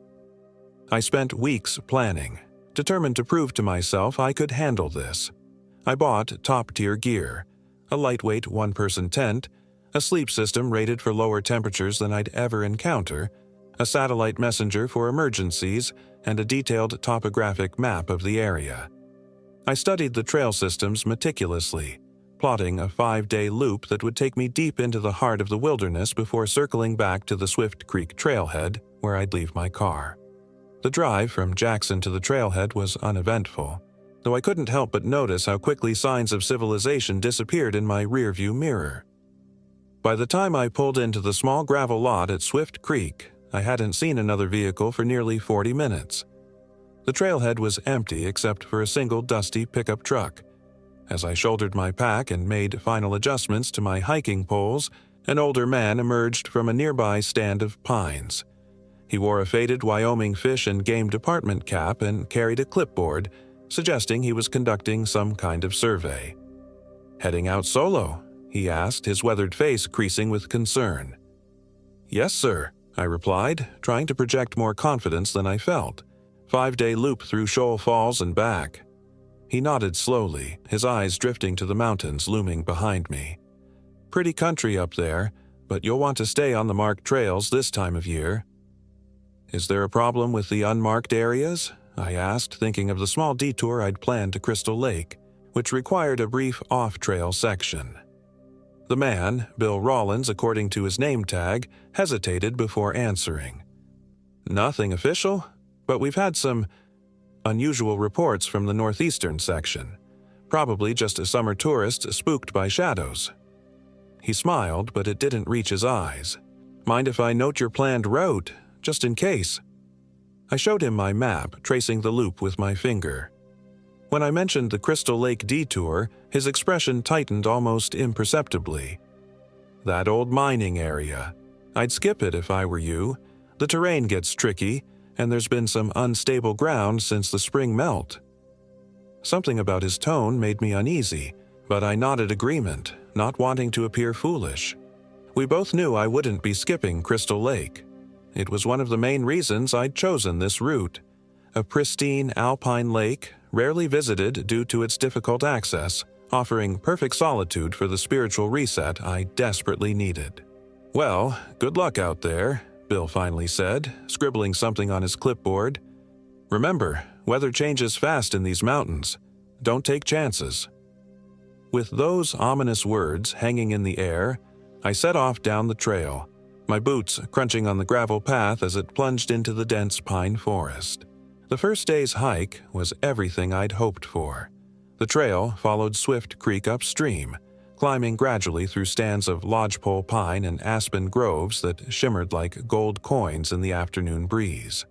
I spent weeks planning, determined to prove to myself I could handle this. I bought top-tier gear, a lightweight one-person tent, a sleep system rated for lower temperatures than I'd ever encounter, a satellite messenger for emergencies, and a detailed topographic map of the area. I studied the trail systems meticulously, plotting a 5-day loop that would take me deep into the heart of the wilderness before circling back to the Swift Creek trailhead, where I'd leave my car. The drive from Jackson to the trailhead was uneventful, though I couldn't help but notice how quickly signs of civilization disappeared in my rearview mirror. By the time I pulled into the small gravel lot at Swift Creek, I hadn't seen another vehicle for nearly 40 minutes. The trailhead was empty except for a single dusty pickup truck. As I shouldered my pack and made final adjustments to my hiking poles, an older man emerged from a nearby stand of pines. He wore a faded Wyoming Fish and Game Department cap and carried a clipboard, suggesting he was conducting some kind of survey. "Heading out solo?" he asked, his weathered face creasing with concern. "Yes, sir," I replied, trying to project more confidence than I felt. 5-day loop through Shoal Falls and back. He nodded slowly, his eyes drifting to the mountains looming behind me. "Pretty country up there, but you'll want to stay on the marked trails this time of year." "Is there a problem with the unmarked areas?" I asked, thinking of the small detour I'd planned to Crystal Lake, which required a brief off-trail section. The man, Bill Rollins according to his name tag, hesitated before answering. "Nothing official, but we've had some unusual reports from the northeastern section. Probably just a summer tourist spooked by shadows." He smiled, but it didn't reach his eyes. "Mind if I note your planned route, just in case?" I showed him my map, tracing the loop with my finger. When I mentioned the Crystal Lake detour, his expression tightened almost imperceptibly. "That old mining area. I'd skip it if I were you. The terrain gets tricky, and there's been some unstable ground since the spring melt." Something about his tone made me uneasy, but I nodded agreement, not wanting to appear foolish. We both knew I wouldn't be skipping Crystal Lake. It was one of the main reasons I'd chosen this route. A pristine alpine lake, rarely visited due to its difficult access, offering perfect solitude for the spiritual reset I desperately needed. "Well, good luck out there," Bill finally said, scribbling something on his clipboard. "Remember, weather changes fast in these mountains. Don't take chances." With those ominous words hanging in the air, I set off down the trail, my boots crunching on the gravel path as it plunged into the dense pine forest. The first day's hike was everything I'd hoped for. The trail followed Swift Creek upstream, climbing gradually through stands of lodgepole pine and aspen groves that shimmered like gold coins in the afternoon breeze.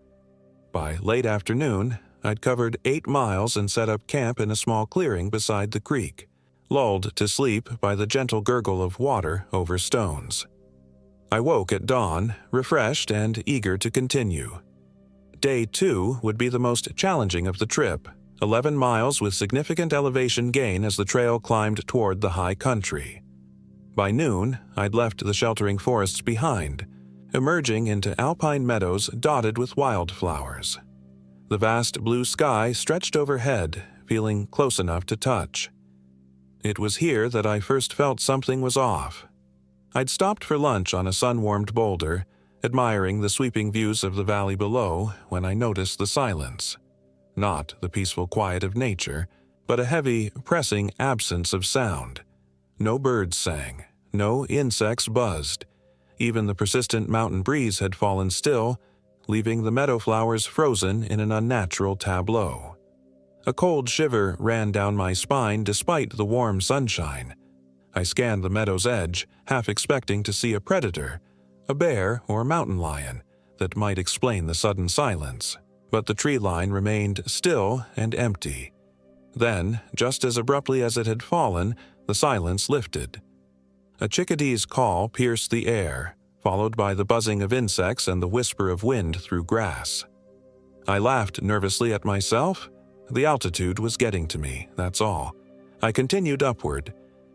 By late afternoon, I'd covered 8 miles and set up camp in a small clearing beside the creek, lulled to sleep by the gentle gurgle of water over stones. I woke at dawn, refreshed and eager to continue. Day 2 would be the most challenging of the trip, 11 miles with significant elevation gain as the trail climbed toward the high country. By noon, I'd left the sheltering forests behind, emerging into alpine meadows dotted with wildflowers. The vast blue sky stretched overhead, feeling close enough to touch. It was here that I first felt something was off. I'd stopped for lunch on a sun-warmed boulder, admiring the sweeping views of the valley below, when I noticed the silence. Not the peaceful quiet of nature, but a heavy, pressing absence of sound. No birds sang, no insects buzzed. Even the persistent mountain breeze had fallen still, leaving the meadow flowers frozen in an unnatural tableau. A cold shiver ran down my spine despite the warm sunshine. I scanned the meadow's edge, half expecting to see a predator, a bear or mountain lion, that might explain the sudden silence. But the tree line remained still and empty. Then, just as abruptly as it had fallen, the silence lifted. A chickadee's call pierced the air, followed by the buzzing of insects and the whisper of wind through grass. I laughed nervously at myself. The altitude was getting to me, that's all. I continued upward,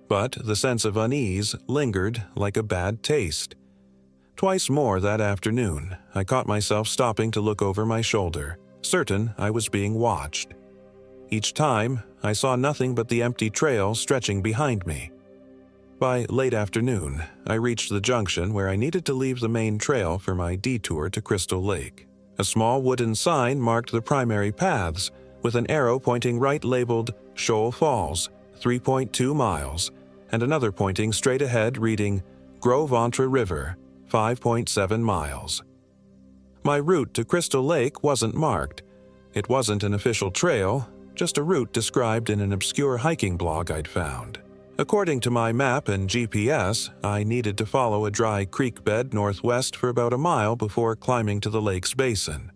but the sense of unease lingered like a bad taste. Twice more that afternoon, I caught myself stopping to look over my shoulder, certain I was being watched. Each time, I saw nothing but the empty trail stretching behind me. By late afternoon, I reached the junction where I needed to leave the main trail for my detour to Crystal Lake. A small wooden sign marked the primary paths, with an arrow pointing right labeled Shoal Falls, 3.2 miles, and another pointing straight ahead reading Gros Ventre River, 5.7 miles. My route to Crystal Lake wasn't marked. It wasn't an official trail, just a route described in an obscure hiking blog I'd found. According to my map and GPS, I needed to follow a dry creek bed northwest for about a mile before climbing to the lake's basin.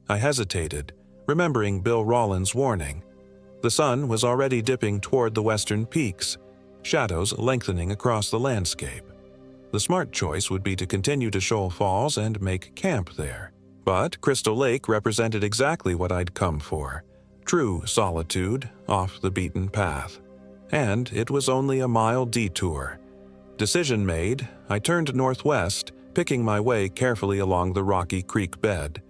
I hesitated, remembering Bill Rawlins' warning. The sun was already dipping toward the western peaks, shadows lengthening across the landscape. The smart choice would be to continue to Shoal Falls and make camp there. But Crystal Lake represented exactly what I'd come for: true solitude, off the beaten path. And it was only a mile detour. Decision made, I turned northwest, picking my way carefully along the rocky creek bed.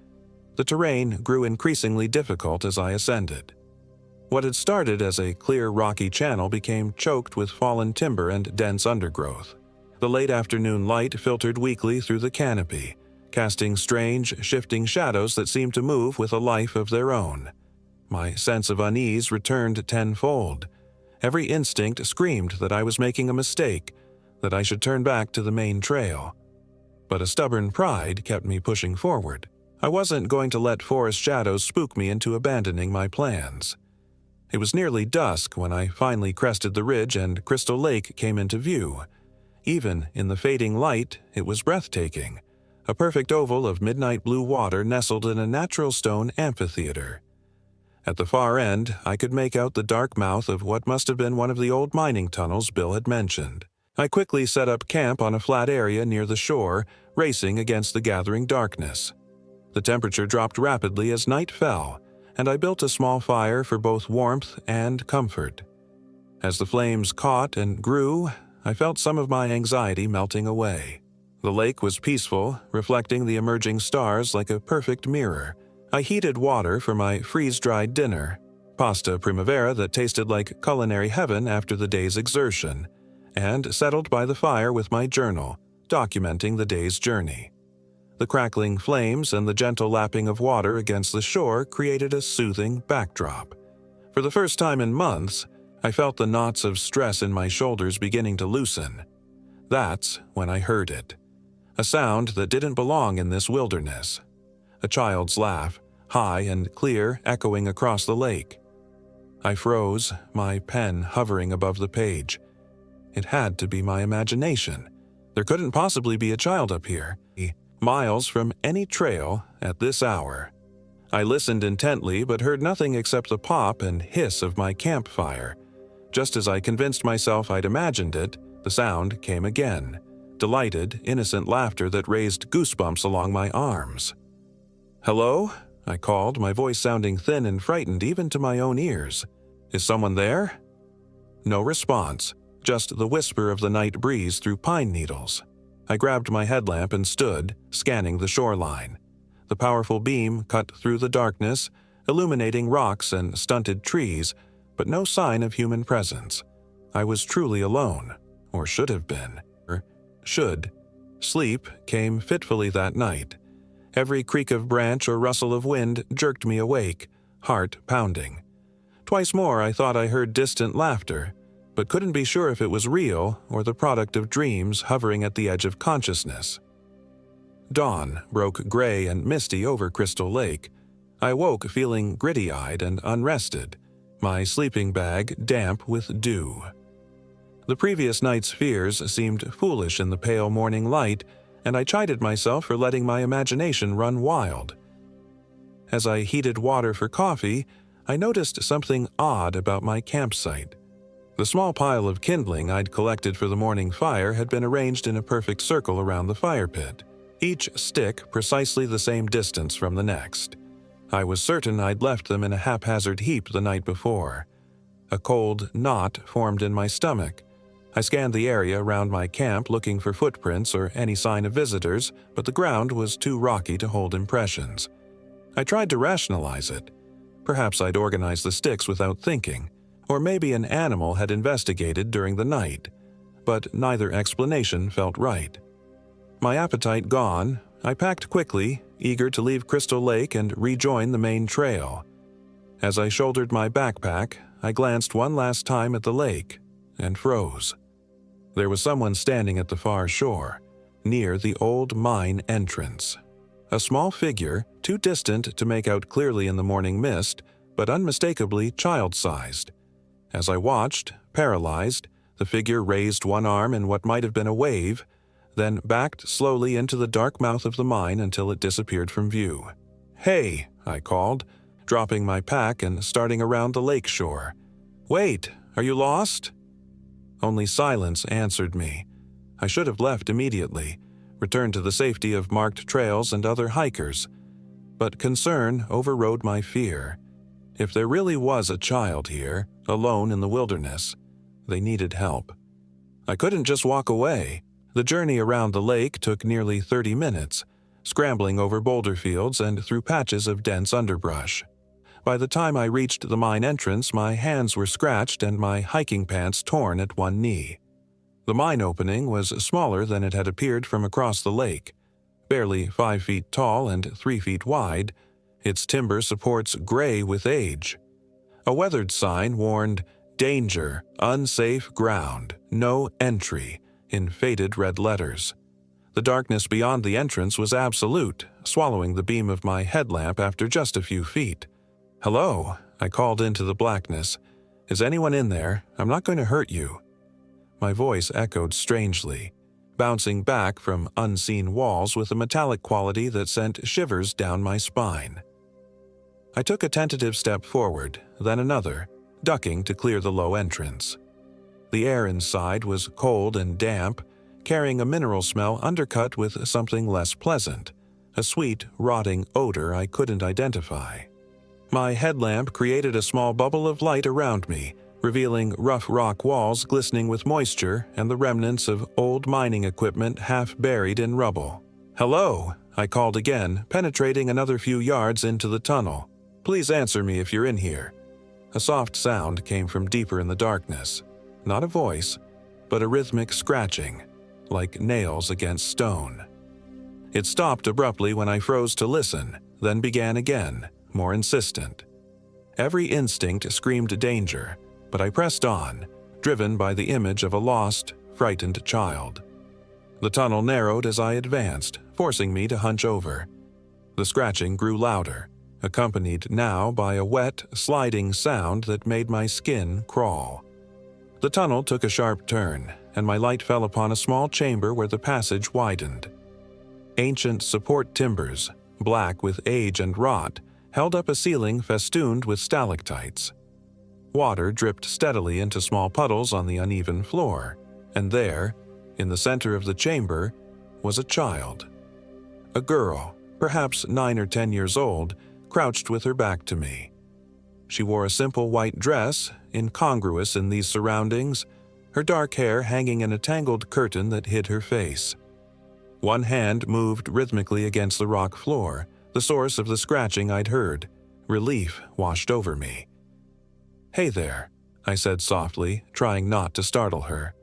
The terrain grew increasingly difficult as I ascended. What had started as a clear rocky channel became choked with fallen timber and dense undergrowth. The late afternoon light filtered weakly through the canopy, casting strange, shifting shadows that seemed to move with a life of their own. My sense of unease returned tenfold. Every instinct screamed that I was making a mistake, that I should turn back to the main trail. But a stubborn pride kept me pushing forward. I wasn't going to let forest shadows spook me into abandoning my plans. It was nearly dusk when I finally crested the ridge and Crystal Lake came into view. Even in the fading light, it was breathtaking. A perfect oval of midnight blue water nestled in a natural stone amphitheater. At the far end, I could make out the dark mouth of what must have been one of the old mining tunnels Bill had mentioned. I quickly set up camp on a flat area near the shore, racing against the gathering darkness. The temperature dropped rapidly as night fell, and I built a small fire for both warmth and comfort. As the flames caught and grew, I felt some of my anxiety melting away. The lake was peaceful, reflecting the emerging stars like a perfect mirror. I heated water for my freeze-dried dinner, pasta primavera that tasted like culinary heaven after the day's exertion, and settled by the fire with my journal, documenting the day's journey. The crackling flames and the gentle lapping of water against the shore created a soothing backdrop. For the first time in months, I felt the knots of stress in my shoulders beginning to loosen. That's when I heard it. A sound that didn't belong in this wilderness. A child's laugh, high and clear, echoing across the lake. I froze, my pen hovering above the page. It had to be my imagination. There couldn't possibly be a child up here, miles from any trail at this hour. I listened intently but heard nothing except the pop and hiss of my campfire. Just as I convinced myself I'd imagined it, the sound came again. Delighted, innocent laughter that raised goosebumps along my arms. "Hello?" I called, my voice sounding thin and frightened even to my own ears. "Is someone there?" No response, just the whisper of the night breeze through pine needles. I grabbed my headlamp and stood, scanning the shoreline. The powerful beam cut through the darkness, illuminating rocks and stunted trees, but no sign of human presence. I was truly alone, or should have been. Sleep came fitfully that night. Every creak of branch or rustle of wind jerked me awake, heart pounding. Twice more I thought I heard distant laughter, but couldn't be sure if it was real or the product of dreams hovering at the edge of consciousness. Dawn broke gray and misty over Crystal Lake. I woke feeling gritty-eyed and unrested, my sleeping bag damp with dew. The previous night's fears seemed foolish in the pale morning light, and I chided myself for letting my imagination run wild. As I heated water for coffee, I noticed something odd about my campsite. The small pile of kindling I'd collected for the morning fire had been arranged in a perfect circle around the fire pit, each stick precisely the same distance from the next. I was certain I'd left them in a haphazard heap the night before. A cold knot formed in my stomach. I scanned the area around my camp looking for footprints or any sign of visitors, but the ground was too rocky to hold impressions. I tried to rationalize it. Perhaps I'd organized the sticks without thinking, or maybe an animal had investigated during the night, but neither explanation felt right. My appetite gone, I packed quickly, eager to leave Crystal Lake and rejoin the main trail. As I shouldered my backpack, I glanced one last time at the lake and froze. There was someone standing at the far shore, near the old mine entrance. A small figure, too distant to make out clearly in the morning mist, but unmistakably child-sized. As I watched, paralyzed, the figure raised one arm in what might have been a wave, then backed slowly into the dark mouth of the mine until it disappeared from view. "Hey!" I called, dropping my pack and starting around the lake shore. "Wait! Are you lost?" Only silence answered me. I should have left immediately, returned to the safety of marked trails and other hikers. But concern overrode my fear. If there really was a child here, alone in the wilderness, they needed help. I couldn't just walk away. The journey around the lake took nearly 30 minutes, scrambling over boulder fields and through patches of dense underbrush. By the time I reached the mine entrance, my hands were scratched and my hiking pants torn at one knee. The mine opening was smaller than it had appeared from across the lake. Barely 5 feet tall and 3 feet wide, its timber supports gray with age. A weathered sign warned, "Danger, unsafe ground, no entry," in faded red letters. The darkness beyond the entrance was absolute, swallowing the beam of my headlamp after just a few feet. "Hello," I called into the blackness. "Is anyone in there? I'm not going to hurt you." My voice echoed strangely, bouncing back from unseen walls with a metallic quality that sent shivers down my spine. I took a tentative step forward, then another, ducking to clear the low entrance. The air inside was cold and damp, carrying a mineral smell undercut with something less pleasant, a sweet, rotting odor I couldn't identify. My headlamp created a small bubble of light around me, revealing rough rock walls glistening with moisture and the remnants of old mining equipment half buried in rubble. "Hello," I called again, penetrating another few yards into the tunnel. "Please answer me if you're in here." A soft sound came from deeper in the darkness. Not a voice, but a rhythmic scratching, like nails against stone. It stopped abruptly when I froze to listen, then began again, more insistent. Every instinct screamed danger, but I pressed on, driven by the image of a lost, frightened child. The tunnel narrowed as I advanced, forcing me to hunch over. The scratching grew louder, accompanied now by a wet, sliding sound that made my skin crawl. The tunnel took a sharp turn, and my light fell upon a small chamber where the passage widened. Ancient support timbers, black with age and rot, held up a ceiling festooned with stalactites. Water dripped steadily into small puddles on the uneven floor, and there, in the center of the chamber, was a child. A girl, perhaps 9 or 10 years old, crouched with her back to me. She wore a simple white dress, incongruous in these surroundings, her dark hair hanging in a tangled curtain that hid her face. One hand moved rhythmically against the rock floor, the source of the scratching I'd heard. Relief washed over me. "Hey there," I said softly, trying not to startle her.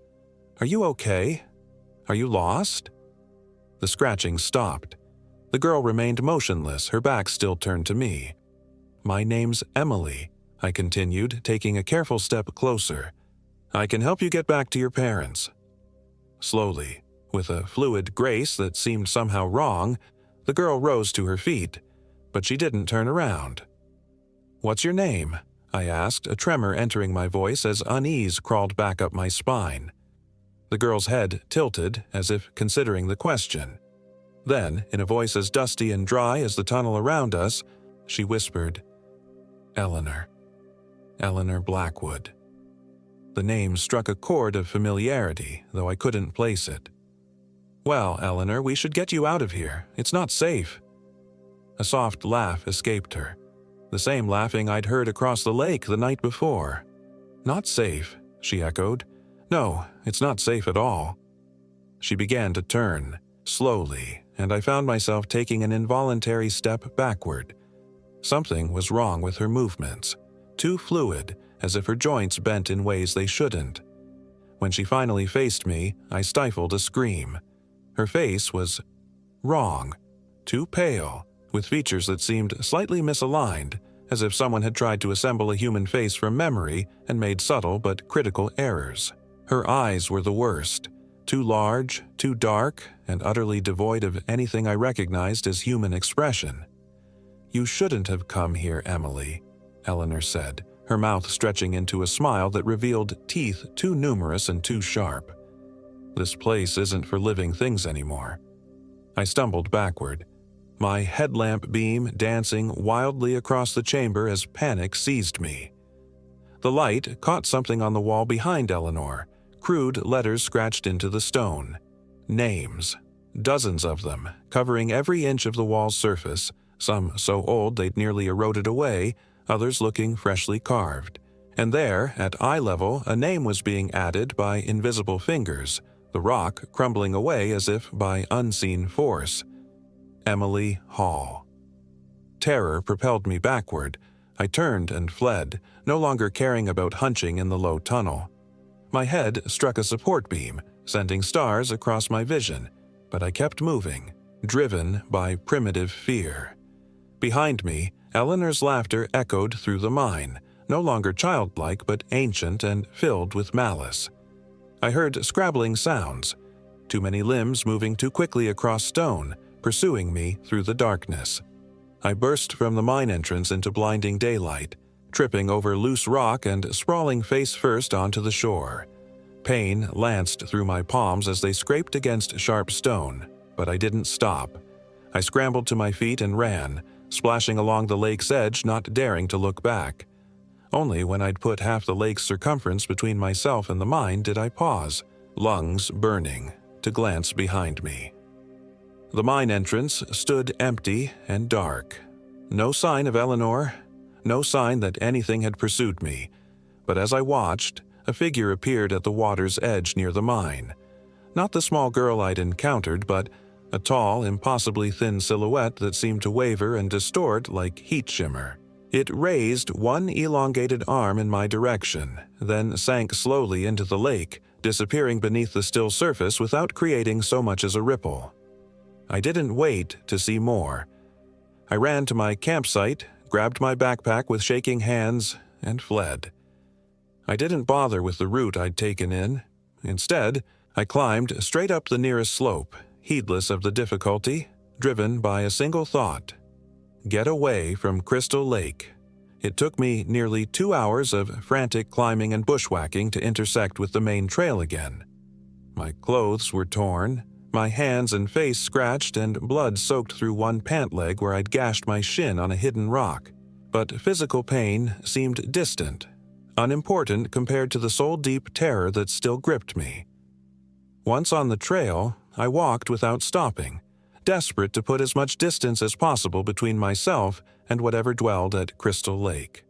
"Are you okay? Are you lost?" The scratching stopped. The girl remained motionless, her back still turned to me. "My name's Emily," I continued, taking a careful step closer. "I can help you get back to your parents." Slowly, with a fluid grace that seemed somehow wrong, the girl rose to her feet, but she didn't turn around. "What's your name?" I asked, a tremor entering my voice as unease crawled back up my spine. The girl's head tilted, as if considering the question. Then, in a voice as dusty and dry as the tunnel around us, she whispered, "Eleanor. Eleanor Blackwood." The name struck a chord of familiarity, though I couldn't place it. "Well, Eleanor, we should get you out of here. It's not safe." A soft laugh escaped her, the same laughing I'd heard across the lake the night before. "Not safe," she echoed. "No, it's not safe at all." She began to turn, slowly, and I found myself taking an involuntary step backward. Something was wrong with her movements, too fluid, as if her joints bent in ways they shouldn't. When she finally faced me, I stifled a scream. Her face was wrong, too pale, with features that seemed slightly misaligned, as if someone had tried to assemble a human face from memory and made subtle but critical errors. Her eyes were the worst, too large, too dark, and utterly devoid of anything I recognized as human expression. "You shouldn't have come here, Emily," Eleanor said, her mouth stretching into a smile that revealed teeth too numerous and too sharp. "This place isn't for living things anymore." I stumbled backward, my headlamp beam dancing wildly across the chamber as panic seized me. The light caught something on the wall behind Eleanor, crude letters scratched into the stone. Names. Dozens of them, covering every inch of the wall's surface, some so old they'd nearly eroded away, others looking freshly carved. And there, at eye level, a name was being added by invisible fingers, the rock crumbling away as if by unseen force. Emily Hall. Terror propelled me backward. I turned and fled, no longer caring about hunching in the low tunnel. My head struck a support beam, sending stars across my vision, but I kept moving, driven by primitive fear. Behind me, Eleanor's laughter echoed through the mine, no longer childlike but ancient and filled with malice. I heard scrabbling sounds, too many limbs moving too quickly across stone, pursuing me through the darkness. I burst from the mine entrance into blinding daylight, tripping over loose rock and sprawling face first onto the shore. Pain lanced through my palms as they scraped against sharp stone, but I didn't stop. I scrambled to my feet and ran, splashing along the lake's edge, not daring to look back. Only when I'd put half the lake's circumference between myself and the mine did I pause, lungs burning, to glance behind me. The mine entrance stood empty and dark. No sign of Eleanor, no sign that anything had pursued me, but as I watched, a figure appeared at the water's edge near the mine. Not the small girl I'd encountered, but a tall, impossibly thin silhouette that seemed to waver and distort like heat shimmer. It raised one elongated arm in my direction, then sank slowly into the lake, disappearing beneath the still surface without creating so much as a ripple. I didn't wait to see more. I ran to my campsite, grabbed my backpack with shaking hands, and fled. I didn't bother with the route I'd taken in. Instead, I climbed straight up the nearest slope, heedless of the difficulty, driven by a single thought: get away from Crystal Lake. It took me nearly 2 hours of frantic climbing and bushwhacking to intersect with the main trail again. My clothes were torn, my hands and face scratched, and blood soaked through one pant leg where I'd gashed my shin on a hidden rock. But physical pain seemed distant, unimportant compared to the soul-deep terror that still gripped me. Once on the trail, I walked without stopping, desperate to put as much distance as possible between myself and whatever dwelled at Crystal Lake.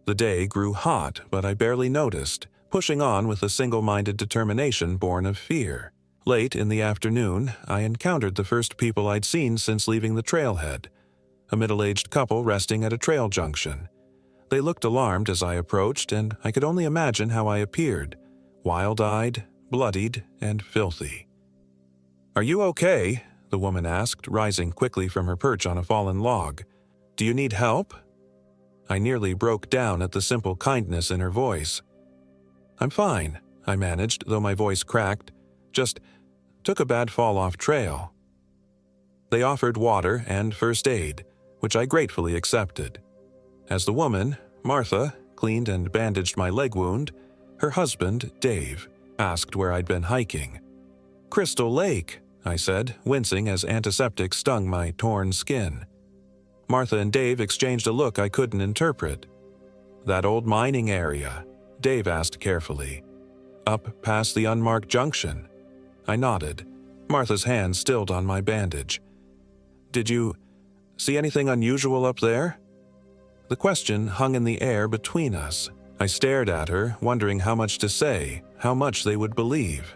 The day grew hot, but I barely noticed, pushing on with a single-minded determination born of fear. Late in the afternoon, I encountered the first people I'd seen since leaving the trailhead, a middle-aged couple resting at a trail junction. They looked alarmed as I approached, and I could only imagine how I appeared, wild-eyed, bloodied, and filthy. "Are you okay?" the woman asked, rising quickly from her perch on a fallen log. "Do you need help?" I nearly broke down at the simple kindness in her voice. "I'm fine," I managed, though my voice cracked. "Just took a bad fall off trail." They offered water and first aid, which I gratefully accepted. As the woman, Martha, cleaned and bandaged my leg wound, her husband, Dave, asked where I'd been hiking. "Crystal Lake," I said, wincing as antiseptic stung my torn skin. Martha and Dave exchanged a look I couldn't interpret. "That old mining area?" Dave asked carefully. "Up past the unmarked junction?" I nodded, Martha's hand stilled on my bandage. "Did you see anything unusual up there?" The question hung in the air between us. I stared at her, wondering how much to say, how much they would believe.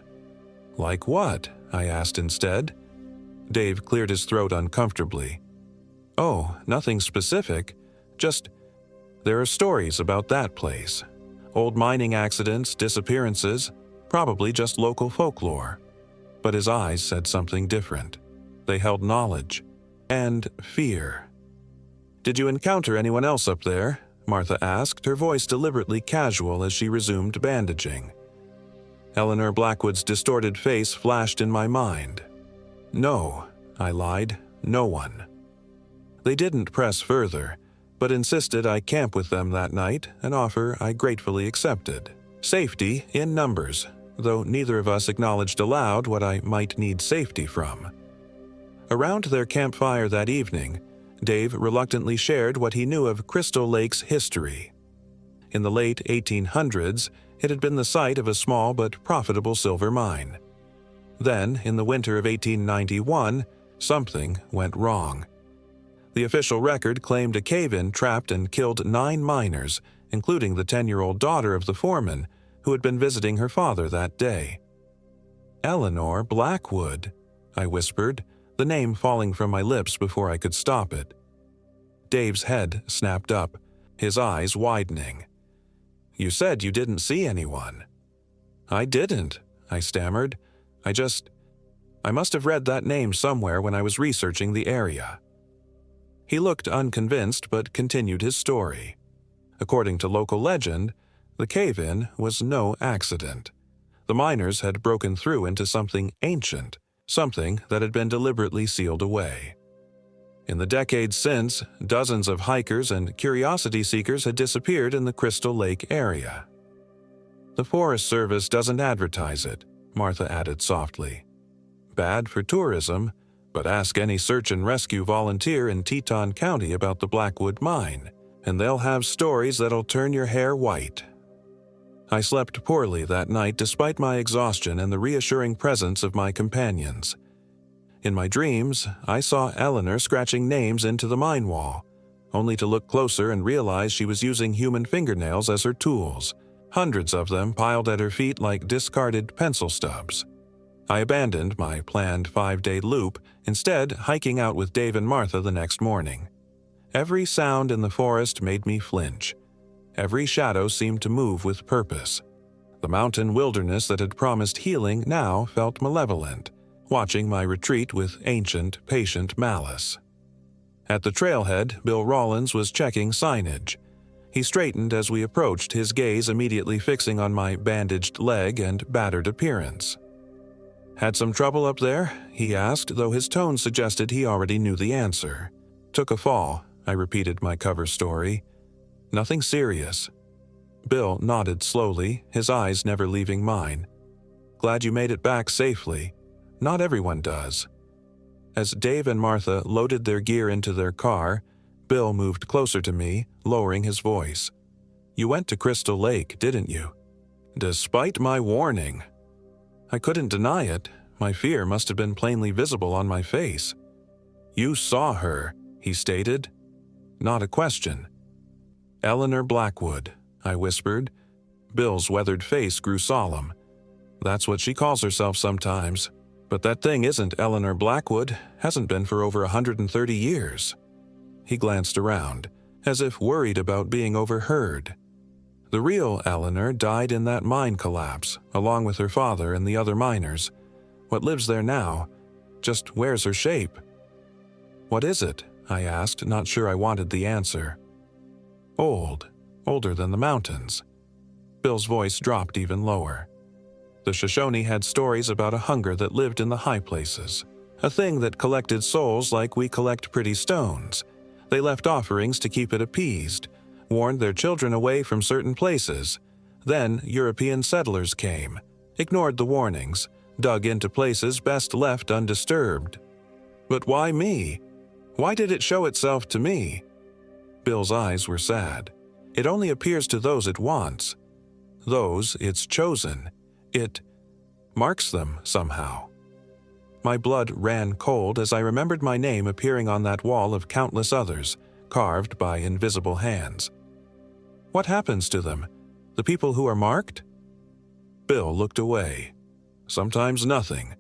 "Like what?" I asked instead. Dave cleared his throat uncomfortably. "Oh, nothing specific. Just, there are stories about that place. Old mining accidents, disappearances, probably just local folklore." But his eyes said something different. They held knowledge and fear. "Did you encounter anyone else up there?" Martha asked, her voice deliberately casual as she resumed bandaging. Eleanor Blackwood's distorted face flashed in my mind. "No," I lied, "no one." They didn't press further, but insisted I camp with them that night, an offer I gratefully accepted. Safety in numbers, though neither of us acknowledged aloud what I might need safety from. Around their campfire that evening, Dave reluctantly shared what he knew of Crystal Lake's history. In the late 1800s, it had been the site of a small but profitable silver mine. Then, in the winter of 1891, something went wrong. The official record claimed a cave-in trapped and killed 9 miners, including the 10-year-old daughter of the foreman, who had been visiting her father that day. "Eleanor Blackwood," I whispered, the name falling from my lips before I could stop it. Dave's head snapped up, his eyes widening. "You said you didn't see anyone." "I didn't," I stammered. I must have read that name somewhere when I was researching the area." He looked unconvinced but continued his story. According to local legend, the cave-in was no accident. The miners had broken through into something ancient, something that had been deliberately sealed away. In the decades since, dozens of hikers and curiosity seekers had disappeared in the Crystal Lake area. "The Forest Service doesn't advertise it," Martha added softly. "Bad for tourism, but ask any search and rescue volunteer in Teton County about the Blackwood Mine, and they'll have stories that'll turn your hair white." I slept poorly that night despite my exhaustion and the reassuring presence of my companions. In my dreams, I saw Eleanor scratching names into the mine wall, only to look closer and realize she was using human fingernails as her tools, hundreds of them piled at her feet like discarded pencil stubs. I abandoned my planned 5-day loop, instead hiking out with Dave and Martha the next morning. Every sound in the forest made me flinch. Every shadow seemed to move with purpose. The mountain wilderness that had promised healing now felt malevolent, watching my retreat with ancient, patient malice. At the trailhead, Bill Rollins was checking signage. He straightened as we approached, his gaze immediately fixing on my bandaged leg and battered appearance. "Had some trouble up there?" he asked, though his tone suggested he already knew the answer. "Took a fall," I repeated my cover story. Nothing serious. Bill nodded slowly, his eyes never leaving mine. Glad you made it back safely. Not everyone does. As Dave and Martha loaded their gear into their car, Bill moved closer to me, lowering his voice. You went to Crystal Lake, didn't you? Despite my warning. I couldn't deny it. My fear must have been plainly visible on my face. You saw her, he stated. Not a question. Eleanor Blackwood, I whispered. Bill's weathered face grew solemn. That's what she calls herself sometimes. But that thing isn't Eleanor Blackwood, hasn't been for over 130 years. He glanced around, as if worried about being overheard. The real Eleanor died in that mine collapse, along with her father and the other miners. What lives there now just wears her shape. What is it? I asked, not sure I wanted the answer. Old, older than the mountains. Bill's voice dropped even lower. The Shoshone had stories about a hunger that lived in the high places, a thing that collected souls like we collect pretty stones. They left offerings to keep it appeased, warned their children away from certain places. Then European settlers came, ignored the warnings, dug into places best left undisturbed. But why me? Why did it show itself to me? Bill's eyes were sad. It only appears to those it wants. Those it's chosen. It marks them somehow. My blood ran cold as I remembered my name appearing on that wall of countless others, carved by invisible hands. What happens to them? The people who are marked? Bill looked away. Sometimes nothing.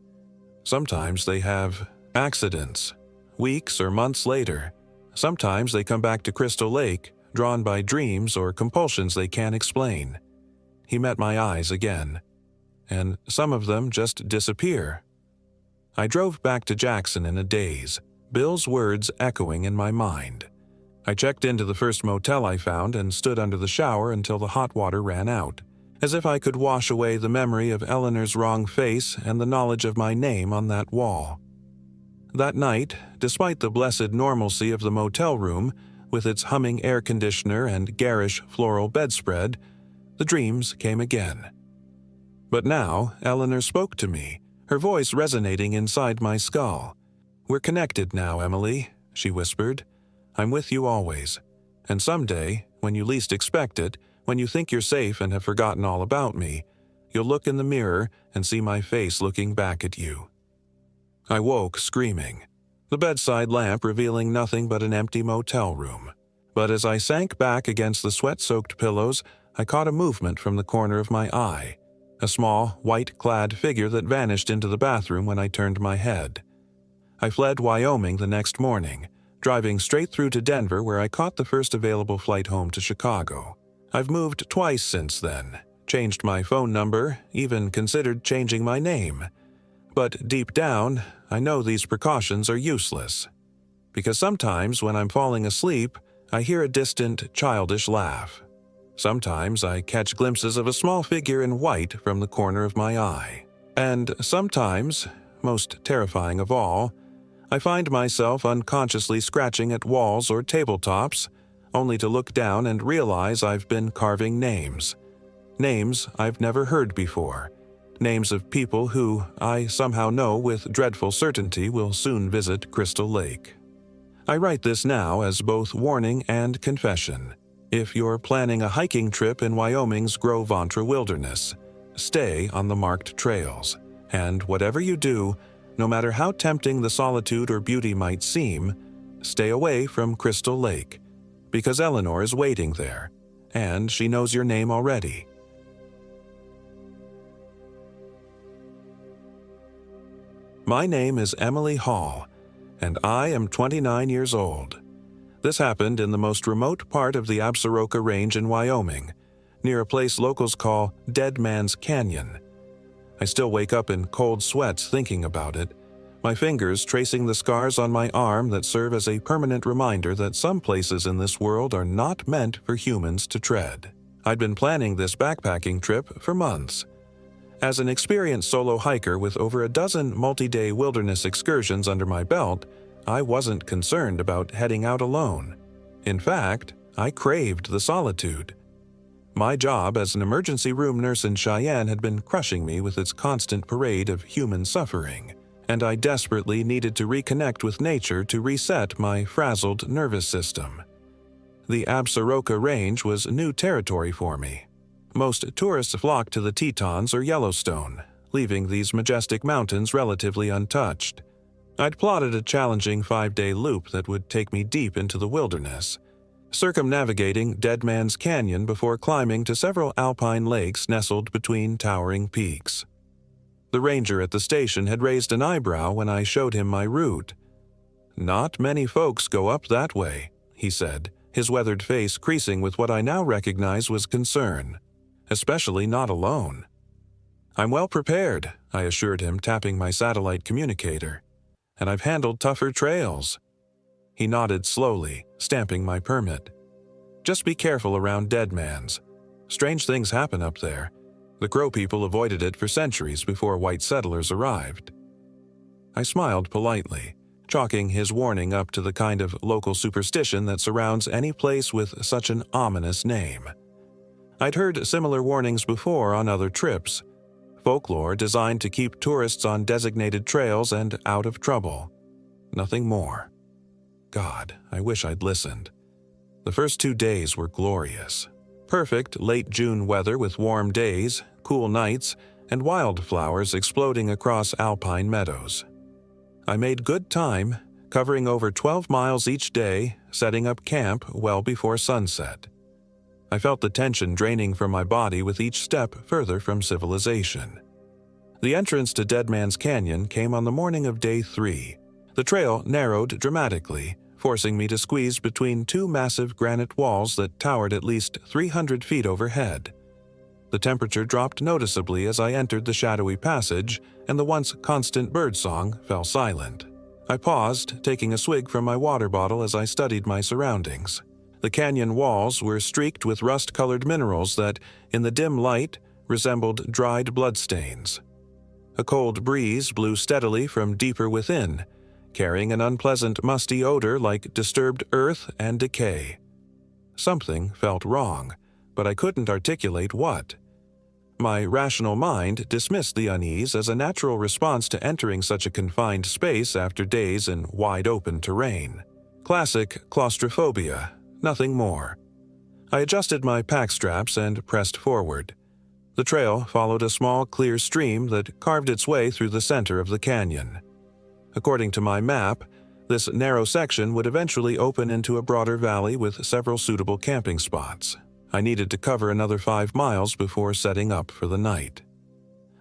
Sometimes they have accidents, weeks or months later. Sometimes they come back to Crystal Lake, drawn by dreams or compulsions they can't explain. He met my eyes again. And some of them just disappear. I drove back to Jackson in a daze, Bill's words echoing in my mind. I checked into the first motel I found and stood under the shower until the hot water ran out, as if I could wash away the memory of Eleanor's wrong face and the knowledge of my name on that wall. That night, despite the blessed normalcy of the motel room, with its humming air conditioner and garish floral bedspread, the dreams came again. But now, Eleanor spoke to me, her voice resonating inside my skull. We're connected now, Emily, she whispered. I'm with you always. And someday, when you least expect it, when you think you're safe and have forgotten all about me, you'll look in the mirror and see my face looking back at you. I woke screaming, the bedside lamp revealing nothing but an empty motel room. But as I sank back against the sweat-soaked pillows, I caught a movement from the corner of my eye. A small, white-clad figure that vanished into the bathroom when I turned my head. I fled Wyoming the next morning, driving straight through to Denver where I caught the first available flight home to Chicago. I've moved twice since then, changed my phone number, even considered changing my name. But deep down, I know these precautions are useless. Because sometimes when I'm falling asleep, I hear a distant, childish laugh. Sometimes I catch glimpses of a small figure in white from the corner of my eye. And sometimes, most terrifying of all, I find myself unconsciously scratching at walls or tabletops, only to look down and realize I've been carving names. Names I've never heard before. Names of people who I somehow know with dreadful certainty will soon visit Crystal Lake. I write this now as both warning and confession. If you're planning a hiking trip in Wyoming's Gros Ventre Wilderness, stay on the marked trails. And whatever you do, no matter how tempting the solitude or beauty might seem, stay away from Crystal Lake, because Eleanor is waiting there, and she knows your name already. My name is Emily Hall, and I am 29 years old. This happened in the most remote part of the Absaroka Range in Wyoming, near a place locals call Dead Man's Canyon. I still wake up in cold sweats thinking about it, my fingers tracing the scars on my arm that serve as a permanent reminder that some places in this world are not meant for humans to tread. I'd been planning this backpacking trip for months. As an experienced solo hiker with over a dozen multi-day wilderness excursions under my belt, I wasn't concerned about heading out alone. In fact, I craved the solitude. My job as an emergency room nurse in Cheyenne had been crushing me with its constant parade of human suffering, and I desperately needed to reconnect with nature to reset my frazzled nervous system. The Absaroka Range was new territory for me. Most tourists flock to the Tetons or Yellowstone, leaving these majestic mountains relatively untouched. I'd plotted a challenging 5-day loop that would take me deep into the wilderness, circumnavigating Dead Man's Canyon before climbing to several alpine lakes nestled between towering peaks. The ranger at the station had raised an eyebrow when I showed him my route. "Not many folks go up that way," he said, his weathered face creasing with what I now recognize was concern. "Especially not alone." "I'm well prepared," I assured him, tapping my satellite communicator. "And I've handled tougher trails." He nodded slowly, stamping my permit. "Just be careful around Dead Man's. Strange things happen up there. The Crow people avoided it for centuries before white settlers arrived." I smiled politely, chalking his warning up to the kind of local superstition that surrounds any place with such an ominous name. I'd heard similar warnings before on other trips, folklore designed to keep tourists on designated trails and out of trouble. Nothing more. God, I wish I'd listened. The first 2 days were glorious. Perfect late June weather with warm days, cool nights, and wildflowers exploding across alpine meadows. I made good time, covering over 12 miles each day, setting up camp well before sunset. I felt the tension draining from my body with each step further from civilization. The entrance to Dead Man's Canyon came on the morning of day 3. The trail narrowed dramatically, forcing me to squeeze between 2 massive granite walls that towered at least 300 feet overhead. The temperature dropped noticeably as I entered the shadowy passage, and the once constant birdsong fell silent. I paused, taking a swig from my water bottle as I studied my surroundings. The canyon walls were streaked with rust-colored minerals that, in the dim light, resembled dried bloodstains. A cold breeze blew steadily from deeper within, carrying an unpleasant musty odor like disturbed earth and decay. Something felt wrong, but I couldn't articulate what. My rational mind dismissed the unease as a natural response to entering such a confined space after days in wide-open terrain. Classic claustrophobia, nothing more. I adjusted my pack straps and pressed forward. The trail followed a small, clear stream that carved its way through the center of the canyon. According to my map, this narrow section would eventually open into a broader valley with several suitable camping spots. I needed to cover another 5 miles before setting up for the night.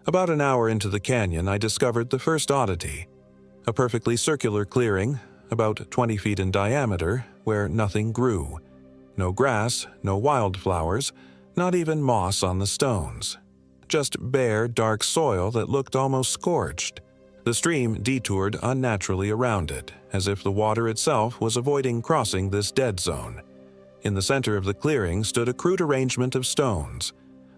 About an hour into the canyon, I discovered the first oddity: a perfectly circular clearing, about 20 feet in diameter, where nothing grew. No grass, no wildflowers, not even moss on the stones. Just bare, dark soil that looked almost scorched. The stream detoured unnaturally around it, as if the water itself was avoiding crossing this dead zone. In the center of the clearing stood a crude arrangement of stones.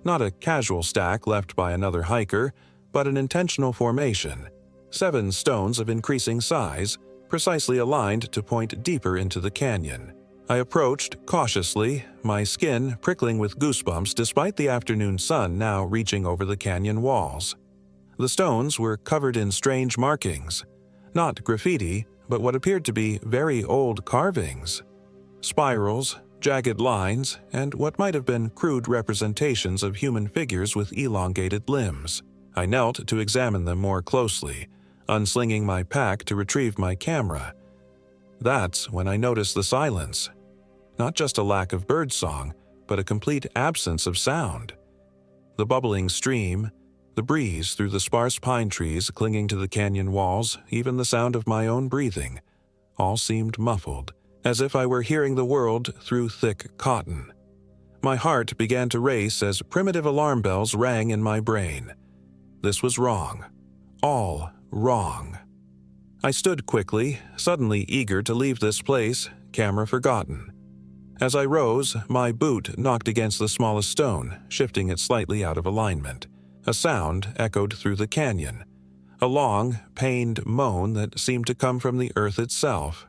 Not a casual stack left by another hiker, but an intentional formation. 7 stones of increasing size, precisely aligned to point deeper into the canyon. I approached cautiously, my skin prickling with goosebumps despite the afternoon sun now reaching over the canyon walls. The stones were covered in strange markings. Not graffiti, but what appeared to be very old carvings. Spirals, jagged lines, and what might have been crude representations of human figures with elongated limbs. I knelt to examine them more closely, unslinging my pack to retrieve my camera. That's when I noticed the silence. Not just a lack of birdsong, but a complete absence of sound. The bubbling stream, the breeze through the sparse pine trees clinging to the canyon walls, even the sound of my own breathing, all seemed muffled, as if I were hearing the world through thick cotton. My heart began to race as primitive alarm bells rang in my brain. This was wrong. All wrong. I stood quickly, suddenly eager to leave this place, camera forgotten. As I rose, my boot knocked against the smallest stone, shifting it slightly out of alignment. A sound echoed through the canyon, a long, pained moan that seemed to come from the earth itself.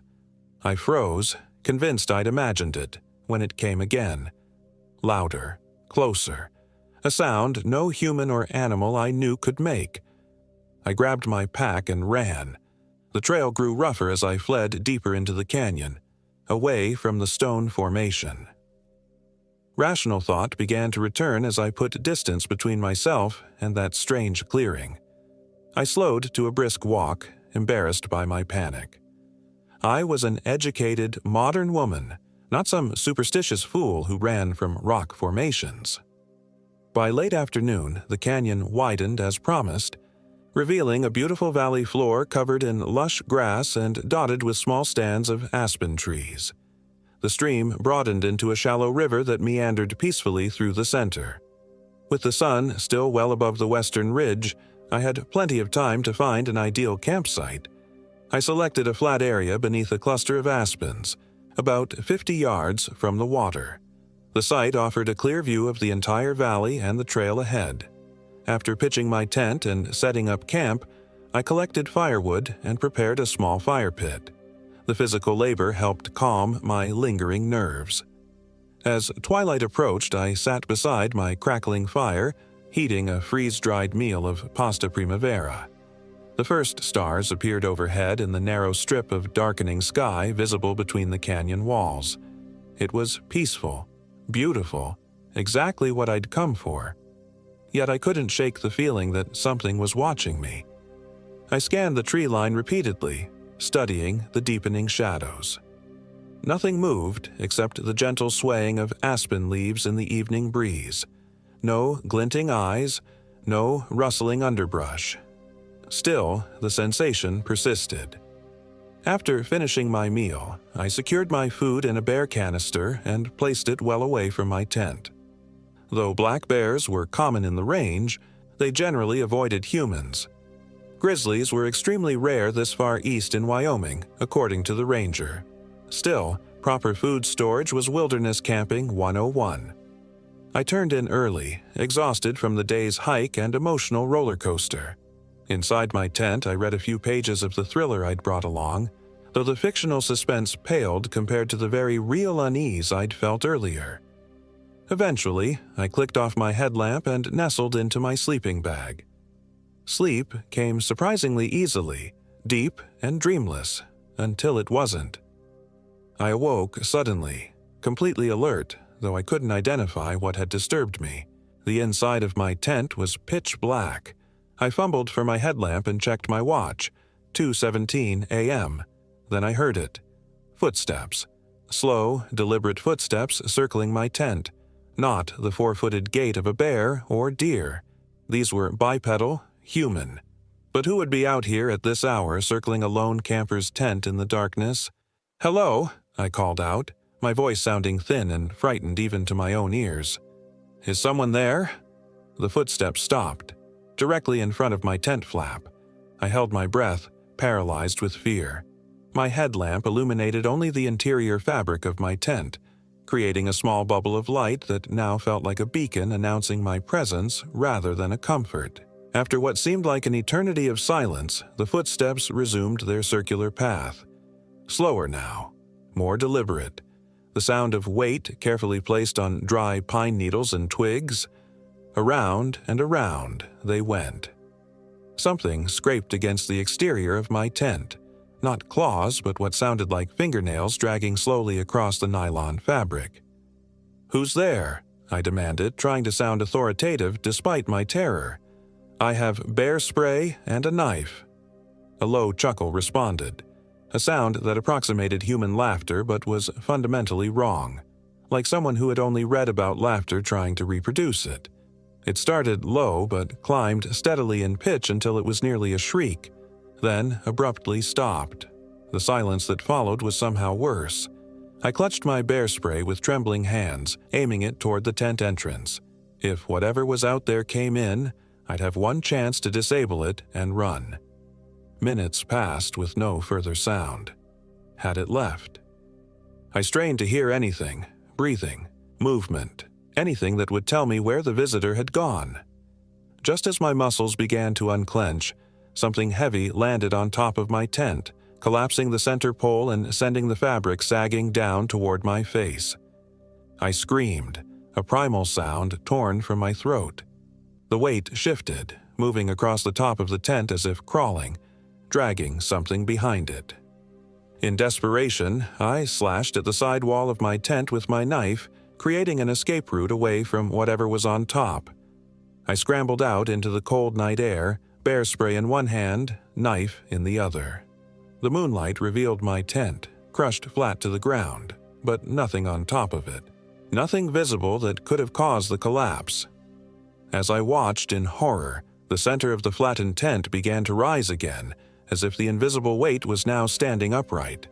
I froze, convinced I'd imagined it, when it came again. Louder, closer, a sound no human or animal I knew could make. I grabbed my pack and ran. The trail grew rougher as I fled deeper into the canyon, away from the stone formation. Rational thought began to return as I put distance between myself and that strange clearing. I slowed to a brisk walk, embarrassed by my panic. I was an educated, modern woman, not some superstitious fool who ran from rock formations. By late afternoon, the canyon widened as promised, revealing a beautiful valley floor covered in lush grass and dotted with small stands of aspen trees. The stream broadened into a shallow river that meandered peacefully through the center. With the sun still well above the western ridge, I had plenty of time to find an ideal campsite. I selected a flat area beneath a cluster of aspens, about 50 yards from the water. The site offered a clear view of the entire valley and the trail ahead. After pitching my tent and setting up camp, I collected firewood and prepared a small fire pit. The physical labor helped calm my lingering nerves. As twilight approached, I sat beside my crackling fire, heating a freeze-dried meal of pasta primavera. The first stars appeared overhead in the narrow strip of darkening sky visible between the canyon walls. It was peaceful, beautiful, exactly what I'd come for. Yet I couldn't shake the feeling that something was watching me. I scanned the tree line repeatedly, studying the deepening shadows. Nothing moved except the gentle swaying of aspen leaves in the evening breeze. No glinting eyes, no rustling underbrush. Still, the sensation persisted. After finishing my meal, I secured my food in a bear canister and placed it well away from my tent. Though black bears were common in the range, they generally avoided humans. Grizzlies were extremely rare this far east in Wyoming, according to the ranger. Still, proper food storage was wilderness camping 101. I turned in early, exhausted from the day's hike and emotional roller coaster. Inside my tent, I read a few pages of the thriller I'd brought along, though the fictional suspense paled compared to the very real unease I'd felt earlier. Eventually, I clicked off my headlamp and nestled into my sleeping bag. Sleep came surprisingly easily, deep and dreamless, until it wasn't. I awoke suddenly, completely alert, though I couldn't identify what had disturbed me. The inside of my tent was pitch black. I fumbled for my headlamp and checked my watch, 2:17 a.m. Then I heard it. Footsteps. Slow, deliberate footsteps circling my tent. Not the four-footed gait of a bear or deer. These were bipedal, human. But who would be out here at this hour circling a lone camper's tent in the darkness? "Hello," I called out, my voice sounding thin and frightened even to my own ears. "Is someone there?" The footsteps stopped, directly in front of my tent flap. I held my breath, paralyzed with fear. My headlamp illuminated only the interior fabric of my tent, creating a small bubble of light that now felt like a beacon announcing my presence rather than a comfort. After what seemed like an eternity of silence, the footsteps resumed their circular path. Slower now, more deliberate. The sound of weight carefully placed on dry pine needles and twigs. Around and around they went. Something scraped against the exterior of my tent. Not claws, but what sounded like fingernails dragging slowly across the nylon fabric. "Who's there?" I demanded, trying to sound authoritative despite my terror. "I have bear spray and a knife." A low chuckle responded, a sound that approximated human laughter but was fundamentally wrong, like someone who had only read about laughter trying to reproduce it. It started low but climbed steadily in pitch until it was nearly a shriek, then abruptly stopped. The silence that followed was somehow worse. I clutched my bear spray with trembling hands, aiming it toward the tent entrance. If whatever was out there came in, I'd have one chance to disable it and run. Minutes passed with no further sound. Had it left? I strained to hear anything, breathing, movement, anything that would tell me where the visitor had gone. Just as my muscles began to unclench, something heavy landed on top of my tent, collapsing the center pole and sending the fabric sagging down toward my face. I screamed, a primal sound torn from my throat. The weight shifted, moving across the top of the tent as if crawling, dragging something behind it. In desperation, I slashed at the side wall of my tent with my knife, creating an escape route away from whatever was on top. I scrambled out into the cold night air, bear spray in one hand, knife in the other. The moonlight revealed my tent, crushed flat to the ground, but nothing on top of it. Nothing visible that could have caused the collapse. As I watched in horror, the center of the flattened tent began to rise again, as if the invisible weight was now standing upright.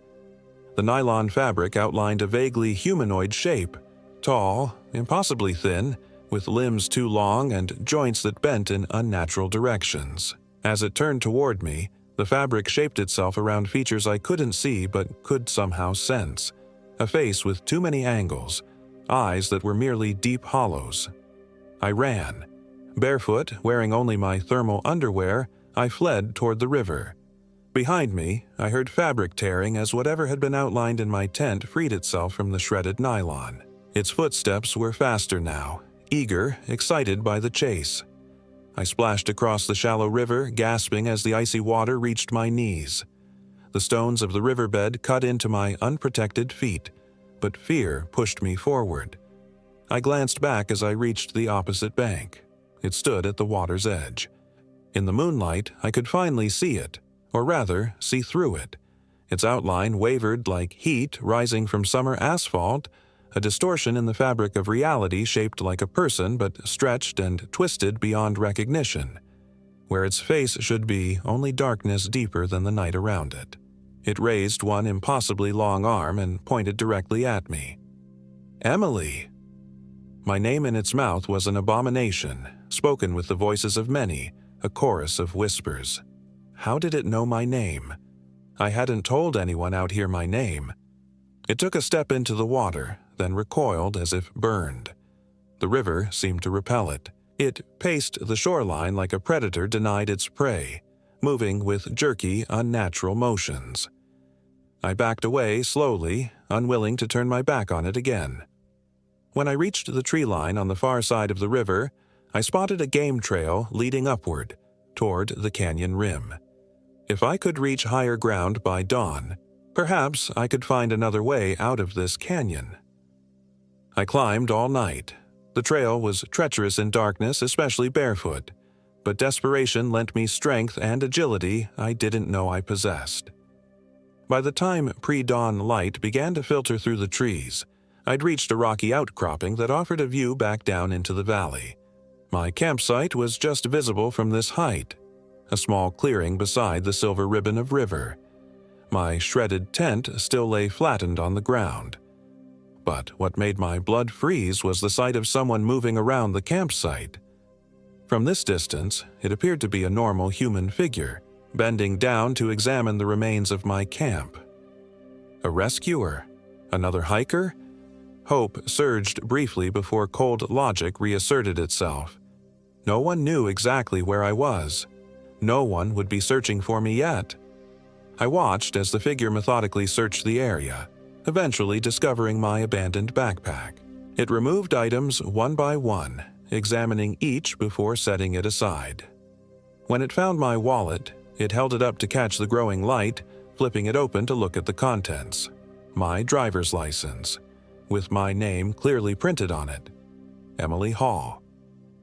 The nylon fabric outlined a vaguely humanoid shape, tall, impossibly thin, with limbs too long and joints that bent in unnatural directions. As it turned toward me, the fabric shaped itself around features I couldn't see but could somehow sense. A face with too many angles, eyes that were merely deep hollows. I ran. Barefoot, wearing only my thermal underwear, I fled toward the river. Behind me, I heard fabric tearing as whatever had been outlined in my tent freed itself from the shredded nylon. Its footsteps were faster now, eager, excited by the chase. I splashed across the shallow river, gasping as the icy water reached my knees. The stones of the riverbed cut into my unprotected feet, but fear pushed me forward. I glanced back as I reached the opposite bank. It stood at the water's edge. In the moonlight, I could finally see it, or rather, see through it. Its outline wavered like heat rising from summer asphalt, a distortion in the fabric of reality shaped like a person but stretched and twisted beyond recognition. Where its face should be, only darkness deeper than the night around it. It raised one impossibly long arm and pointed directly at me. "Emily!" My name in its mouth was an abomination, spoken with the voices of many, a chorus of whispers. How did it know my name? I hadn't told anyone out here my name. It took a step into the water, then recoiled as if burned. The river seemed to repel it. It paced the shoreline like a predator denied its prey, moving with jerky, unnatural motions. I backed away slowly, unwilling to turn my back on it again. When I reached the tree line on the far side of the river, I spotted a game trail leading upward, toward the canyon rim. If I could reach higher ground by dawn, perhaps I could find another way out of this canyon. I climbed all night. The trail was treacherous in darkness, especially barefoot, but desperation lent me strength and agility I didn't know I possessed. By the time pre-dawn light began to filter through the trees, I'd reached a rocky outcropping that offered a view back down into the valley. My campsite was just visible from this height, a small clearing beside the silver ribbon of river. My shredded tent still lay flattened on the ground. But what made my blood freeze was the sight of someone moving around the campsite. From this distance, it appeared to be a normal human figure, bending down to examine the remains of my camp. A rescuer? Another hiker? Hope surged briefly before cold logic reasserted itself. No one knew exactly where I was. No one would be searching for me yet. I watched as the figure methodically searched the area, eventually discovering my abandoned backpack. It removed items one by one, examining each before setting it aside. When it found my wallet, it held it up to catch the growing light, flipping it open to look at the contents. My driver's license, with my name clearly printed on it. Emily Hall.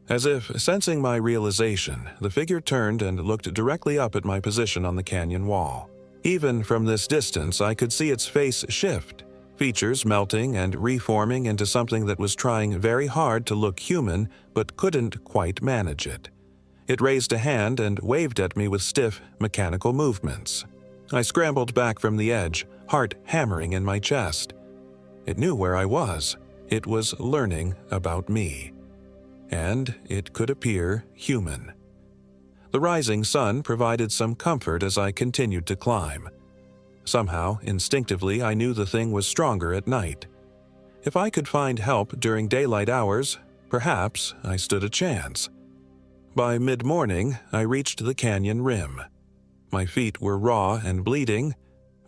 As if sensing my realization, the figure turned and looked directly up at my position on the canyon wall. Even from this distance, I could see its face shift, features melting and reforming into something that was trying very hard to look human but couldn't quite manage it. It raised a hand and waved at me with stiff, mechanical movements. I scrambled back from the edge, heart hammering in my chest. It knew where I was. It was learning about me. And it could appear human. The rising sun provided some comfort as I continued to climb. Somehow, instinctively, I knew the thing was stronger at night. If I could find help during daylight hours, perhaps I stood a chance. By mid-morning, I reached the canyon rim. My feet were raw and bleeding,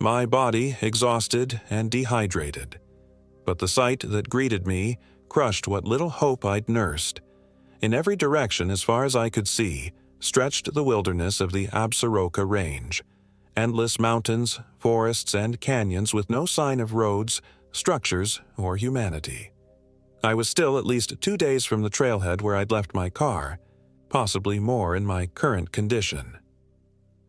my body exhausted and dehydrated. But the sight that greeted me crushed what little hope I'd nursed. In every direction, as far as I could see, stretched the wilderness of the Absaroka Range. Endless mountains, forests, and canyons with no sign of roads, structures, or humanity. I was still at least 2 days from the trailhead where I'd left my car, possibly more in my current condition.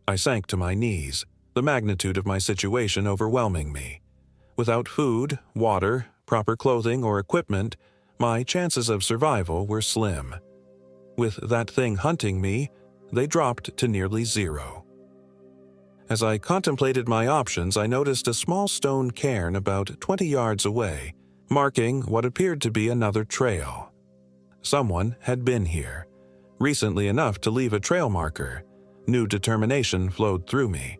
I sank to my knees, the magnitude of my situation overwhelming me. Without food, water, proper clothing, or equipment, my chances of survival were slim. With that thing hunting me, they dropped to nearly zero. As I contemplated my options, I noticed a small stone cairn about 20 yards away, marking what appeared to be another trail. Someone had been here, recently enough to leave a trail marker. New determination flowed through me.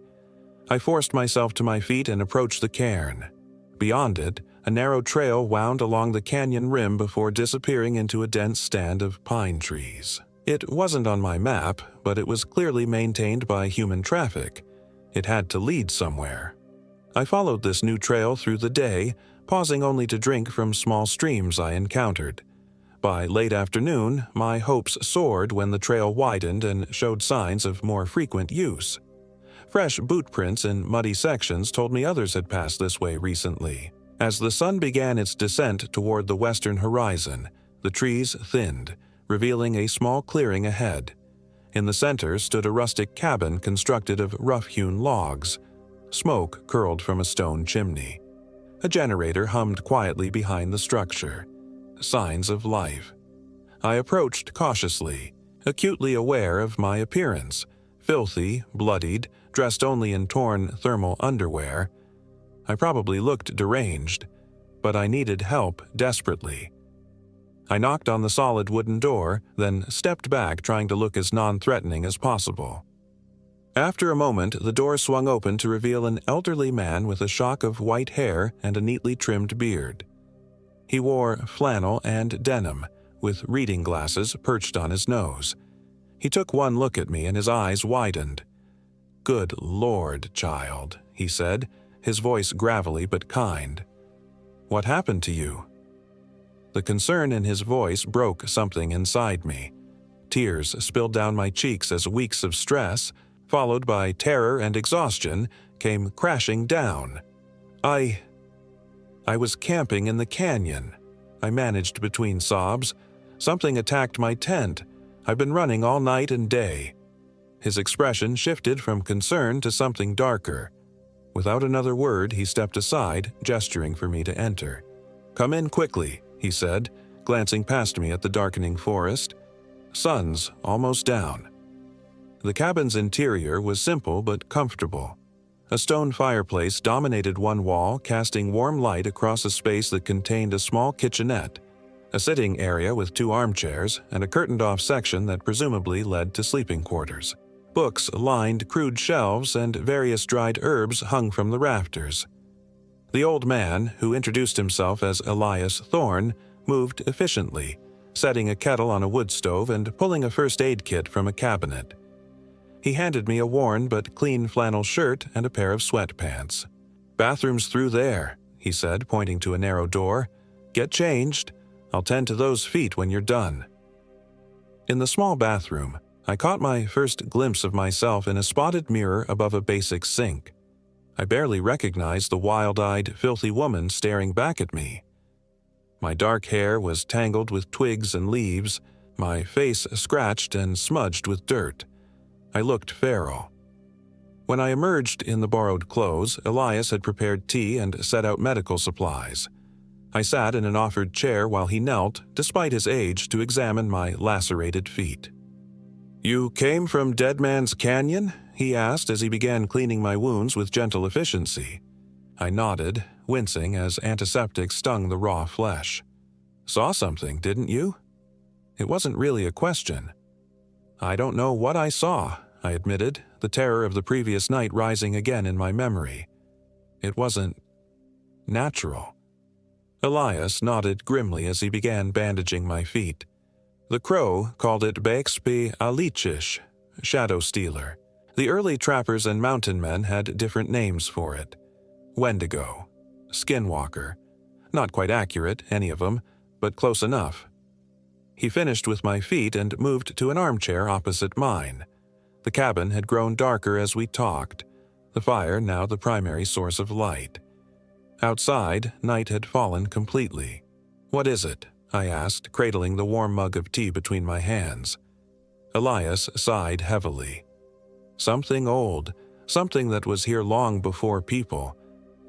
I forced myself to my feet and approached the cairn. Beyond it, a narrow trail wound along the canyon rim before disappearing into a dense stand of pine trees. It wasn't on my map, but it was clearly maintained by human traffic. It had to lead somewhere. I followed this new trail through the day, pausing only to drink from small streams I encountered. By late afternoon, my hopes soared when the trail widened and showed signs of more frequent use. Fresh boot prints in muddy sections told me others had passed this way recently. As the sun began its descent toward the western horizon, the trees thinned, revealing a small clearing ahead. In the center stood a rustic cabin constructed of rough-hewn logs. Smoke curled from a stone chimney. A generator hummed quietly behind the structure. Signs of life. I approached cautiously, acutely aware of my appearance. Filthy, bloodied, dressed only in torn thermal underwear. I probably looked deranged, but I needed help desperately. I knocked on the solid wooden door, then stepped back, trying to look as non-threatening as possible. After a moment, the door swung open to reveal an elderly man with a shock of white hair and a neatly trimmed beard. He wore flannel and denim, with reading glasses perched on his nose. He took one look at me and his eyes widened. "Good Lord, child," he said, his voice gravelly but kind. "What happened to you?" The concern in his voice broke something inside me. Tears spilled down my cheeks as weeks of stress, followed by terror and exhaustion, came crashing down. I was camping in the canyon. I managed between sobs. Something attacked my tent. I've been running all night and day. His expression shifted from concern to something darker. Without another word, he stepped aside, gesturing for me to enter. "Come in quickly," he said, glancing past me at the darkening forest. "Sun's almost down." The cabin's interior was simple but comfortable. A stone fireplace dominated one wall, casting warm light across a space that contained a small kitchenette, a sitting area with 2 armchairs, and a curtained-off section that presumably led to sleeping quarters. Books lined crude shelves, and various dried herbs hung from the rafters. The old man, who introduced himself as Elias Thorne, moved efficiently, setting a kettle on a wood stove and pulling a first aid kit from a cabinet. He handed me a worn but clean flannel shirt and a pair of sweatpants. "Bathroom's through there," he said, pointing to a narrow door. "Get changed. I'll tend to those feet when you're done." In the small bathroom, I caught my first glimpse of myself in a spotted mirror above a basic sink. I barely recognized the wild-eyed, filthy woman staring back at me. My dark hair was tangled with twigs and leaves, my face scratched and smudged with dirt. I looked feral. When I emerged in the borrowed clothes, Elias had prepared tea and set out medical supplies. I sat in an offered chair while he knelt, despite his age, to examine my lacerated feet. "You came from Dead Man's Canyon?" he asked as he began cleaning my wounds with gentle efficiency. I nodded, wincing as antiseptic stung the raw flesh. "Saw something, didn't you?" It wasn't really a question. "I don't know what I saw," I admitted, the terror of the previous night rising again in my memory. It wasn't natural. Elias nodded grimly as he began bandaging my feet. The Crow called it Bexpi Alichish, shadow stealer. The early trappers and mountain men had different names for it. Wendigo, skinwalker. Not quite accurate, any of them, but close enough. He finished with my feet and moved to an armchair opposite mine. The cabin had grown darker as we talked, the fire now the primary source of light. Outside, night had fallen completely. "What is it?" I asked, cradling the warm mug of tea between my hands. Elias sighed heavily. "Something old, something that was here long before people.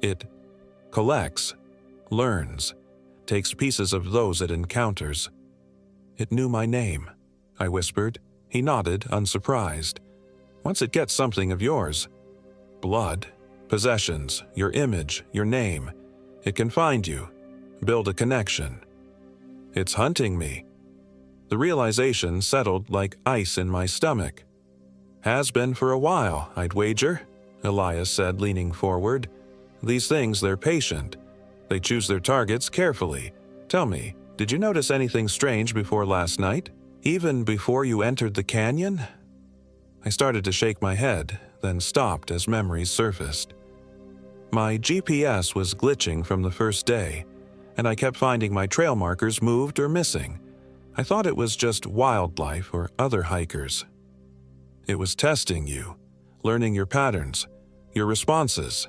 It collects, learns, takes pieces of those it encounters." "It knew my name," I whispered. He nodded, unsurprised. "Once it gets something of yours, blood, possessions, your image, your name, it can find you, build a connection. It's hunting me." The realization settled like ice in my stomach. "Has been for a while, I'd wager," Elias said, leaning forward. "These things, they're patient. They choose their targets carefully. Tell me, did you notice anything strange before last night? Even before you entered the canyon?" I started to shake my head, then stopped as memories surfaced. My GPS was glitching from the first day, and I kept finding my trail markers moved or missing. I thought it was just wildlife or other hikers. "It was testing you, learning your patterns, your responses."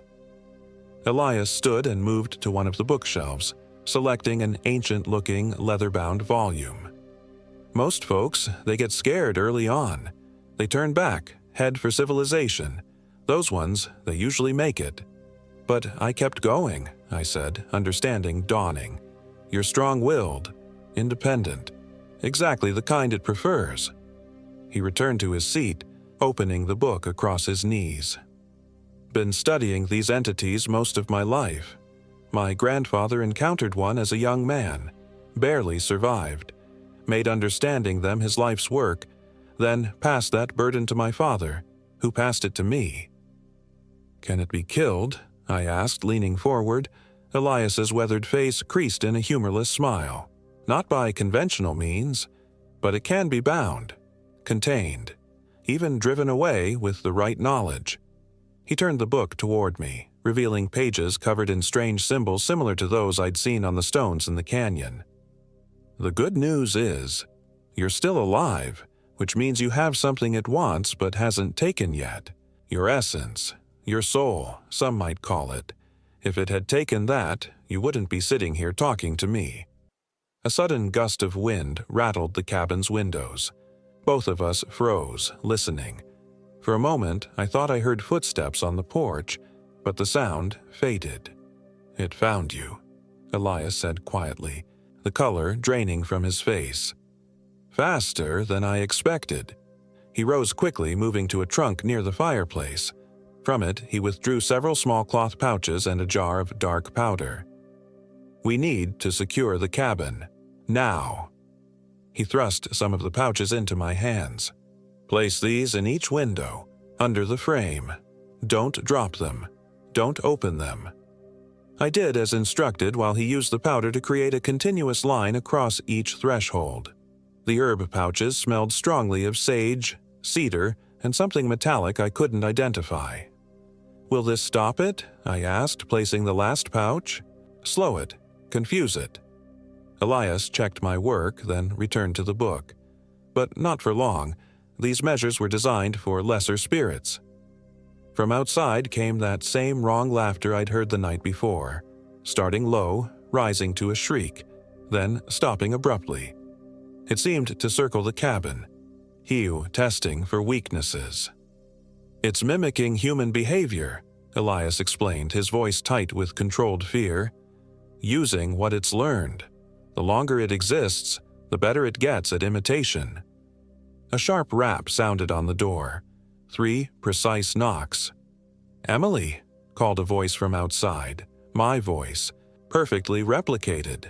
Elias stood and moved to one of the bookshelves, selecting an ancient-looking, leather-bound volume. "Most folks, they get scared early on. They turn back, head for civilization. Those ones, they usually make it." "But I kept going," I said, understanding dawning. "You're strong-willed, independent, exactly the kind it prefers." He returned to his seat, opening the book across his knees. "Been studying these entities most of my life. My grandfather encountered one as a young man, barely survived, made understanding them his life's work, then passed that burden to my father, who passed it to me." "Can it be killed?" I asked, leaning forward. Elias's weathered face creased in a humorless smile. "Not by conventional means, but it can be bound, contained, even driven away with the right knowledge." He turned the book toward me, revealing pages covered in strange symbols similar to those I'd seen on the stones in the canyon. "The good news is, you're still alive, which means you have something it wants but hasn't taken yet. Your essence, your soul, some might call it. If it had taken that, you wouldn't be sitting here talking to me." A sudden gust of wind rattled the cabin's windows. Both of us froze, listening. For a moment, I thought I heard footsteps on the porch, but the sound faded. "It found you," Elias said quietly, the color draining from his face. "Faster than I expected." He rose quickly, moving to a trunk near the fireplace. From it, he withdrew several small cloth pouches and a jar of dark powder. "We need to secure the cabin. Now." He thrust some of the pouches into my hands. "Place these in each window, under the frame. Don't drop them. Don't open them." I did as instructed while he used the powder to create a continuous line across each threshold. The herb pouches smelled strongly of sage, cedar, and something metallic I couldn't identify. "Will this stop it?" I asked, placing the last pouch. "Slow it. Confuse it." Elias checked my work, then returned to the book. But not for long. These measures were designed for lesser spirits. From outside came that same wrong laughter I'd heard the night before, starting low, rising to a shriek, then stopping abruptly. It seemed to circle the cabin, Hugh testing for weaknesses. "It's mimicking human behavior," Elias explained, his voice tight with controlled fear. "Using what it's learned. The longer it exists, the better it gets at imitation." A sharp rap sounded on the door. 3 precise knocks. "Emily," called a voice from outside. My voice, perfectly replicated.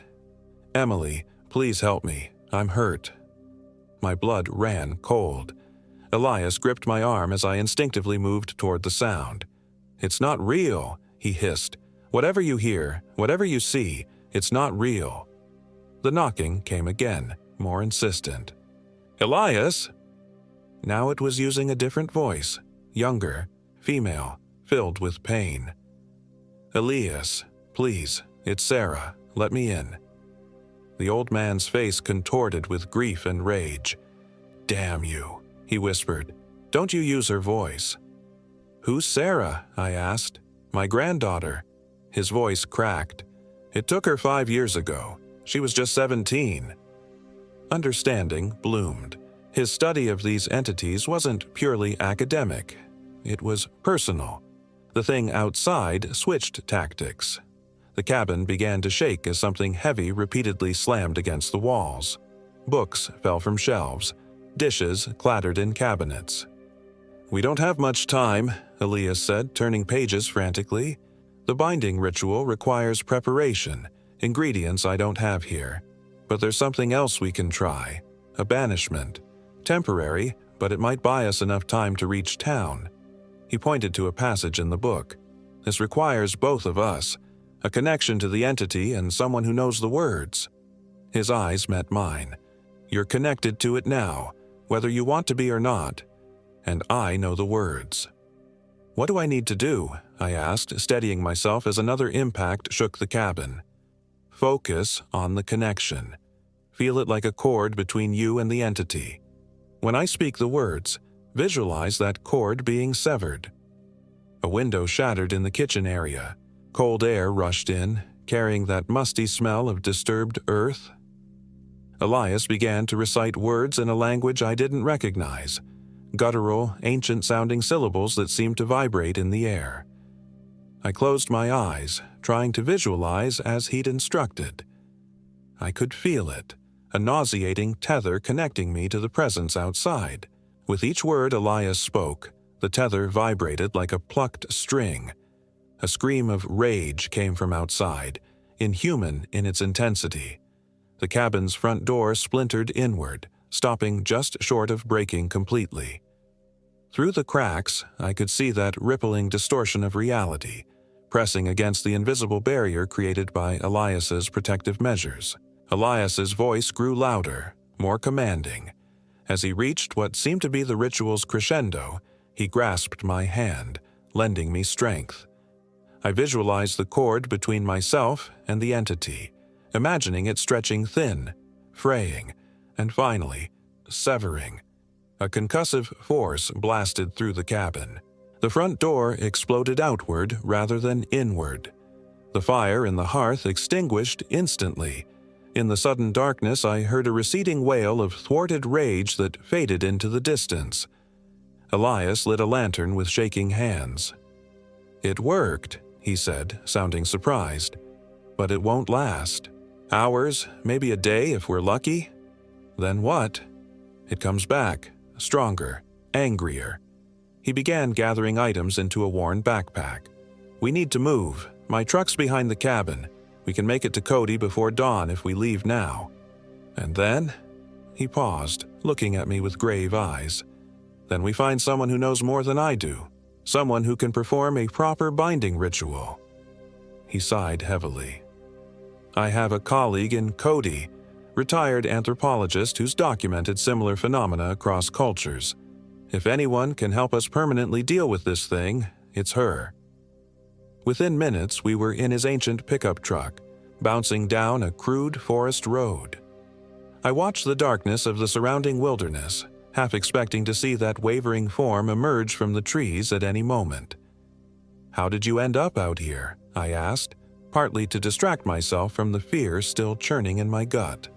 "Emily, please help me. I'm hurt." My blood ran cold. Elias gripped my arm as I instinctively moved toward the sound. "It's not real," he hissed. "Whatever you hear, whatever you see, it's not real." The knocking came again, more insistent. "Elias!" Now it was using a different voice, younger, female, filled with pain. "Elias, please, it's Sarah. Let me in." The old man's face contorted with grief and rage. "Damn you," he whispered. "Don't you use her voice." "Who's Sarah?" I asked. "My granddaughter." His voice cracked. "It took her 5 years ago. She was just 17. Understanding bloomed. His study of these entities wasn't purely academic. It was personal. The thing outside switched tactics. The cabin began to shake as something heavy repeatedly slammed against the walls. Books fell from shelves. Dishes clattered in cabinets. "We don't have much time," Elias said, turning pages frantically. "The binding ritual requires preparation, ingredients I don't have here. But there's something else we can try. A banishment. Temporary, but it might buy us enough time to reach town." He pointed to a passage in the book. "This requires both of us, a connection to the entity and someone who knows the words." His eyes met mine. "You're connected to it now, whether you want to be or not, and I know the words." "What do I need to do?" I asked, steadying myself as another impact shook the cabin. "Focus on the connection. Feel it like a cord between you and the entity. When I speak the words, visualize that cord being severed." A window shattered in the kitchen area. Cold air rushed in, carrying that musty smell of disturbed earth. Elias began to recite words in a language I didn't recognize, guttural, ancient-sounding syllables that seemed to vibrate in the air. I closed my eyes, trying to visualize as he'd instructed. I could feel it, a nauseating tether connecting me to the presence outside. With each word Elias spoke, the tether vibrated like a plucked string. A scream of rage came from outside, inhuman in its intensity. The cabin's front door splintered inward, stopping just short of breaking completely. Through the cracks, I could see that rippling distortion of reality, pressing against the invisible barrier created by Elias's protective measures. Elias's voice grew louder, more commanding. As he reached what seemed to be the ritual's crescendo, he grasped my hand, lending me strength. I visualized the cord between myself and the entity, imagining it stretching thin, fraying, and finally, severing. A concussive force blasted through the cabin. The front door exploded outward rather than inward. The fire in the hearth extinguished instantly. In the sudden darkness, I heard a receding wail of thwarted rage that faded into the distance. Elias lit a lantern with shaking hands. "It worked," he said, sounding surprised. "But it won't last. Hours, maybe a day if we're lucky. Then what? It comes back, stronger, angrier." He began gathering items into a worn backpack. "We need to move. My truck's behind the cabin. We can make it to Cody before dawn if we leave now. And then?" He paused, looking at me with grave eyes. "Then we find someone who knows more than I do. Someone who can perform a proper binding ritual." He sighed heavily. "I have a colleague in Cody, retired anthropologist who's documented similar phenomena across cultures. If anyone can help us permanently deal with this thing, it's her." Within minutes, we were in his ancient pickup truck, bouncing down a crude forest road. I watched the darkness of the surrounding wilderness, half expecting to see that wavering form emerge from the trees at any moment. "How did you end up out here?" I asked, partly to distract myself from the fear still churning in my gut.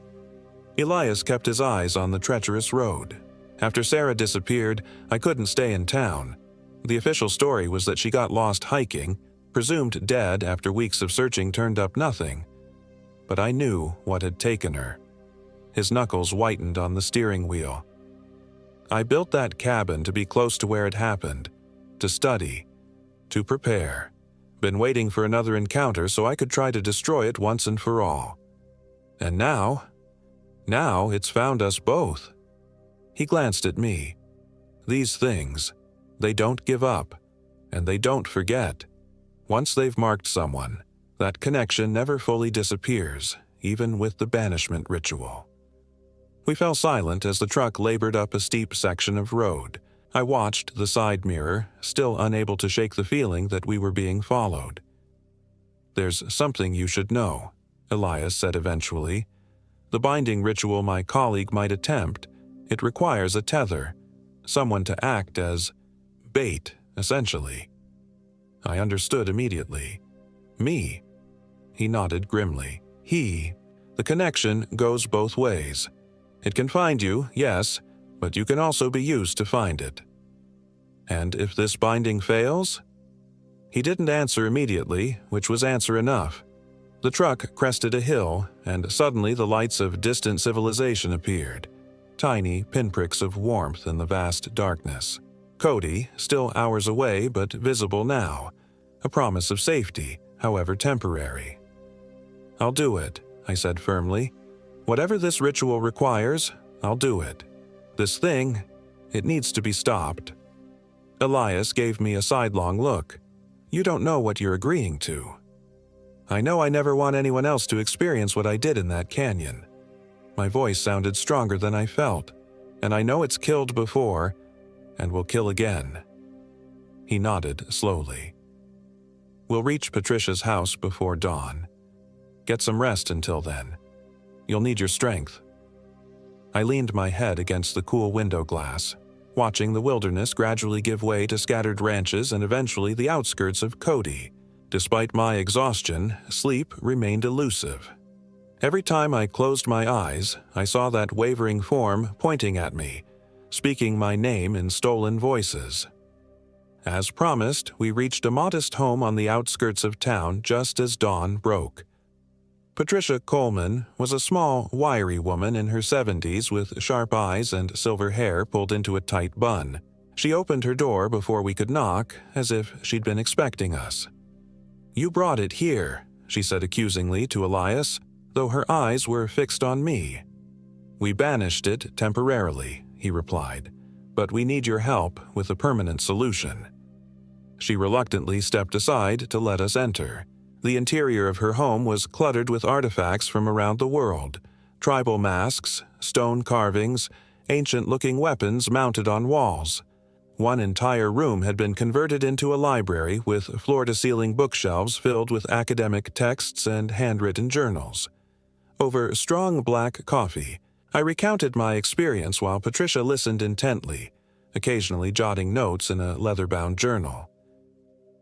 Elias kept his eyes on the treacherous road. "After Sarah disappeared, I couldn't stay in town. The official story was that she got lost hiking, presumed dead after weeks of searching turned up nothing. But I knew what had taken her." His knuckles whitened on the steering wheel. "I built that cabin to be close to where it happened, to study, to prepare. Been waiting for another encounter so I could try to destroy it once and for all. And now it's found us both." He glanced at me. "These things, they don't give up, and they don't forget. Once they've marked someone, that connection never fully disappears, even with the banishment ritual." We fell silent as the truck labored up a steep section of road. I watched the side mirror, still unable to shake the feeling that we were being followed. "There's something you should know," Elias said eventually. "The binding ritual my colleague might attempt, it requires a tether, someone to act as bait, essentially." I understood immediately. Me. He nodded grimly. The connection goes both ways. It can find you, yes, but you can also be used to find it. And if this binding fails? He didn't answer immediately, which was answer enough. The truck crested a hill, and suddenly the lights of distant civilization appeared, tiny pinpricks of warmth in the vast darkness. Cody, still hours away but visible now, a promise of safety, however temporary. "I'll do it," I said firmly. "Whatever this ritual requires, I'll do it. This thing, it needs to be stopped." Elias gave me a sidelong look. "You don't know what you're agreeing to." "I know I never want anyone else to experience what I did in that canyon." My voice sounded stronger than I felt, and I know it's killed before, and will kill again. He nodded slowly. "We'll reach Patricia's house before dawn. Get some rest until then. You'll need your strength." I leaned my head against the cool window glass, watching the wilderness gradually give way to scattered ranches and eventually the outskirts of Cody. Despite my exhaustion, sleep remained elusive. Every time I closed my eyes, I saw that wavering form pointing at me, speaking my name in stolen voices. As promised, we reached a modest home on the outskirts of town just as dawn broke. Patricia Coleman was a small, wiry woman in her 70s with sharp eyes and silver hair pulled into a tight bun. She opened her door before we could knock, as if she'd been expecting us. "You brought it here," she said accusingly to Elias, though her eyes were fixed on me. "We banished it temporarily," he replied, "but we need your help with a permanent solution." She reluctantly stepped aside to let us enter. The interior of her home was cluttered with artifacts from around the world: tribal masks, stone carvings, ancient-looking weapons mounted on walls. One entire room had been converted into a library with floor-to-ceiling bookshelves filled with academic texts and handwritten journals. Over strong black coffee, I recounted my experience while Patricia listened intently, occasionally jotting notes in a leather-bound journal.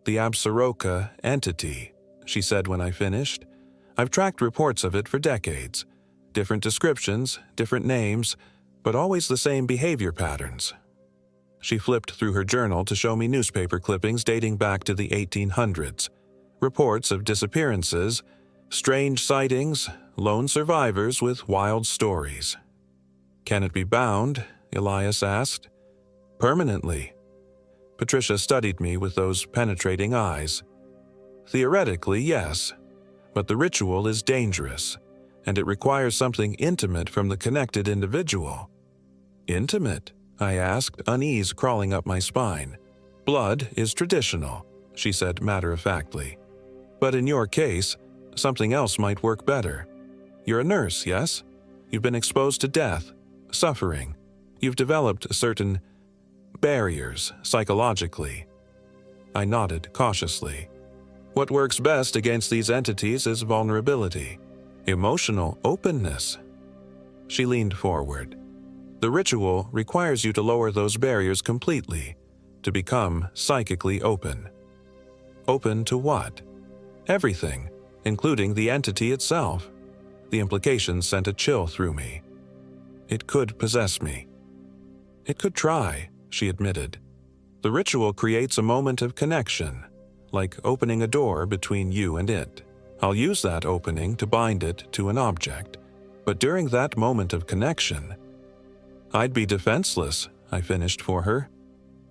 "The Absaroka entity," she said when I finished. "I've tracked reports of it for decades. Different descriptions, different names, but always the same behavior patterns." She flipped through her journal to show me newspaper clippings dating back to the 1800s. Reports of disappearances, strange sightings, lone survivors with wild stories. "Can it be bound?" Elias asked. "Permanently." Patricia studied me with those penetrating eyes. "Theoretically, yes, but the ritual is dangerous, and it requires something intimate from the connected individual." "Intimate?" I asked, unease crawling up my spine. "Blood is traditional," she said matter-of-factly. "But in your case, something else might work better. You're a nurse, yes? You've been exposed to death, suffering. You've developed certain barriers psychologically." I nodded cautiously. "What works best against these entities is vulnerability, emotional openness." She leaned forward. "The ritual requires you to lower those barriers completely, to become psychically open." "Open to what?" "Everything, including the entity itself." The implications sent a chill through me. "It could possess me." "It could try," she admitted. "The ritual creates a moment of connection, like opening a door between you and it. I'll use that opening to bind it to an object, but during that moment of connection, I'd be defenseless," I finished for her.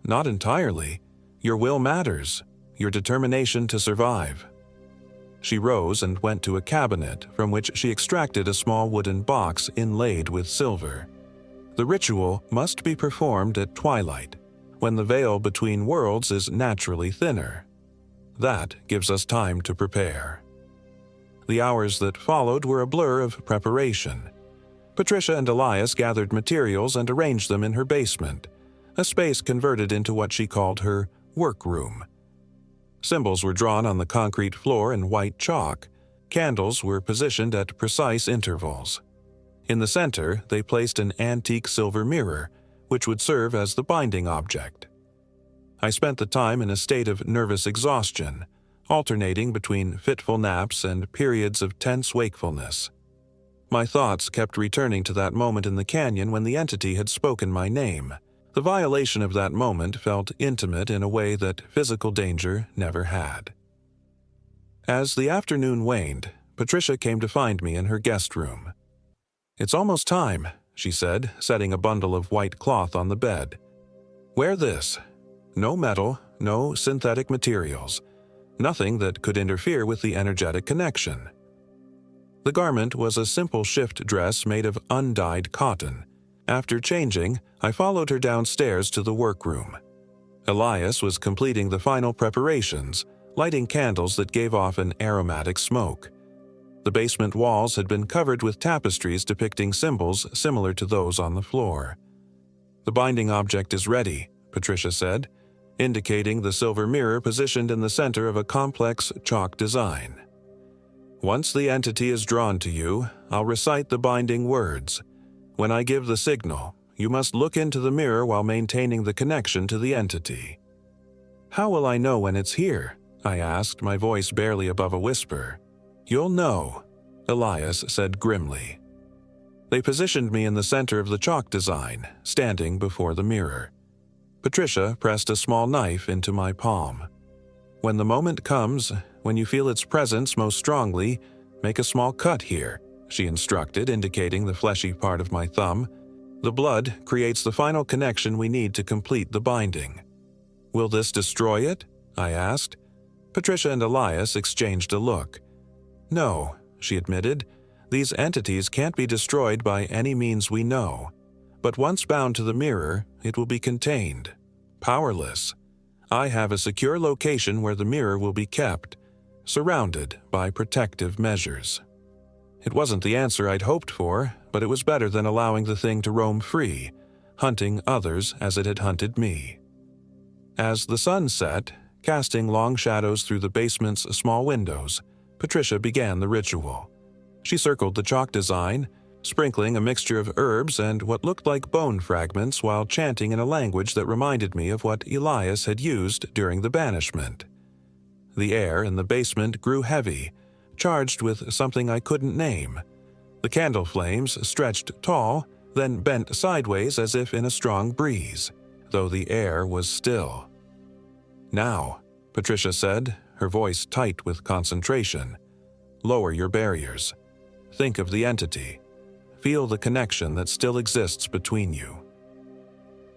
"Not entirely. Your will matters, your determination to survive." She rose and went to a cabinet from which she extracted a small wooden box inlaid with silver. "The ritual must be performed at twilight, when the veil between worlds is naturally thinner. That gives us time to prepare." The hours that followed were a blur of preparation. Patricia and Elias gathered materials and arranged them in her basement, a space converted into what she called her workroom. Symbols were drawn on the concrete floor in white chalk, Candles were positioned at precise intervals. In the center, they placed an antique silver mirror, which would serve as the binding object. I spent the time in a state of nervous exhaustion, alternating between fitful naps and periods of tense wakefulness. My thoughts kept returning to that moment in the canyon when the entity had spoken my name. The violation of that moment felt intimate in a way that physical danger never had. As the afternoon waned, Patricia came to find me in her guest room. "It's almost time," she said, setting a bundle of white cloth on the bed. "Wear this. No metal, no synthetic materials, nothing that could interfere with the energetic connection." The garment was a simple shift dress made of undyed cotton. After changing, I followed her downstairs to the workroom. Elias was completing the final preparations, lighting candles that gave off an aromatic smoke. The basement walls had been covered with tapestries depicting symbols similar to those on the floor. "The binding object is ready," Patricia said, indicating the silver mirror positioned in the center of a complex chalk design. "Once the entity is drawn to you, I'll recite the binding words. When I give the signal, you must look into the mirror while maintaining the connection to the entity." "How will I know when it's here?" I asked, my voice barely above a whisper. "You'll know," Elias said grimly. They positioned me in the center of the chalk design, standing before the mirror. Patricia pressed a small knife into my palm. "When the moment comes, when you feel its presence most strongly, make a small cut here," she instructed, indicating the fleshy part of my thumb. "The blood creates the final connection we need to complete the binding." "Will this destroy it?" I asked. Patricia and Elias exchanged a look. "No," she admitted. "These entities can't be destroyed by any means we know. But once bound to the mirror, it will be contained. Powerless. I have a secure location where the mirror will be kept, surrounded by protective measures." It wasn't the answer I'd hoped for, but it was better than allowing the thing to roam free, hunting others as it had hunted me. As the sun set, casting long shadows through the basement's small windows, Patricia began the ritual. She circled the chalk design, sprinkling a mixture of herbs and what looked like bone fragments while chanting in a language that reminded me of what Elias had used during the banishment. The air in the basement grew heavy, charged with something I couldn't name. The candle flames stretched tall, then bent sideways as if in a strong breeze, though the air was still. "Now," Patricia said, her voice tight with concentration, "lower your barriers. Think of the entity. Feel the connection that still exists between you."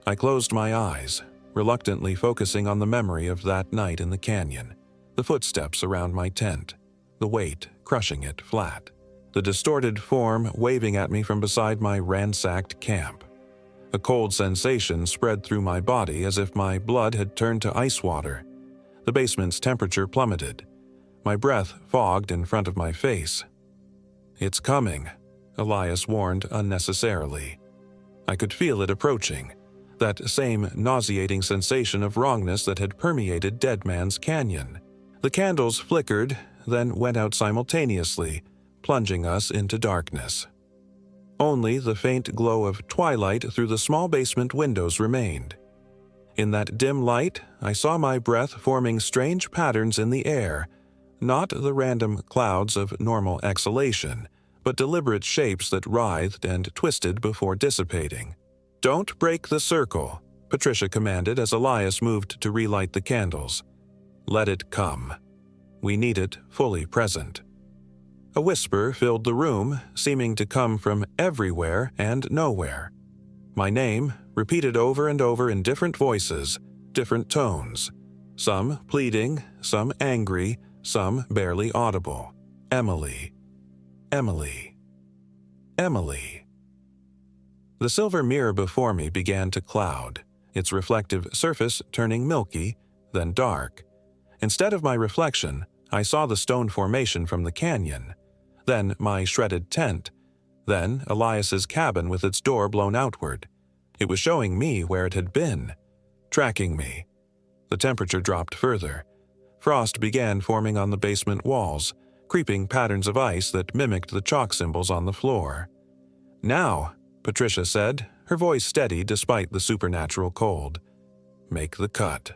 I closed my eyes, reluctantly focusing on the memory of that night in the canyon, the footsteps around my tent, the weight crushing it flat, the distorted form waving at me from beside my ransacked camp. A cold sensation spread through my body as if my blood had turned to ice water. The basement's temperature plummeted. My breath fogged in front of my face. "It's coming," Elias warned unnecessarily. I could feel it approaching, that same nauseating sensation of wrongness that had permeated Dead Man's Canyon. The candles flickered, then went out simultaneously, plunging us into darkness. Only the faint glow of twilight through the small basement windows remained. In that dim light, I saw my breath forming strange patterns in the air, not the random clouds of normal exhalation, but deliberate shapes that writhed and twisted before dissipating. "Don't break the circle," Patricia commanded as Elias moved to relight the candles. "Let it come. We need it fully present." A whisper filled the room, seeming to come from everywhere and nowhere. My name, repeated over and over in different voices, different tones. Some pleading, some angry, some barely audible. "Emily. Emily. Emily." The silver mirror before me began to cloud, its reflective surface turning milky, then dark. Instead of my reflection, I saw the stone formation from the canyon, then my shredded tent, then Elias's cabin with its door blown outward. It was showing me where it had been, tracking me. The temperature dropped further. Frost began forming on the basement walls, creeping patterns of ice that mimicked the chalk symbols on the floor. "Now," Patricia said, her voice steady despite the supernatural cold. "Make the cut."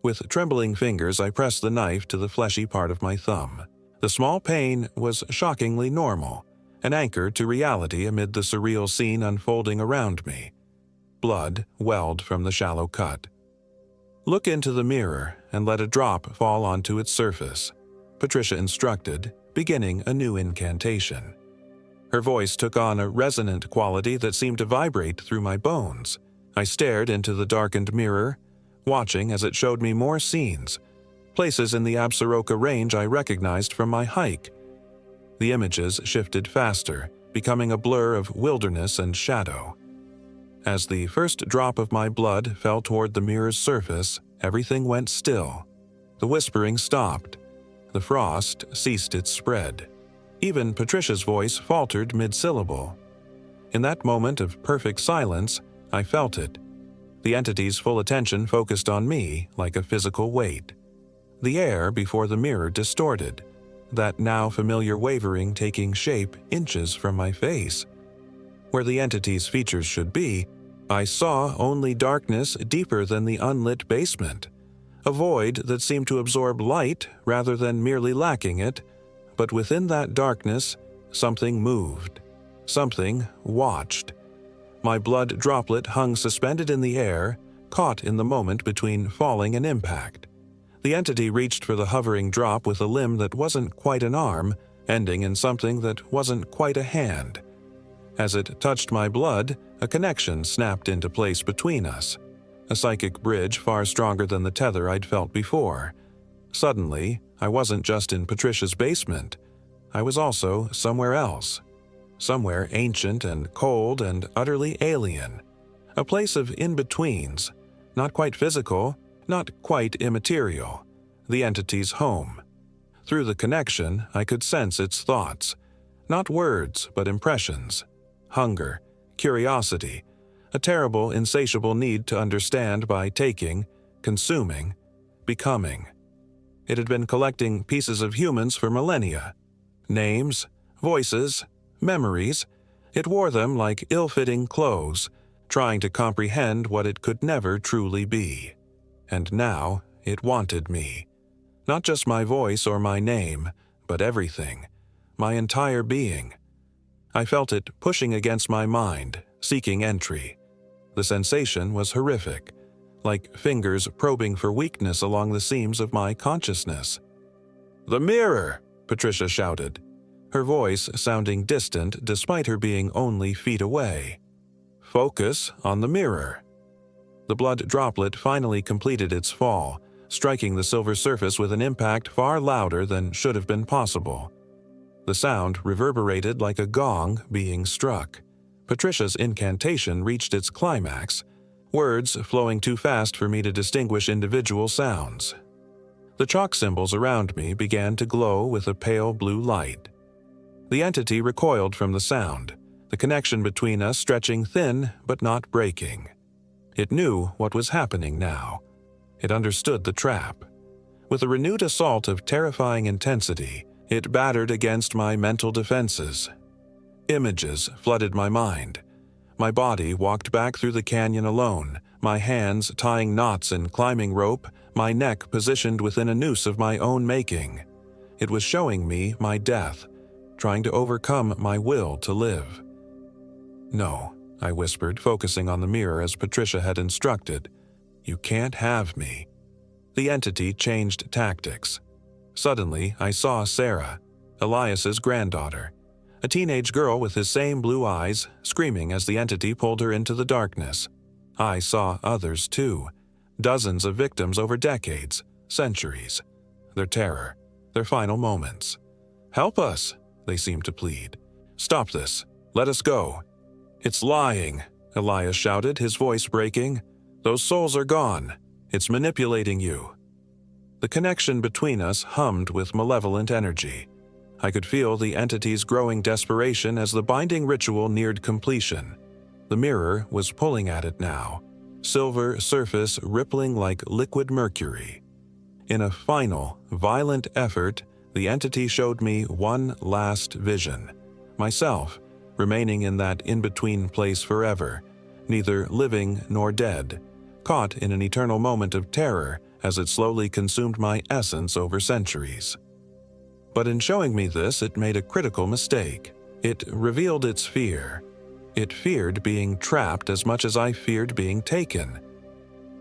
With trembling fingers, I pressed the knife to the fleshy part of my thumb. The small pain was shockingly normal, an anchor to reality amid the surreal scene unfolding around me. Blood welled from the shallow cut. "Look into the mirror and let a drop fall onto its surface," Patricia instructed, beginning a new incantation. Her voice took on a resonant quality that seemed to vibrate through my bones. I stared into the darkened mirror, watching as it showed me more scenes, places in the Absaroka Range I recognized from my hike. The images shifted faster, becoming a blur of wilderness and shadow. As the first drop of my blood fell toward the mirror's surface, everything went still. The whispering stopped. The frost ceased its spread. Even Patricia's voice faltered mid-syllable. In that moment of perfect silence, I felt it. The entity's full attention focused on me like a physical weight. The air before the mirror distorted, that now familiar wavering taking shape inches from my face. Where the entity's features should be, I saw only darkness deeper than the unlit basement, a void that seemed to absorb light rather than merely lacking it, but within that darkness, something moved. Something watched. My blood droplet hung suspended in the air, caught in the moment between falling and impact. The entity reached for the hovering drop with a limb that wasn't quite an arm, ending in something that wasn't quite a hand. As it touched my blood, a connection snapped into place between us, a psychic bridge far stronger than the tether I'd felt before. Suddenly, I wasn't just in Patricia's basement. I was also somewhere else. Somewhere ancient and cold and utterly alien. A place of in-betweens, not quite physical, not quite immaterial. The entity's home. Through the connection, I could sense its thoughts. Not words, but impressions. Hunger, curiosity, a terrible, insatiable need to understand by taking, consuming, becoming. It had been collecting pieces of humans for millennia. Names, voices, memories. It wore them like ill-fitting clothes, trying to comprehend what it could never truly be. And now it wanted me. Not just my voice or my name, but everything. My entire being. I felt it pushing against my mind, seeking entry. The sensation was horrific, like fingers probing for weakness along the seams of my consciousness. "The mirror!" Patricia shouted, her voice sounding distant despite her being only feet away. "Focus on the mirror." The blood droplet finally completed its fall, striking the silver surface with an impact far louder than should have been possible. The sound reverberated like a gong being struck. Patricia's incantation reached its climax, words flowing too fast for me to distinguish individual sounds. The chalk symbols around me began to glow with a pale blue light. The entity recoiled from the sound, the connection between us stretching thin but not breaking. It knew what was happening now. It understood the trap. With a renewed assault of terrifying intensity, it battered against my mental defenses. Images flooded my mind. My body walked back through the canyon alone, my hands tying knots in climbing rope, my neck positioned within a noose of my own making. It was showing me my death, trying to overcome my will to live. "No," I whispered, focusing on the mirror as Patricia had instructed. "You can't have me." The entity changed tactics. Suddenly, I saw Sarah, Elias's granddaughter, a teenage girl with his same blue eyes, screaming as the entity pulled her into the darkness. I saw others too, dozens of victims over decades, centuries. Their terror, their final moments. "Help us," they seemed to plead. "Stop this. Let us go." "It's lying," Elias shouted, his voice breaking. "Those souls are gone. It's manipulating you." The connection between us hummed with malevolent energy. I could feel the entity's growing desperation as the binding ritual neared completion. The mirror was pulling at it now, silver surface rippling like liquid mercury. In a final, violent effort, the entity showed me one last vision. Myself, remaining in that in-between place forever, neither living nor dead, caught in an eternal moment of terror as it slowly consumed my essence over centuries. But in showing me this, it made a critical mistake. It revealed its fear. It feared being trapped as much as I feared being taken.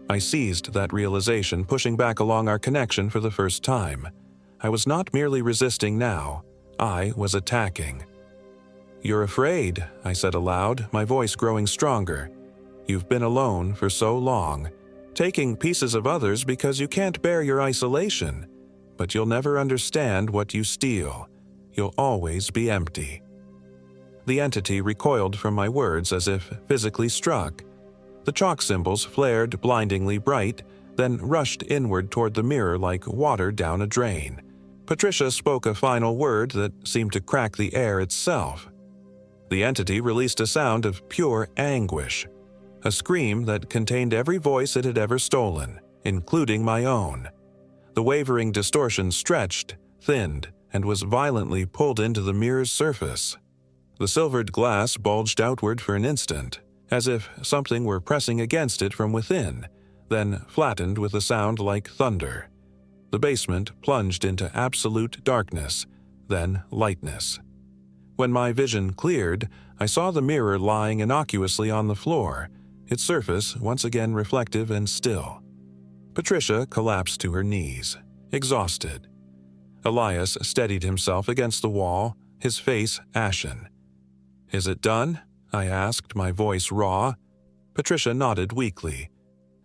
I seized that realization, pushing back along our connection for the first time. I was not merely resisting now, I was attacking. "You're afraid," I said aloud, my voice growing stronger. "You've been alone for so long, taking pieces of others because you can't bear your isolation. But you'll never understand what you steal. You'll always be empty." The entity recoiled from my words as if physically struck. The chalk symbols flared blindingly bright, then rushed inward toward the mirror like water down a drain. Patricia spoke a final word that seemed to crack the air itself. The entity released a sound of pure anguish, a scream that contained every voice it had ever stolen, including my own. The wavering distortion stretched, thinned, and was violently pulled into the mirror's surface. The silvered glass bulged outward for an instant, as if something were pressing against it from within, then flattened with a sound like thunder. The basement plunged into absolute darkness, then lightness. When my vision cleared, I saw the mirror lying innocuously on the floor, its surface once again reflective and still. Patricia collapsed to her knees, exhausted. Elias steadied himself against the wall, his face ashen. "Is it done?" I asked, my voice raw. Patricia nodded weakly.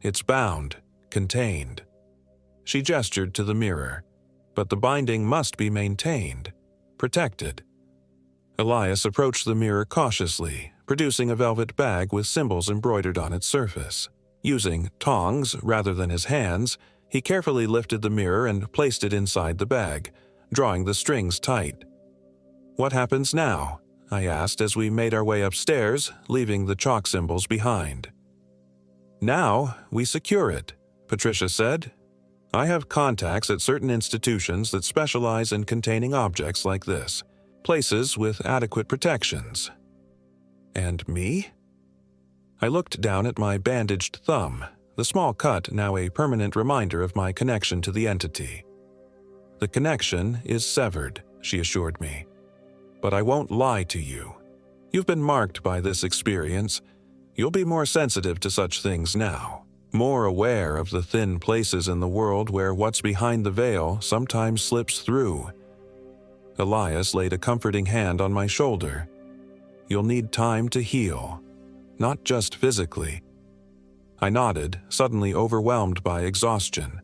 "It's bound, contained." She gestured to the mirror. "But the binding must be maintained, protected." Elias approached the mirror cautiously, producing a velvet bag with symbols embroidered on its surface. Using tongs rather than his hands, he carefully lifted the mirror and placed it inside the bag, drawing the strings tight. "What happens now?" I asked as we made our way upstairs, leaving the chalk symbols behind. "Now we secure it," Patricia said. "I have contacts at certain institutions that specialize in containing objects like this, places with adequate protections." "And me?" I looked down at my bandaged thumb, the small cut now a permanent reminder of my connection to the entity. "The connection is severed," she assured me. "But I won't lie to you. You've been marked by this experience. You'll be more sensitive to such things now, more aware of the thin places in the world where what's behind the veil sometimes slips through." Elias laid a comforting hand on my shoulder. "You'll need time to heal, not just physically." I nodded, suddenly overwhelmed by exhaustion.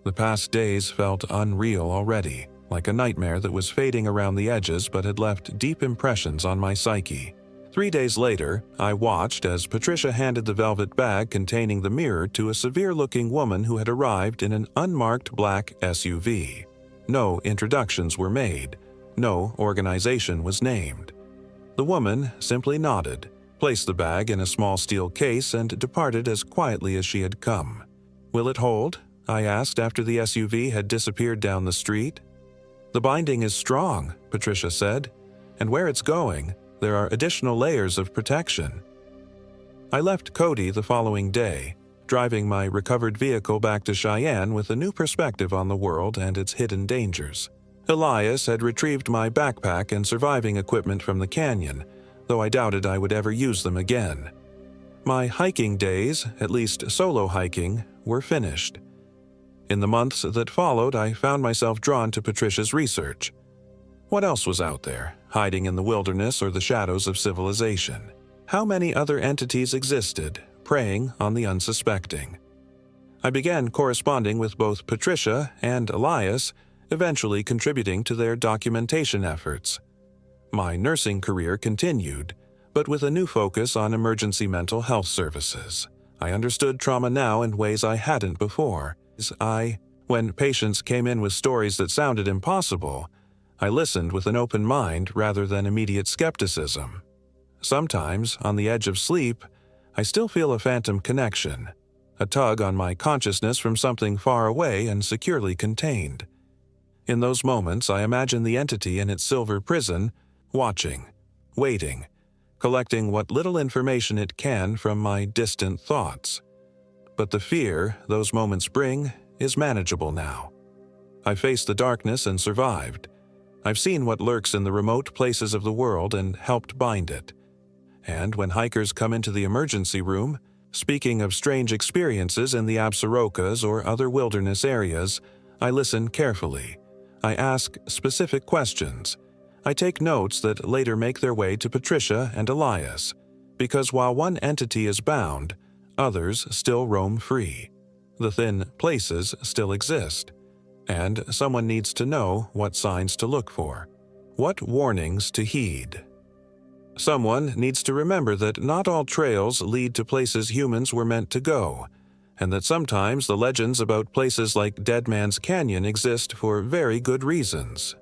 The past days felt unreal already, like a nightmare that was fading around the edges but had left deep impressions on my psyche. 3 days later, I watched as Patricia handed the velvet bag containing the mirror to a severe-looking woman who had arrived in an unmarked black SUV. No introductions were made. No organization was named. The woman simply nodded, placed the bag in a small steel case, and departed as quietly as she had come. "Will it hold?" I asked after the SUV had disappeared down the street. "The binding is strong," Patricia said, "and where it's going, there are additional layers of protection." I left Cody the following day, driving my recovered vehicle back to Cheyenne with a new perspective on the world and its hidden dangers. Elias had retrieved my backpack and surviving equipment from the canyon, though I doubted I would ever use them again. My hiking days, at least solo hiking, were finished. In the months that followed, I found myself drawn to Patricia's research. What else was out there, hiding in the wilderness or the shadows of civilization? How many other entities existed, preying on the unsuspecting? I began corresponding with both Patricia and Elias, eventually contributing to their documentation efforts. My nursing career continued, but with a new focus on emergency mental health services. I understood trauma now in ways I hadn't before. When patients came in with stories that sounded impossible, I listened with an open mind rather than immediate skepticism. Sometimes, on the edge of sleep, I still feel a phantom connection, a tug on my consciousness from something far away and securely contained. In those moments, I imagine the entity in its silver prison, watching, waiting, collecting what little information it can from my distant thoughts. But the fear those moments bring is manageable now. I've faced the darkness and survived. I've seen what lurks in the remote places of the world and helped bind it. And when hikers come into the emergency room, speaking of strange experiences in the Absarokas or other wilderness areas, I listen carefully. I ask specific questions. I take notes that later make their way to Patricia and Elias, because while one entity is bound, others still roam free. The thin places still exist, and someone needs to know what signs to look for, what warnings to heed. Someone needs to remember that not all trails lead to places humans were meant to go, and that sometimes the legends about places like Dead Man's Canyon exist for very good reasons.